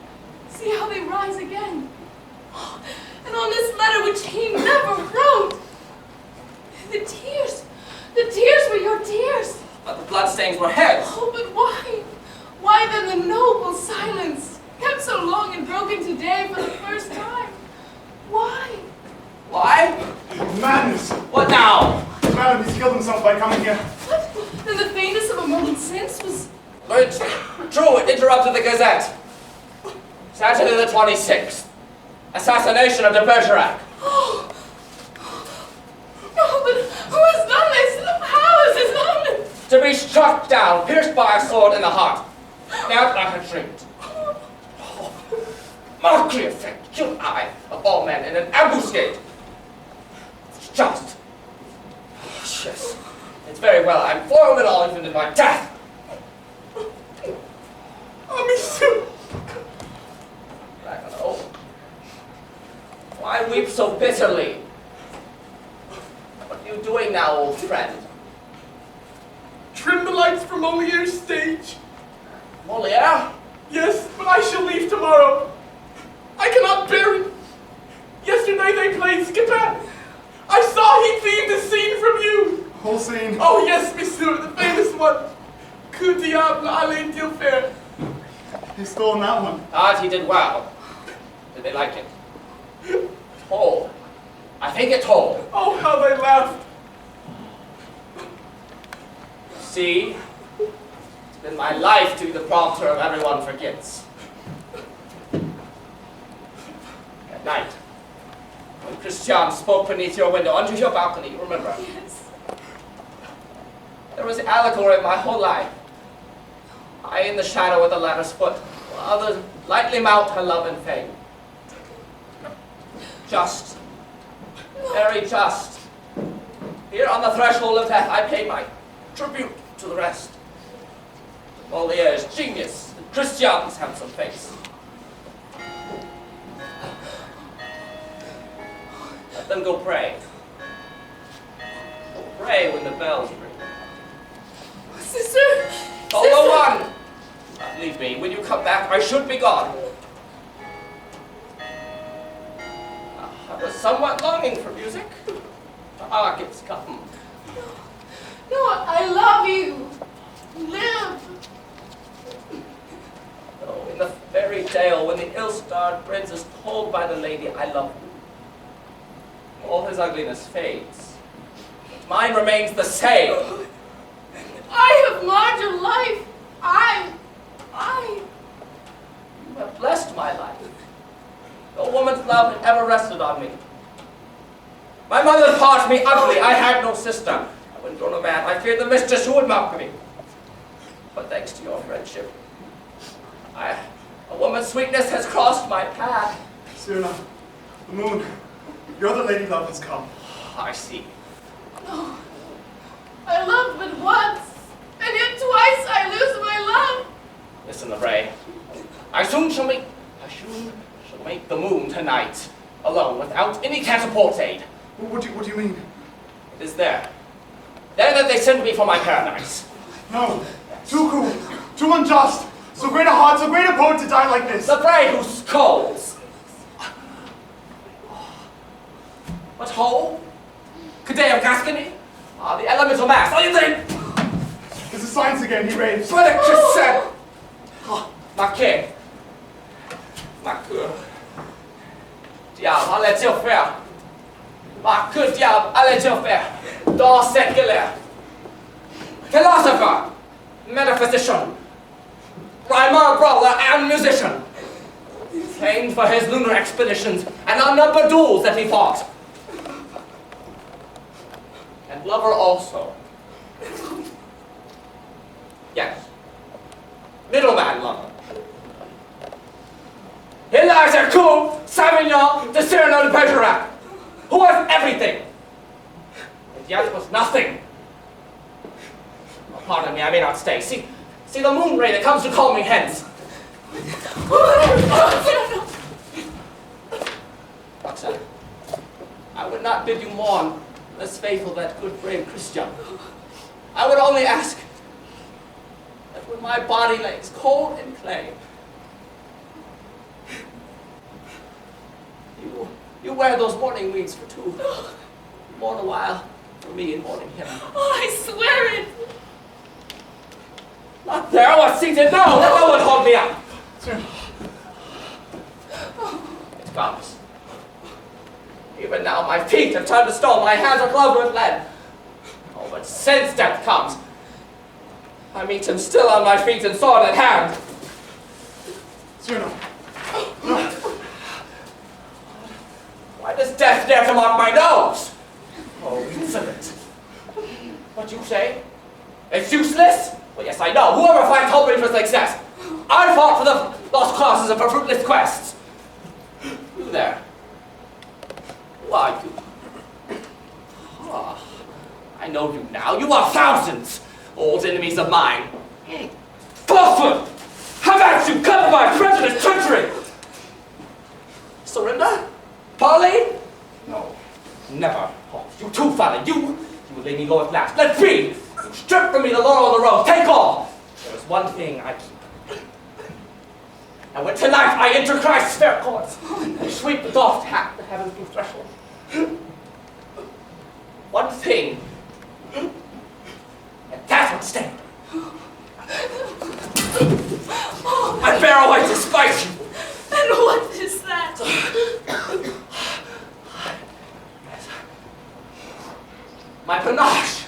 See how they rise again. And on this letter which he never wrote, the tears were your tears. But the bloodstains were his. Oh, but why? Why then the noble silence, kept so long and broken today for the first time? Why? Why? Madness! What now? Madam, he's killed himself by coming here. What? Then the faintness of a moment since was... True, it interrupted the Gazette. Saturday the 26th. Assassination of de Bergerac. Oh. No, but who has done this? How has this happened? To be struck down, pierced by a sword in the heart. Now I have dreamed. Oh, mockery of fate, killed I, of all men, in an ambuscade. It's just. Yes, it's very well. I'm foiled it all, even in my death. Oh, me too. I don't know. Why weep so bitterly? What are you doing now, old friend? Trim the lights for Moliere's stage. Moliere? Yes, but I shall leave tomorrow. I cannot bear it. Yesterday they played Scapin. I saw he themed a scene from you. Whole scene? Oh yes, monsieur, the famous one. Que diable allait-il faire? He stole that one. Ah, he did well. Did they like it? Told. I think it told. Oh, how they laughed. See? It's been my life to be the prompter of everyone forgets. At night, when Christian spoke beneath your window, under your balcony, you remember? Yes. There was allegory of my whole life. I in the shadow of the ladder's foot, while others lightly mount her love and fame. Just. Very just. Here on the threshold of death, I pay my tribute to the rest. Moliere's genius, and Christian's handsome face. Let them go pray. Go pray when the bells ring. Sister! Follow on! Leave me. When you come back, I should be gone. I was somewhat longing for music. Ah, it's come. No, I love you. Live. Oh, in the fairy tale, when the ill-starred prince is told by the lady, I love you, all his ugliness fades. Mine remains the same. I have marred your life. love had ever rested on me. My mother thought me ugly. I had no sister. And when grown a man, I feared the mistress who would mock me. But thanks to your friendship, a woman's sweetness has crossed my path. Cyrano, the moon, your other lady love has come. I see. No, I loved but once, and yet twice I lose my love. Listen, Lebray. I soon shall make the moon tonight, alone, without any catapult aid. What do you mean? It is there. There that they send me for my paradise. No, too cruel, too unjust. So great a heart, so great a poet to die like this. Lebray who scolds. What ho? Cadet of Gascony? The elemental mass, are you there? It's the science again, he raves. What a cassette! Ma king. Ma que. Diable, allait-il faire? Ma que diable allait-il faire dans cette galère? Philosopher, metaphysician, rhymer, brawler, and musician. Famed for his lunar expeditions and unnumbered duels that he fought. And lover also. Yes. Middleman lover. Here lies a coup, Savignon de Cyrano de Bergerac, who was everything, and yet was nothing. Oh, pardon me, I may not stay. See the moon ray that comes to call me hence. Roxanne, I would not bid you mourn, less faithful that good brave Christian. I would only ask that when my body lays cold in clay, you wear those mourning weeds for two. Mourn a while for me and mourning him. Oh, I swear it. Not there, I was seated. No, let no one hold me up. It comes. Even now my feet have turned to stone, my hands are gloved with lead. Oh, but since death comes, I meet him still on my feet and sword in hand. Cyrano, no. Why does death dare to mark my nose? Oh, insolent. What you say? It's useless? Well, yes, I know. Whoever finds hope for success. I fought for the lost causes and for fruitless quests. You there. Who are you? Oh, I know you now. You are thousands, old enemies of mine. Falsehood! Have at you! Cover my prejudiced treachery! Surrender? Parley? No, never. Oh, you too, father. You will lay me low at last. Let be! You strip from me the laurel of the rose. Take all! There is one thing I keep. And when tonight I enter Christ's fair courts and sweep the doffed hat that heaven's blue threshold. One thing. And that would stand. I bear away to spite you. And what is that? My panache.